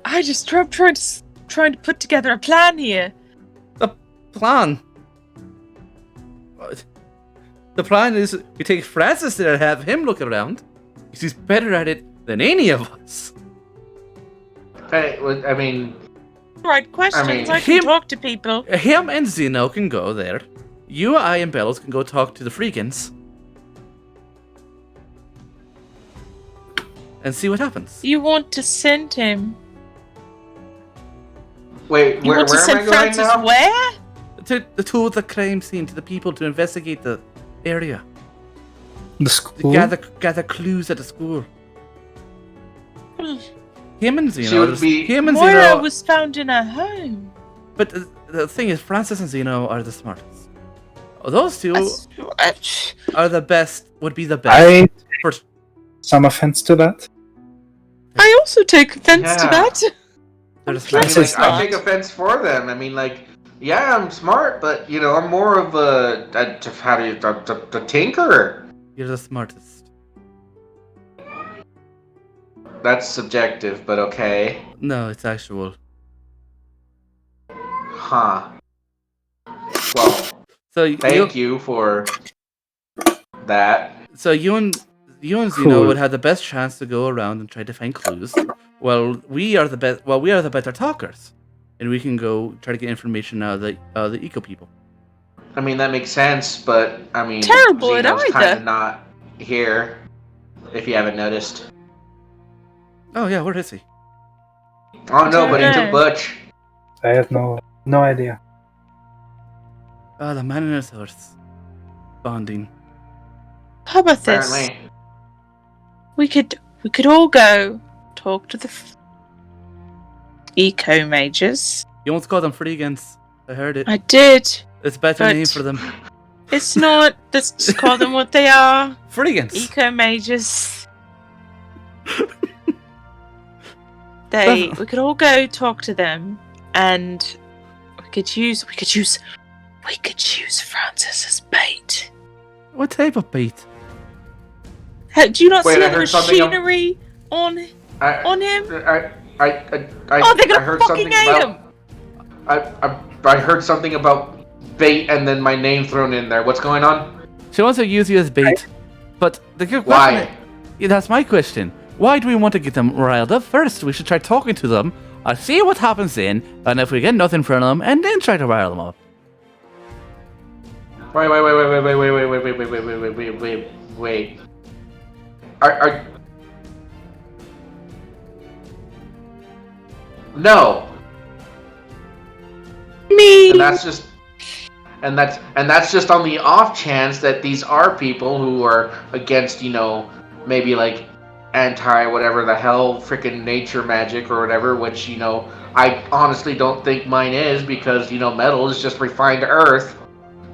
I just trying to put together a plan here. Plan? What? The plan is we take Francis there and have him look around. He's better at it than any of us. hey, I mean, Right questions. I mean, I can talk to people. Him and Zeno can go there. You, I, and Bellows can go talk to the Freegans. And see what happens. You want to send him? wait, You where want to am I send going Francis now? where? To the crime scene, to the people to investigate the area. The To school. gather clues at the school. Him and She Zeno. would be- Him and Moira Zeno. was found in her home. But the thing is, Francis and Zeno are the smartest. Those two are the best. Would be the best. I for some offense to that. I also take offense to Yeah. that. they're the I mean, smartest. like, I take offense for them. I mean, like, yeah, I'm smart, but you know, I'm more of a tinkerer. You're the smartest. That's subjective, but okay. No, it's actual. Huh. Well, So thank you for that. So you and Zeno Cool. would have the best chance to go around and try to find clues. Well, we are the best. Well, we are the better talkers, and we can go try to get information out of the eco people. I mean, that makes sense, but I mean, Terrible at Zeno's either. kind of not here. If you haven't noticed. Oh yeah, where is he? Oh no, but he Yeah. took Butch. I have no idea. Oh, the man and his horse. Bonding. How about this? Apparently. We could all go talk to the eco mages. You won't call them Freegans. I heard it. I did. It's a better but- name for them. It's not. Let's just call them what they are. Freegans. Eco mages. We could all go talk to them, and we could use Francis as bait. What type of bait? Do you not Wait, see I all the heard something of- machinery on him? I Oh, they're gonna heard fucking something hate about, him. I heard something about bait and then my name thrown in there. What's going on? She wants to use you as bait. But the good question Why? is, yeah, that's my question. Why do we want to get them riled up? First, we should try talking to them, see what happens then, and if we get nothing from them, and then try to rile them up. Wait. Are No. Me. And that's just on the off chance that these are people who are against, maybe like anti whatever the hell frickin' nature magic or whatever, which, I honestly don't think mine is because, metal is just refined earth.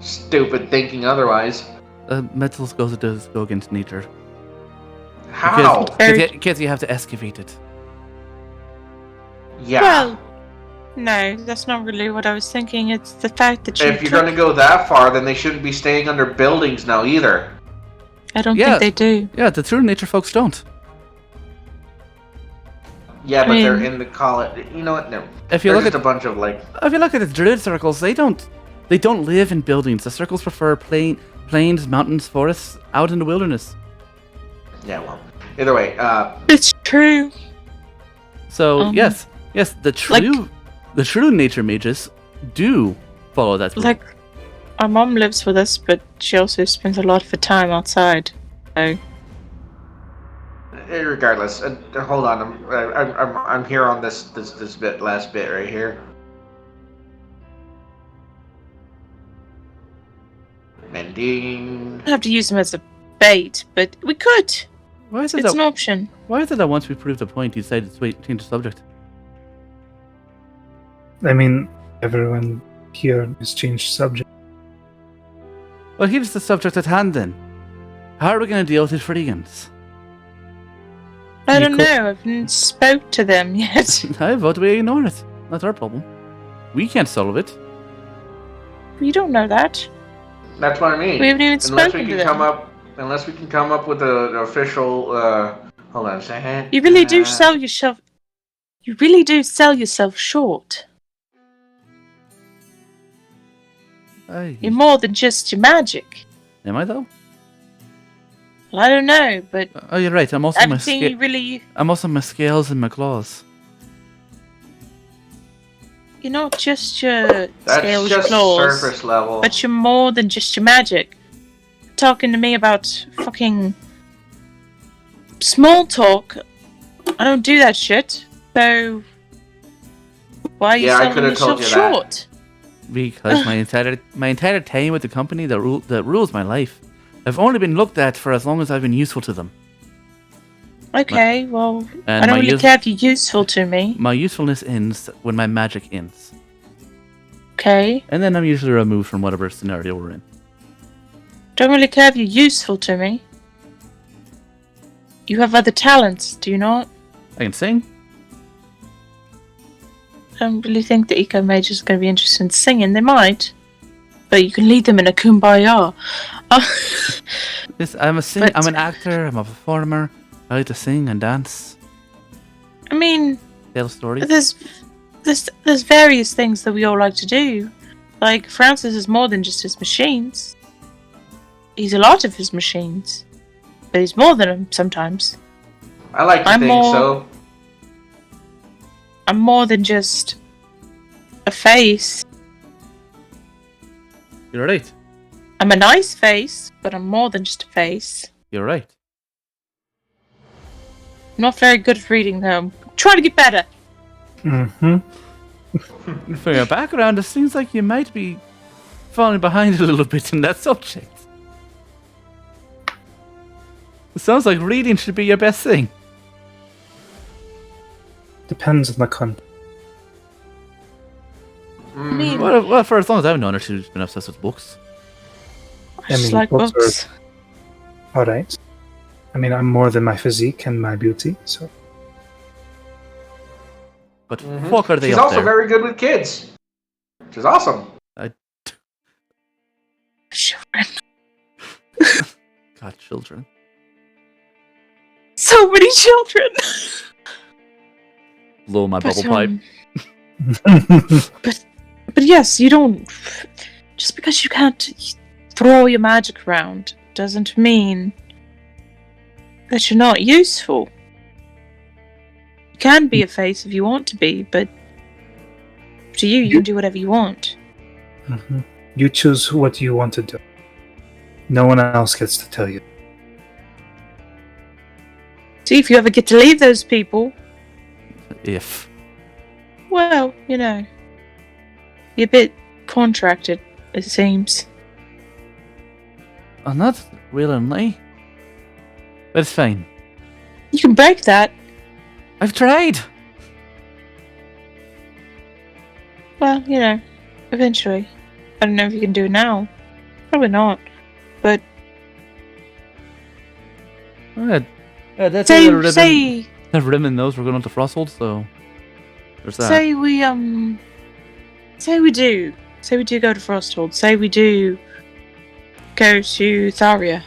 Stupid thinking otherwise. Metals does go against nature. How? Because you have to excavate it. Yeah. Well, no, that's not really what I was thinking. It's the fact that If you're going to go that far, then they shouldn't be staying under buildings now either. I don't think they do. Yeah, the true nature folks don't. Yeah, but they're in the college. You know what? No. If you look at a bunch of If you look at the druid circles, they don't live in buildings. The circles prefer plains, mountains, forests, out in the wilderness. Yeah, well, either way, it's true. So yes, the true nature mages do follow that rule. Like, our mom lives with us, but she also spends a lot of her time outside. So. Regardless, hold on. I'm here on this last bit right here. Mending. I have to use them as a bait, but we could. Why is it it's an option. Why is it that once we proved a point, you decided to change the subject? I mean, everyone here has changed subject. Well, here's the subject at hand then. How are we going to deal with the Phrygians? I don't know. I haven't spoke to them yet. I vote we ignore it. Not our problem. We can't solve it. You don't know that. That's what I mean. We haven't even spoken to them. Unless we can come up with an official. Hold on a second. You really do sell yourself. You really do sell yourself short. You're more than just your magic. Am I though? Well, I don't know, but oh, you're right. I'm also I'm also my scales and my claws. You're not just your scales, just claws, surface level. But you're more than just your magic. Talking to me about fucking small talk. I don't do that shit. So why are you selling yourself short? Because my entire time with the company that rules my life, I've only been looked at for as long as I've been useful to them. Okay, well, I don't really care if you're useful to me. My usefulness ends when my magic ends. Okay. And then I'm usually removed from whatever scenario we're in. Don't really care if you're useful to me. You have other talents, do you not? I can sing. I don't really think the eco mages are going to be interested in singing. They might, but you can lead them in a kumbaya. Yes, I'm an actor. I'm a performer. I like to sing and dance. I mean, tell stories. There's various things that we all like to do. Like Francis is more than just his machines. He's a lot of his machines, but he's more than them sometimes. I like to think so. I'm more than just a face. You're right. I'm a nice face, but I'm more than just a face. You're right. I'm not very good at reading, though. I'm trying to get better. Mm-hmm. For your background, it seems like you might be falling behind a little bit in that subject. It sounds like reading should be your best thing. Depends on the content. I mean, well, for as long as I've known her, she's been obsessed with books. I just like books. Alright. I mean, I'm more than my physique and my beauty, so. But fuck are they She's up also there? very good with kids. Which is awesome. Children. God, children. So many children. Blow my bubble pipe. But yes, you don't. Just because you can't throw your magic around doesn't mean that you're not useful. You can be a face if you want to be, but to you can do whatever you want. Mm-hmm. You choose what you want to do. No one else gets to tell you. See, if you ever get to leave those people... If. Well, you know. You're a bit contracted, it seems. I'm not willingly. But it's fine. You can break that. I've tried! Well, you know, eventually. I don't know if you can do it now. Probably not. But... that's say the ribbon knows we're going on to Frosthold, so there's that. Say we do go to Frosthold. Say we do go to Tharia.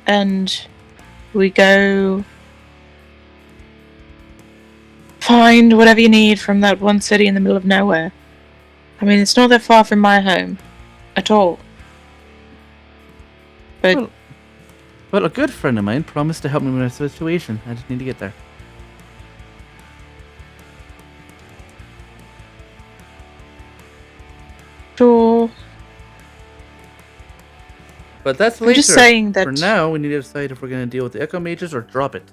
And we go find whatever you need from that one city in the middle of nowhere. I mean, it's not that far from my home. At all. But... Well, a good friend of mine promised to help me with my situation. I just need to get there. Sure. But that's later. I'm just saying that... For now, we need to decide if we're going to deal with the Echo Mages or drop it.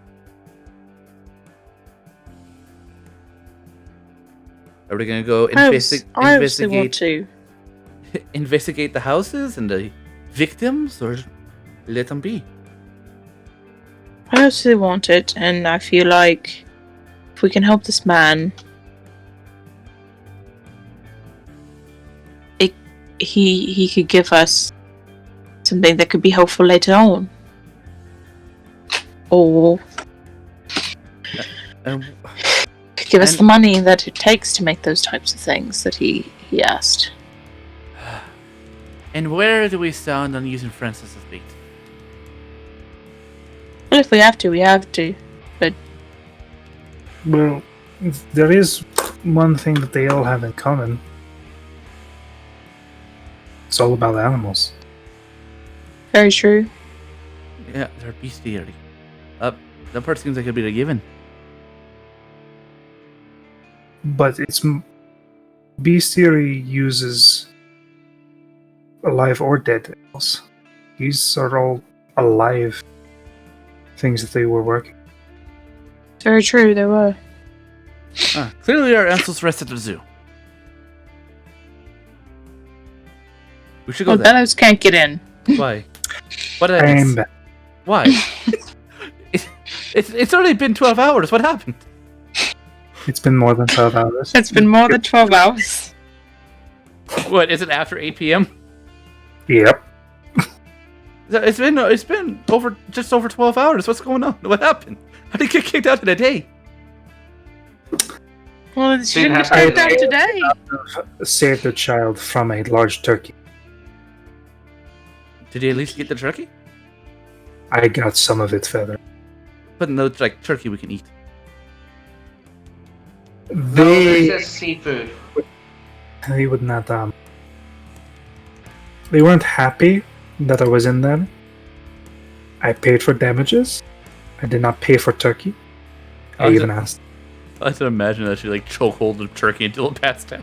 Are we going to go investigate investigate the houses and the victims, or let them be? I obviously want it, and I feel like if we can help this man, he could give us something that could be helpful later on, or could give us the money that it takes to make those types of things that he asked. And where do we stand on using Francis's bait? Well, if we have to, we have to. But well, there is one thing that they all have in common. It's all about animals. Very true. Yeah, they're bestiality. That part seems like it'd be a given. But it's bestiary uses alive or dead animals. These are all alive things that they were working. Very true, they were. Clearly our ancestors rest at the zoo. We should go there. Bellows can't get in. Why? What happened? Why? It's only been 12 hours. What happened? It's been more than 12 hours. It's been more than 12 hours. What, is it after 8 p.m.? Yep. It's been just over 12 hours. What's going on? What happened? How did you get kicked out in a day? Well, she didn't get kicked out today. Saved a child from a large turkey. Did you at least get the turkey? I got some of it feathered. But no, like turkey we can eat. It's just seafood. They would not. They weren't happy that I was in there. I paid for damages. I did not pay for turkey. I even asked. I can imagine that she like chokehold the turkey until it passed out.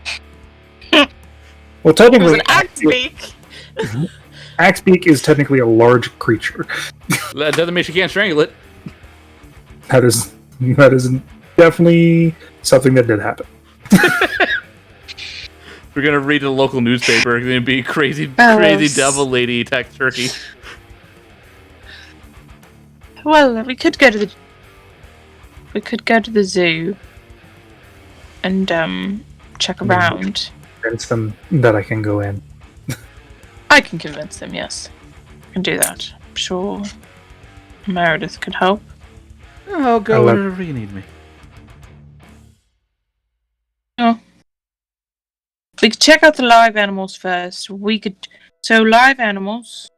Well, technically, it was an axe beak. Axe beak is technically a large creature. That doesn't mean she can't strangle it. That is definitely something that did happen. We're gonna read the local newspaper. It's gonna be crazy devil lady attacked turkey. Well, we could go to the zoo and check around. Convince them that I can go in. I can convince them. Yes, I can do that. I'm sure Meredith could help. I'll go wherever you need me. Oh. We could check out the live animals first. Live animals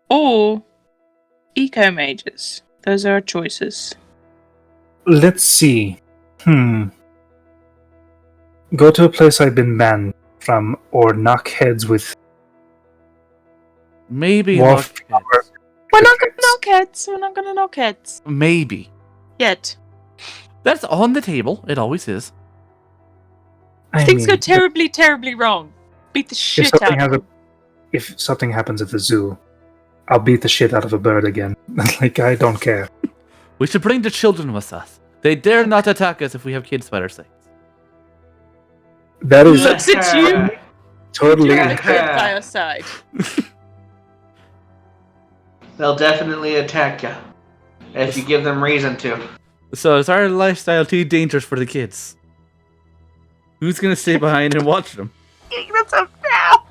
or eco mages. Those are our choices. Let's see. Go to a place I've been banned from, or knock heads with. Maybe knock heads. We're not gonna knock heads. We're not gonna knock heads. Maybe. Yet. That's on the table. It always is. Things go terribly, terribly wrong. Beat the shit out of them. If something happens at the zoo, I'll beat the shit out of a bird again. Like, I don't care. We should bring the children with us. They dare not attack us if we have kids by our sides. That is... Looks at you. Totally. You have a kid by our side. They'll definitely attack you if you give them reason to. So is our lifestyle too dangerous for the kids? Who's gonna stay behind and watch them? That's up now.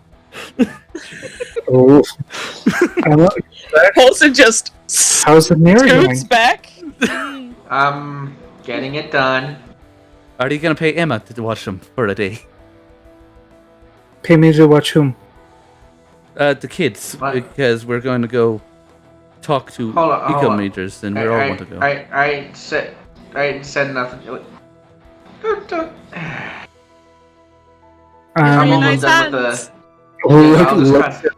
Oh. Also just how's the mirror going? Back. I'm getting it done. Are you gonna pay Emma to watch them for a day? Pay me to watch whom? The kids, because we're going to go talk to eco majors, and we all want to go. I said nothing. Very I'm almost nice done hands. with the.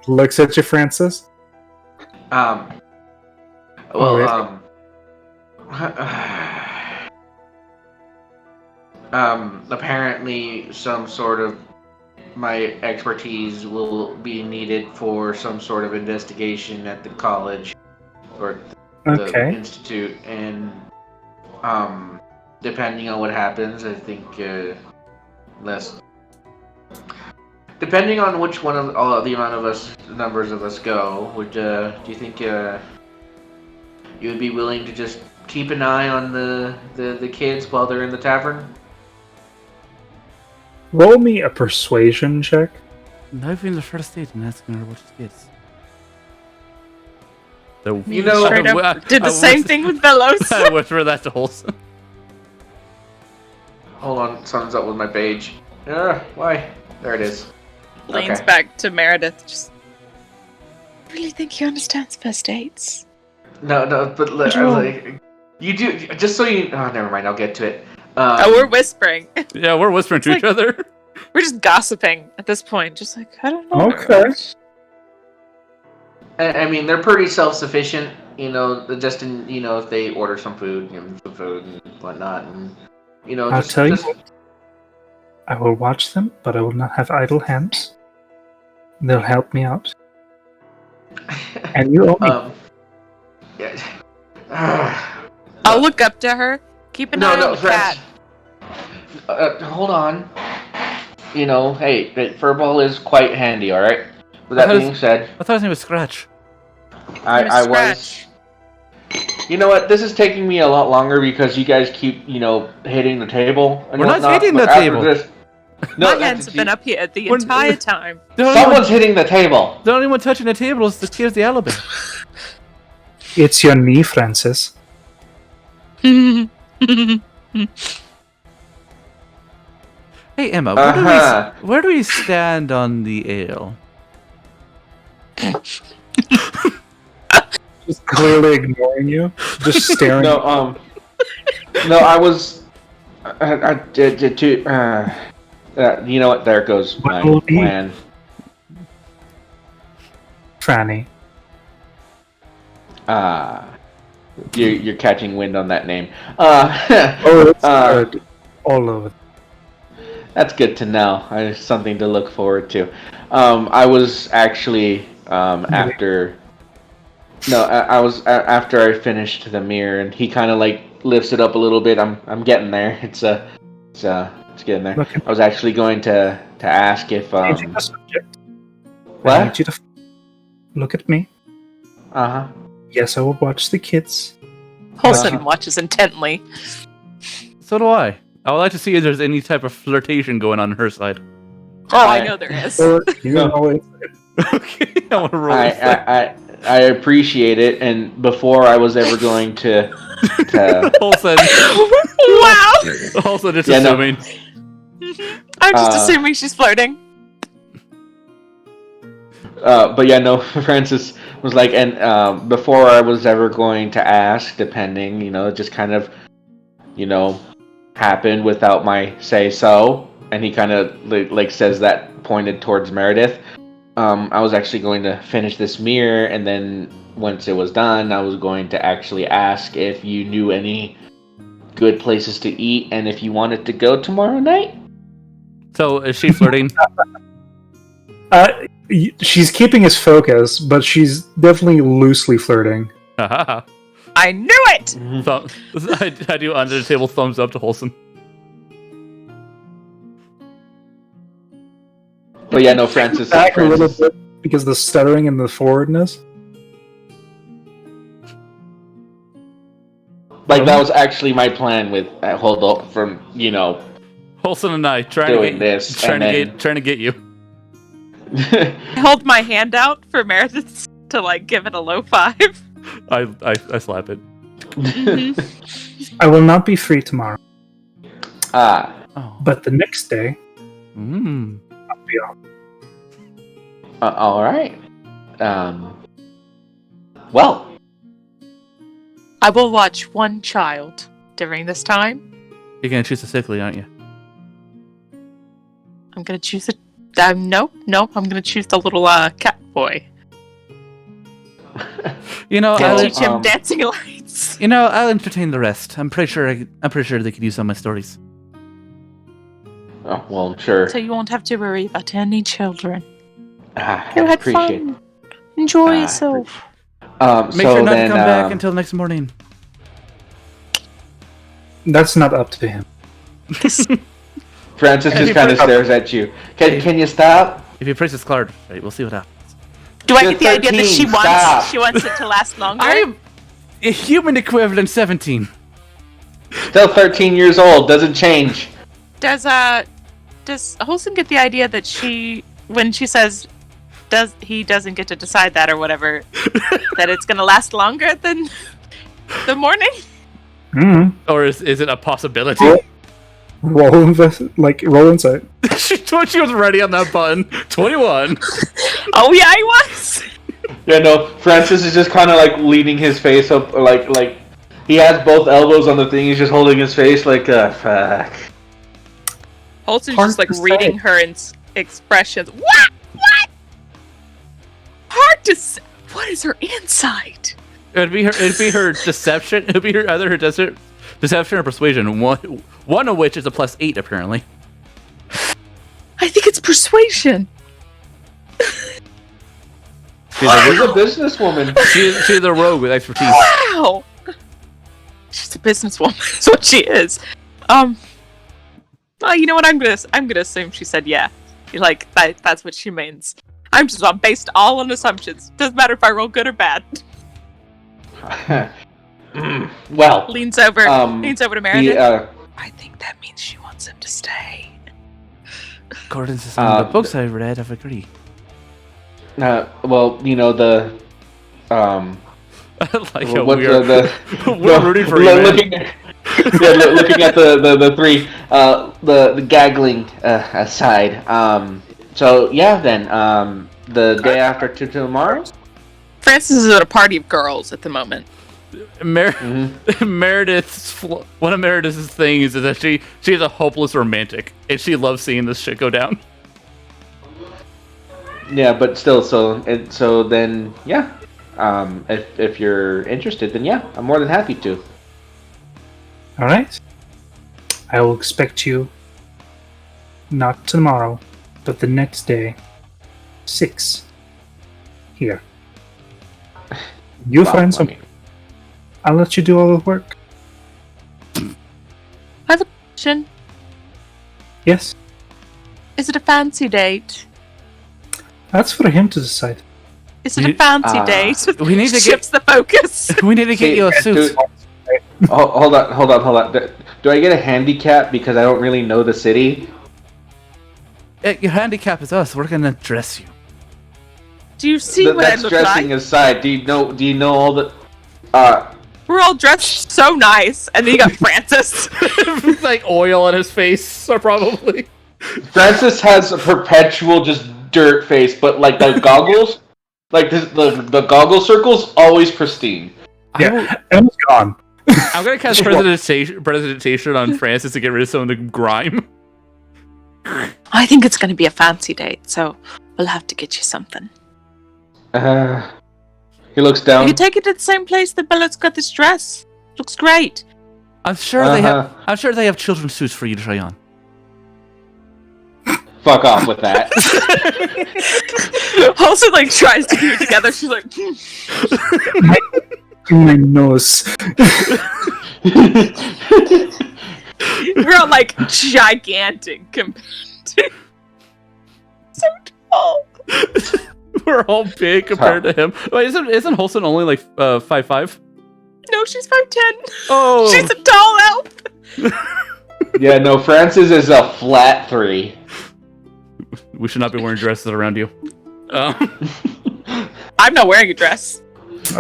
Looks at you, Francis. Apparently some sort of my expertise will be needed for some sort of investigation at the college or the institute, and depending on what happens, I think depending on which one of all the amount of us, numbers of us go, do you think you would be willing to just keep an eye on the kids while they're in the tavern? Roll me a persuasion check. Knifing the first date and asking her what she gets. You know, straight up did the same thing with Bellows. I whisper that to Holson. Hold on, something's up with my page. Why? There it is. Leans back to Meredith. Just, I really think he understands first dates. No, but like, you do. Just so you. Oh, never mind. I'll get to it. We're whispering. Yeah, we're whispering to each other. We're just gossiping at this point. Just like, I don't know. Okay. I mean, they're pretty self-sufficient. You know, just in if they order some food, give them some food and whatnot, and I'll tell you what. I will watch them, but I will not have idle hands. They'll help me out. And you owe me. I'll look up to her. Keep an eye on the cat. Hold on. Hey, Furball is quite handy, alright? With that being said... I thought his name was Scratch. I was... You know what? This is taking me a lot longer because you guys keep, hitting the table. And we're not hitting the table. My hands have been up here the entire time. Someone's hitting the table. The only one touching the table is the kid of the alibi. It's your knee, Francis. Hey, Emma, where do we stand on the ale? Just clearly ignoring you. Just staring. No, I was... I did too... you know what? There goes my plan. Franny. You're catching wind on that name. It's all over. That's good to know. It's something to look forward to. I was actually after I finished the mirror, and he kind of like lifts it up a little bit. I'm getting there. It's getting there. I was actually going to ask if What? I need you to look at me. Yes, I will watch the kids. Holson watches intently. So do I. I would like to see if there's any type of flirtation going on her side. Oh, I know there is. Okay, I want to roll. I appreciate it, and before I was ever going to Holson. Wow. Holson, just assuming. I'm just assuming she's flirting. But yeah, no. Francis was like, and before I was ever going to ask, depending, it just kind of, happened without my say so, and he kind of like says that pointed towards Meredith. I was actually going to finish this mirror, and then once it was done, I was going to actually ask if you knew any good places to eat, and if you wanted to go tomorrow night. So is she flirting? She's keeping his focus, but she's definitely loosely flirting. I knew it! I do under the table thumbs up to Holson. But yeah, no, Francis. Back a little bit because the stuttering and the forwardness. Like that was actually my plan with hold up from Holson and I trying to get you. I hold my hand out for Meredith to like give it a low five. I slap it. Mm-hmm. I will not be free tomorrow. Oh. But the next day, I'll be off. All right. Well, I will watch one child during this time. You're gonna choose the sickly, aren't you? I'm gonna choose the. No, I'm gonna choose the little cat boy. You know, I'll teach him dancing lights. You know, I'll entertain the rest. I'm pretty sure they could use some of my stories. Oh, well, sure. So you won't have to worry about any children. I You had appreciate fun. Enjoy yourself. Make sure not to come back until next morning. That's not up to him. Francis just kind of stares at you. Can you stop? If you press this card, right, we'll see what happens. Do I get the idea that she wants it to last longer? I'm a human equivalent 17. Still 13 years old. Doesn't change. Does Holson get the idea that when she says he doesn't get to decide that or whatever, that it's going to last longer than the morning? Mm-hmm. Or is it a possibility? Roll insight. She was ready on that button. 21. Oh yeah, I was. Yeah, no. Francis is just kind of like leaning his face up, like he has both elbows on the thing. He's just holding his face like, fuck. Holson's just like reading her expressions. What? Hard to say. What is her insight? It'd be her deception. It'd be either her deception or persuasion. One of which is a +8 apparently. I think it's persuasion. She's a businesswoman. She's a rogue with expertise. Wow. She's a businesswoman. That's what she is. Well, you know what? I'm gonna assume she said yeah. Like that's what she means. I'm based all on assumptions. Doesn't matter if I roll good or bad. Well, leans over to Meredith. I think that means she wants him to stay. According to some of the books I've read, I've agreed. Well, you know the like how we're rooting for you, looking at the three the gaggling aside. So yeah, then the day after tomorrow. Francis is at a party of girls at the moment. Meredith's one of Meredith's things is that she's a hopeless romantic and she loves seeing this shit go down. Yeah, but still, so then yeah. If you're interested, then yeah, I'm more than happy to. All right. I will expect you not tomorrow, but the next day, 6 here. You find some. I'll let you do all the work. I have a question. Yes. Is it a fancy date? That's for him to decide. Is it a fancy date? We need to shifts the focus. We need to get you a suit. Hold on. Do I get a handicap because I don't really know the city? Your handicap is us. We're gonna dress you. Do you see what I look like? That's dressing aside. Do you know all the? We're all dressed so nice, and then you got Francis. Like oil on his face, probably. Francis has a perpetual just dirt face, but like the goggles, like the goggle circles, always pristine. Yeah, Emma's gone. I'm gonna cast presentation on Francis to get rid of some of the grime. I think it's gonna be a fancy date, so we'll have to get you something. He looks down. You can take it to the same place that Bella's got this dress. Looks great. I'm sure they have children's suits for you to try on. Fuck off with that. Also, like, tries to keep it together. She's like, my nose. We're all like gigantic compared to so tall. We're all big compared to him. Wait, isn't Holson only like 5'5"? No, she's 5'10". Oh, she's a tall elf. Yeah, no, Francis is a flat 3. We should not be wearing dresses around you. I'm not wearing a dress.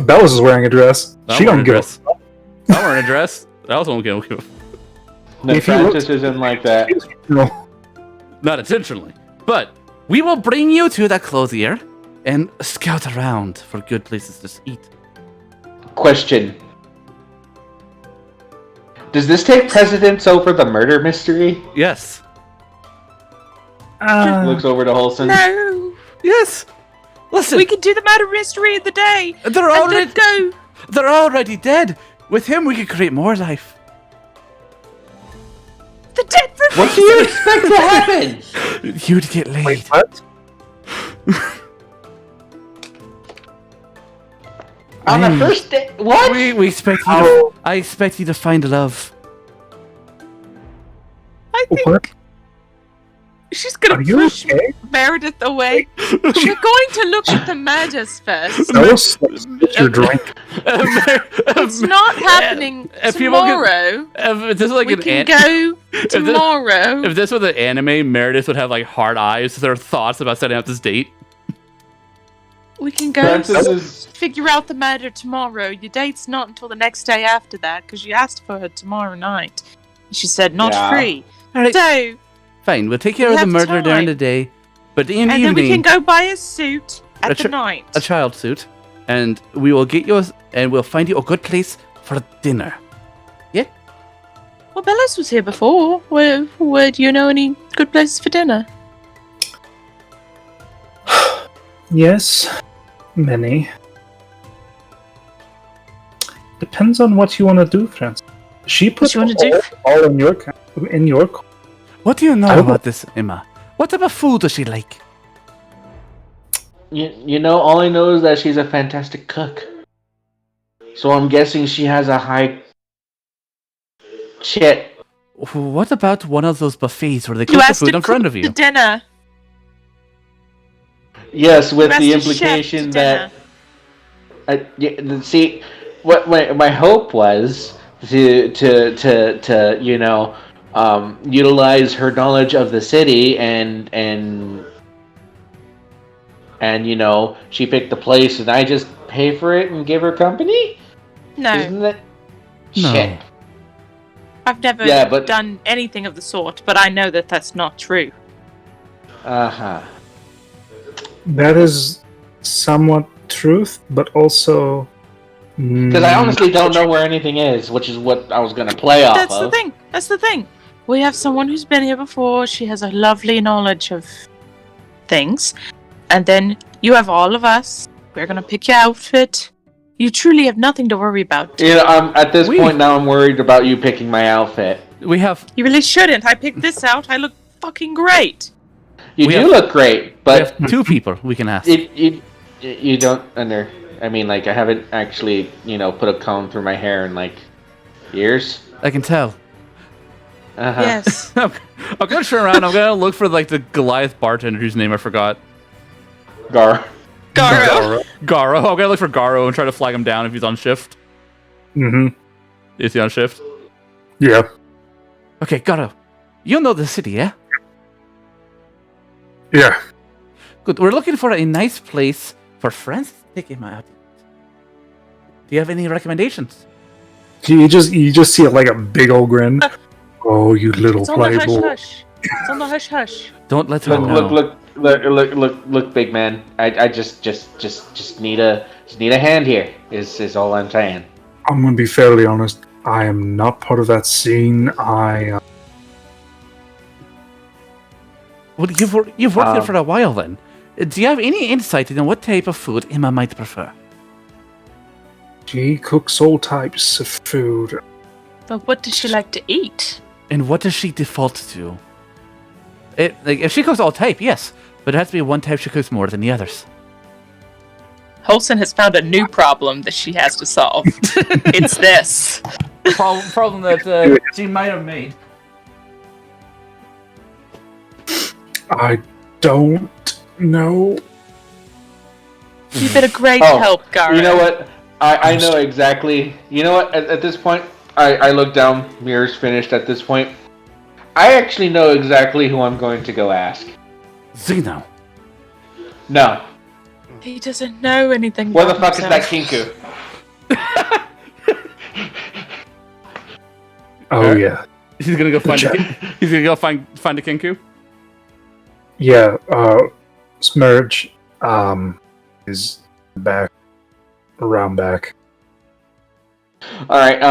Bella's is wearing a dress. She don't give a dress. I'm wearing a dress. I also won't give. No, Francis isn't like that. No. Not intentionally, but we will bring you to that clothier and scout around for good places to eat. Question. Does this take precedence over the murder mystery? Yes. Looks over to Holson. No. Yes. Listen. We can do the murder mystery of the day. They're already dead. With him, we could create more life. The dead for What do you expect to happen? You'd get laid. Wait, what? On the first day? What? We expect you to... I expect you to find love. I think What? she's gonna Are you push okay? Meredith away. We're going to look at the murders first. No, spit your drink. It's not happening tomorrow. If this is like We can go tomorrow. If this was an anime, Meredith would have like hard eyes. There are thoughts about setting up this date. We can go figure out the murder tomorrow. Your date's not until the next day after that, because you asked for her tomorrow night. She said not free. All right. So, fine, we'll take care of the murder during the day, but in the evening... And then we can go buy a suit at the night. A child suit, and we will get you, and we'll find you a good place for dinner. Yeah? Well, Bellos was here before. Where do you know any good places for dinner? Yes, many. Depends on what you want to do, Francis. She put all in your. What do you know about this, Emma? What type of food does she like? You know, all I know is that she's a fantastic cook. So I'm guessing she has a high... Shit. What about one of those buffets where they cook the food in front of you? To dinner. Yes, with the implication that... see, what my hope was to you know, utilize her knowledge of the city and you know, she picked the place and I just pay for it and give her company? No. Isn't that... No. Shit. I've never done anything of the sort, but I know that that's not true. Uh-huh. That is somewhat truth, but also... Because I honestly don't know where anything is, which is what I was going to play off of. That's the thing. We have someone who's been here before. She has a lovely knowledge of things. And then you have all of us. We're going to pick your outfit. You truly have nothing to worry about. Yeah, at this point now I'm worried about you picking my outfit. We have... You really shouldn't. I picked this out. I look fucking great. You do look great, but... We have two people we can ask. You don't under... I mean, like, I haven't actually, you know, put a comb through my hair in, like, years. I can tell. Uh-huh. Yes. I'm gonna turn around. I'm gonna look for, like, the Goliath bartender whose name I forgot. Garo. I'm gonna look for Garo and try to flag him down if he's on shift. Mm-hmm. Is he on shift? Yeah. Okay, Garo. You know the city, yeah? Yeah. Good. We're looking for a nice place for friends to take him out. Do you have any recommendations? You just see it like a big old grin. Oh, you little playboy. It's on the hush hush. Don't let her know. Look, big man. I just need a hand here. Is all I'm saying. I'm gonna be fairly honest. I am not part of that scene. Well, you've worked there for a while then. Do you have any insight into what type of food Emma might prefer? She cooks all types of food. But what does she like to eat? And what does she default to? If she cooks all type, yes. But it has to be one type she cooks more than the others. Holson has found a new problem that she has to solve. It's this. Problem that she might have made. I don't know. You've been a great help, Garo. You know what? I know exactly. You know what? At this point, I look down. Mirror's finished at this point. I actually know exactly who I'm going to go ask. Zeno. No. He doesn't know anything. Where the fuck is that Kinku? Oh yeah. He's gonna go find. He's gonna go find a Kinku. Yeah. Smerge. Is back. Around back. All right.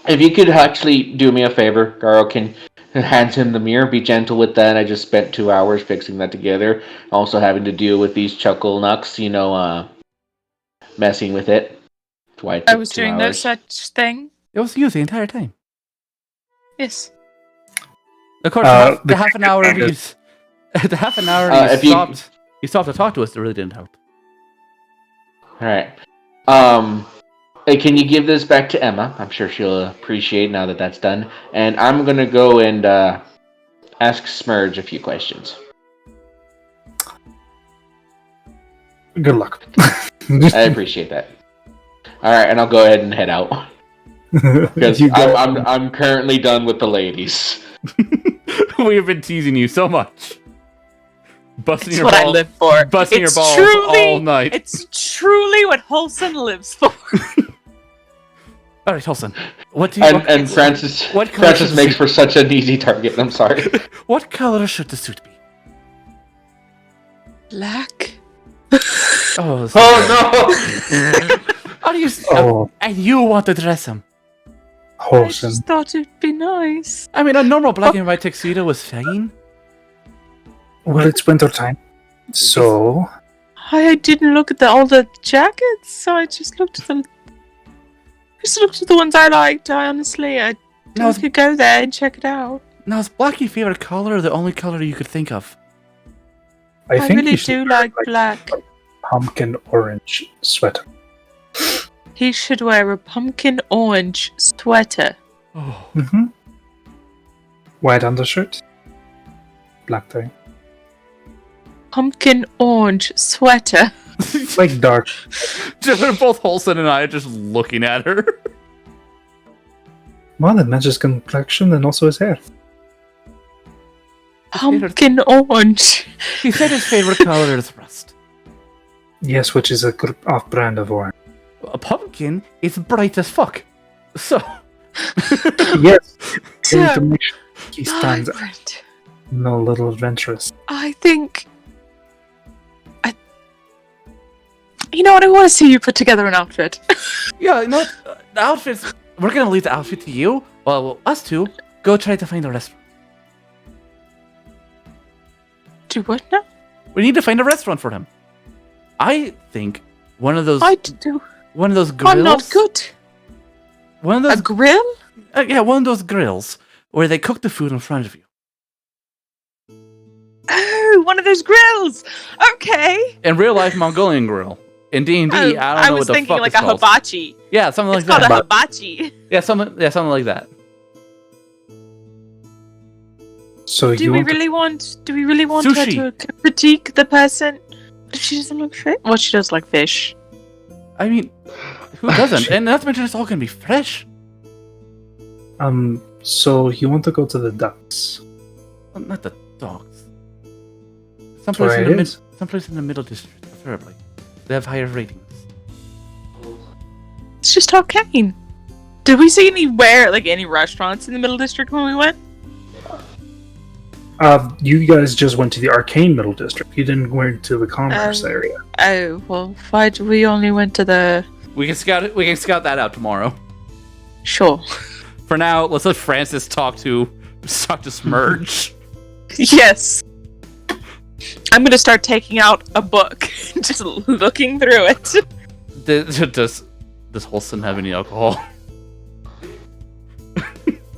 If you could actually do me a favor, Garo can hand him the mirror. Be gentle with that. I just spent 2 hours fixing that together. Also having to deal with these chuckle nucks, messing with it. That's why it took I was 2 doing no hours. such thing. It was you the entire time. Yes. Of course, the half an hour he's the half an hour he stopped to talk to us. It really didn't help. All right. Hey, can you give this back to Emma? I'm sure she'll appreciate now that that's done. And I'm gonna go and ask Smurge a few questions. Good luck. I appreciate that. All right, and I'll go ahead and head out because I'm currently done with the ladies. We have been teasing you so much. Busting It's your what balls, I live for. Busting your It's balls truly- all night. It's truly what Wholesome lives for. All right, Holson. What do you? And Francis color makes for such an easy target. I'm sorry. What color should the suit be? Black. Oh Oh Are you? Oh. And you want to dress him? I Wholesome. just thought it'd be nice. I mean, a normal black and white tuxedo was fine. Well, it's winter time, so I didn't look at all the jackets, so I just looked at them. Just looked at the ones I liked. I could go there and check it out. Now, is black your favorite color, or the only color you could think of? I think really you should do wear, like black. a pumpkin orange sweater. He should wear a pumpkin orange sweater. Oh, Mm-hmm. White undershirt, black tie, Pumpkin orange sweater. like dark. both Holson and I are just looking at her. Well, it matches complexion and also his hair. Pumpkin orange. He said his favorite color is rust. Yes, which is a good off-brand of orange. A pumpkin is bright as fuck. So, Yes, going to make sure he stands out. Vibrant. No, little adventurous. I think. You know what? I want to see you put together an outfit. yeah, the outfits. We're gonna leave the outfit to you. Well, us two go try to find a restaurant. Do what now? We need to find a restaurant for him. I think one of those. One of those grills. I'm not good. One of those. A grill? Yeah, one of those grills where they cook the food in front of you. Oh, one of those grills. Okay. In real life, Mongolian grill. In D&D, I don't know what the fuck I was thinking like it's a called. hibachi. Yeah, something It's like called that. a hibachi. Yeah, something like that. So Do we really want her Sushi. to critique the person if she doesn't look fit? Well, she does like fish. I mean, who doesn't? And not to mention, it's all gonna be fresh. So you want to go to the Ducks? Well, not the dogs. where it is. Someplace in the middle district, preferably. They have higher ratings. It's just Arcane. Did we see any restaurants in the Middle District when we went? You guys just went to the Arcane Middle District. You didn't go into the Commerce area. Oh, well, why do we only went to the... We can scout it. We can scout that out tomorrow. Sure. For now, let's let Francis talk to Smurge. Yes. I'm gonna start taking out a book, just looking through it. Does Holson have any alcohol?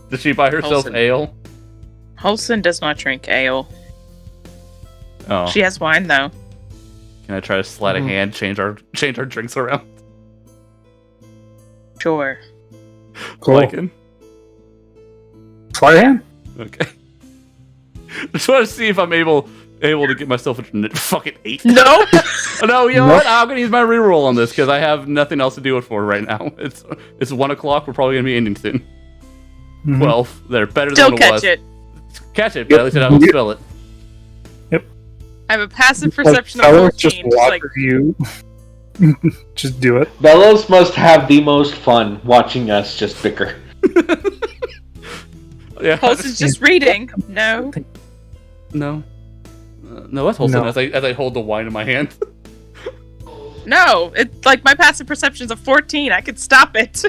Does she buy herself Holson. ale? Holson does not drink ale. Oh, She has wine though. can I try to sleight of hand change our drinks around? Sure. Cool. Like it? Fly hand. Okay. Just want to see if I'm able to get myself a fucking 8. No. No, you know what? I'm gonna use my reroll on this because I have nothing else to do it for right now. It's 1 o'clock. We're probably gonna be ending soon. Mhm. 12. They're better Still than what it catch was. it. Catch it, but at least I don't Yep. spell it. I have a passive perception of Fellows 14. just Just like, water you. Just do it. Bellows must have the most fun watching us just bicker. Yeah. Holson's just reading. No. No. No, that's Holson No. as I hold the wine in my hand. No. It's like my passive perception's a 14. I could stop it.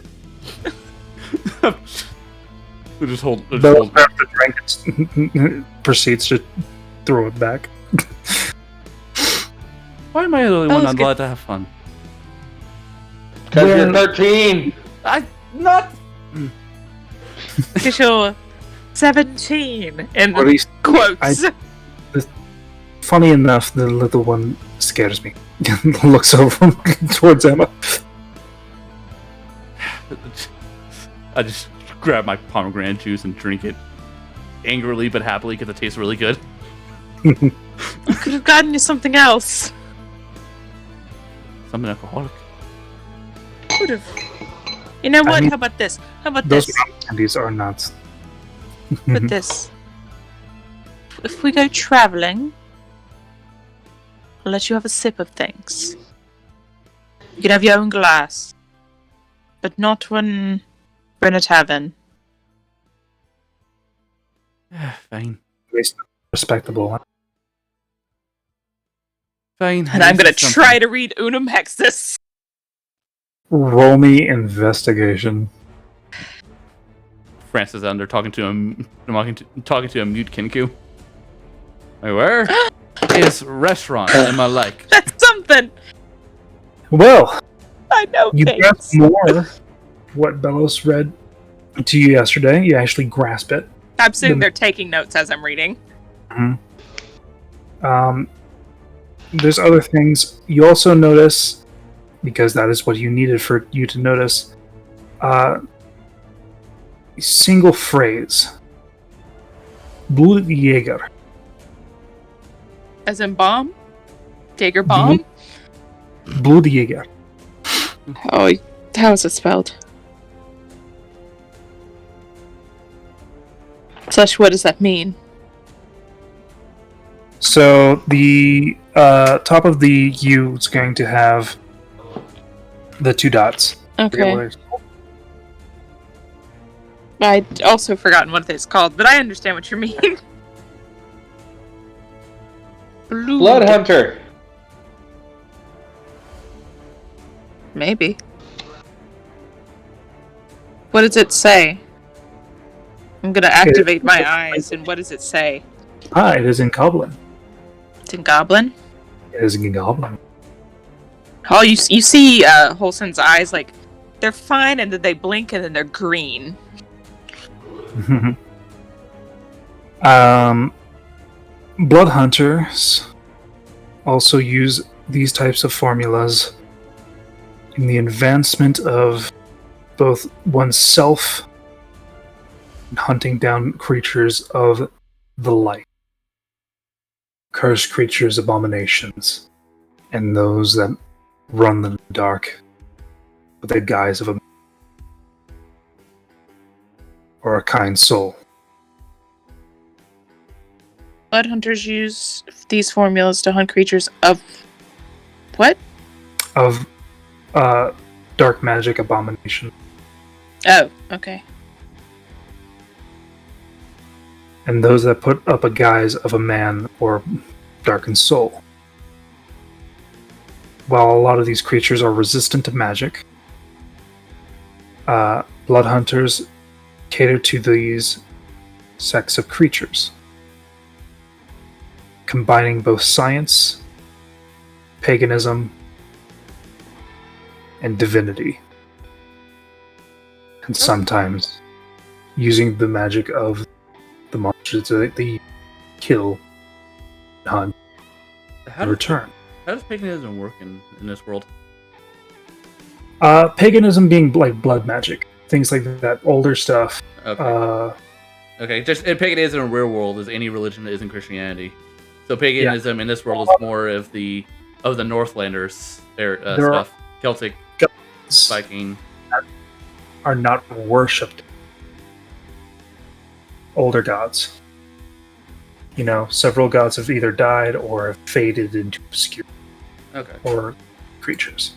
Just hold. Belos grabs the drink and proceeds to throw it back. Why am I the only one not allowed to have fun? Because you're 13! Not... Because you're 17 in quotes. Funny enough, the little one scares me. Looks over towards Emma. I just grab my pomegranate juice and drink it angrily but happily because it tastes really good. I could have gotten you something else. Something alcoholic. Could have. You know what? How about this? How about those this? candies are nuts. But this. If we go traveling, I'll let you have a sip of things. You can have your own glass. But not when we're in a tavern. Fine. Respectable. Fine. And I'm gonna try to read Unum Hexus. Roll me investigation. Francis under talking to a mute Kinku. Wait, where is restaurant am I like? That's something. Well, I know. You grasp more what Belos read to you yesterday. You actually grasp it. I'm sitting there taking notes as I'm reading. Mm-hmm. There's other things. You also notice, because that is what you needed for you to notice, single phrase. Blutjäger. As in bomb? Jaeger bomb? Blutjäger. Oh, how is it spelled? Such, what does that mean? So the top of the U is going to have the two dots. Okay. I'd also forgotten what it's called, but I understand what you mean. Blood Hunter. Maybe. What does it say? I'm gonna activate my eyes, and what does it say? It is in Goblin. It's in Goblin? It is in Goblin. Oh, you see Holson's eyes, like, they're fine, and then they blink, and then they're green. Blood hunters also use these types of formulas in the advancement of both oneself and hunting down creatures of the light. Cursed creatures, abominations, and those that run the dark with the guise of a or a kind soul. Blood hunters use these formulas to hunt creatures of what? Of dark magic abomination. Oh, okay. And those that put up a guise of a man or darkened soul. While a lot of these creatures are resistant to magic, blood hunters cater to these sects of creatures, combining both science, paganism, and divinity, and sometimes using the magic of the monsters that they kill and hunt and return. How does paganism work in this world? Paganism being like blood magic, things like that, older stuff. Okay. Okay, just paganism in real world is any religion that isn't Christianity. So paganism in this world is more of the Northlanders stuff, Celtic, Viking. Are not worshipped older gods. You know, several gods have either died or have faded into obscurity. Okay. Or creatures.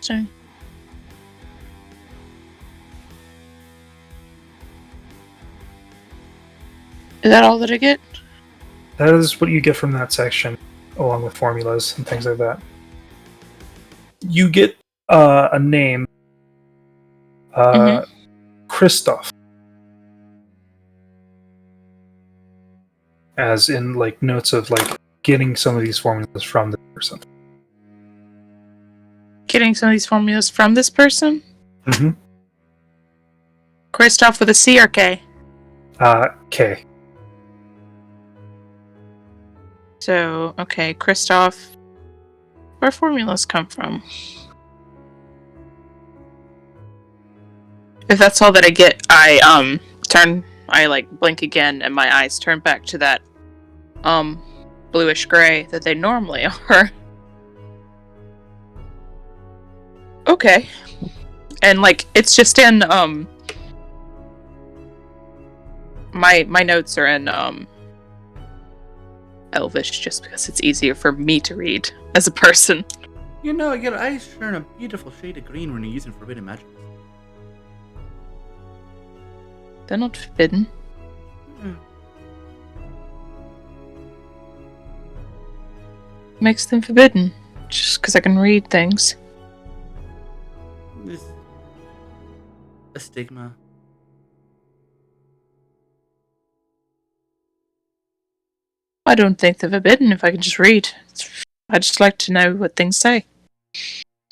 Sorry. Is that all that I get? That is what you get from that section, along with formulas and things like that. you get a name, Christoph, as in like notes of like getting some of these formulas from this person. Getting some of these formulas from this person? Mm-hmm. Christoph with a C or K? K. So, okay, Christoph. Where formulas come from? If that's all that I get, I blink again and my eyes turn back to that bluish gray that they normally are. Okay. And like it's just in my notes are in Elvish just because it's easier for me to read as a person. You know, your eyes turn a beautiful shade of green when you're using forbidden magic. They're not forbidden. Makes them forbidden. Just because I can read things. It's a stigma. I don't think they're forbidden if I can just read. I just like to know what things say.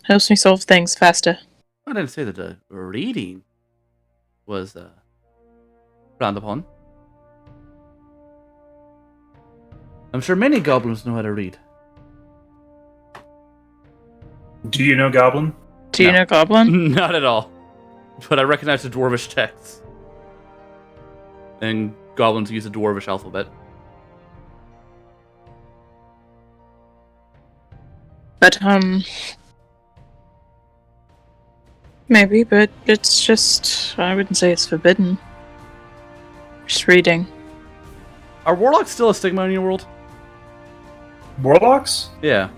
Helps me solve things faster. I didn't say that reading was frowned upon. I'm sure many goblins know how to read. Do you know Goblin? Do you know Goblin? Not at all. But I recognize the Dwarvish text. And goblins use the Dwarvish alphabet. But, maybe, but it's just, I wouldn't say it's forbidden. Just reading. Are warlocks still a stigma in your world? Warlocks? Yeah.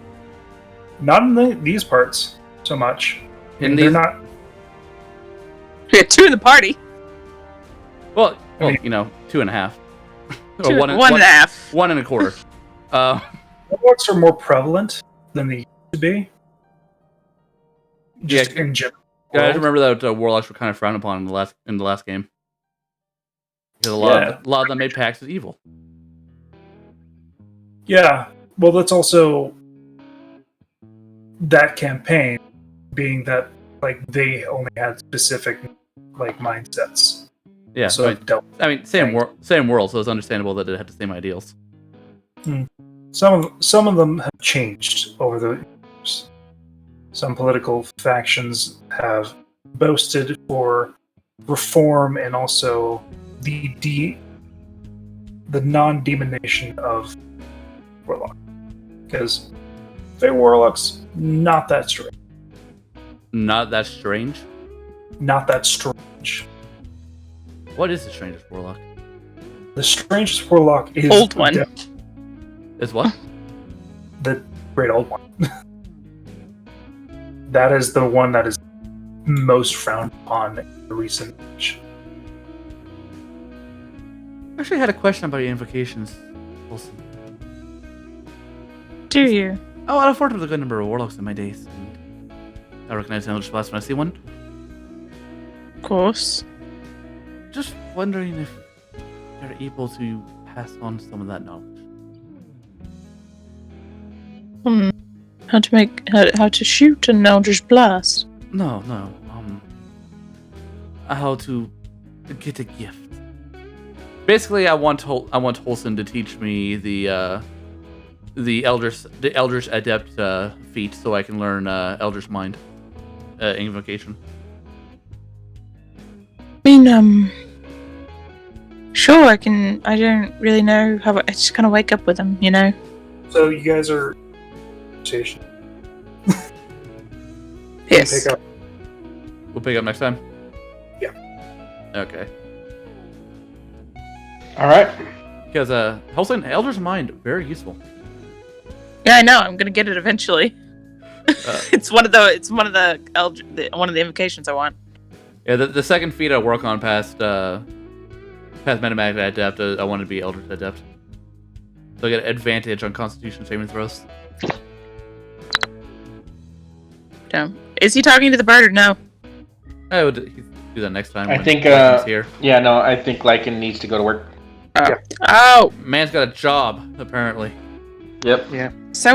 Not in these parts so much. They're not. We had two in the party. Well, you know, 2.5. Two, one and a half. 1 1/4. Warlocks are more prevalent than they used to be. Just in general. Yeah, I remember that warlocks were kind of frowned upon in the last game. Because a lot of them made pacts with evil. Yeah, well, that's also that campaign being that like they only had specific like mindsets. Yeah, so same world, so it's understandable that it had the same ideals. Some of them have changed over the years. Some political factions have boasted for reform and also the non-demonization of warlock. Because Fey warlocks, not that strange. Not that strange? Not that strange. What is the strangest warlock? The strangest warlock is old one. Is what? The great old one. That is the one that is most frowned upon in the recent age. I actually had a question about your invocations, Wilson. Do you? Oh, I've worked with a good number of warlocks in my days, and I recognize the Eldritch Blast when I see one. Of course. Just wondering if you're able to pass on some of that knowledge. How to shoot an Eldritch Blast? No. How to get a gift. Basically, I want Holson to teach me the Eldritch Adept feat, so I can learn Eldritch Mind invocation. I mean, sure, I can. I don't really know how. I just kind of wake up with them, you know. So you guys are conversation. Yes. We'll pick up next time. Yeah. Okay. All right. Because Holson, Eldritch Mind, very useful. Yeah, I know. I'm gonna get it eventually. It's one of the invocations I want. Yeah, the second feat I work on past Metamagic Adept, I want to be Eldritch Adept. So I get advantage on Constitution saving throws. No. Is he talking to the bird or no? I would do that next time. I think. Here. Yeah, no, I think Lycan needs to go to work. Oh. Oh. Man's got a job apparently. Yep. So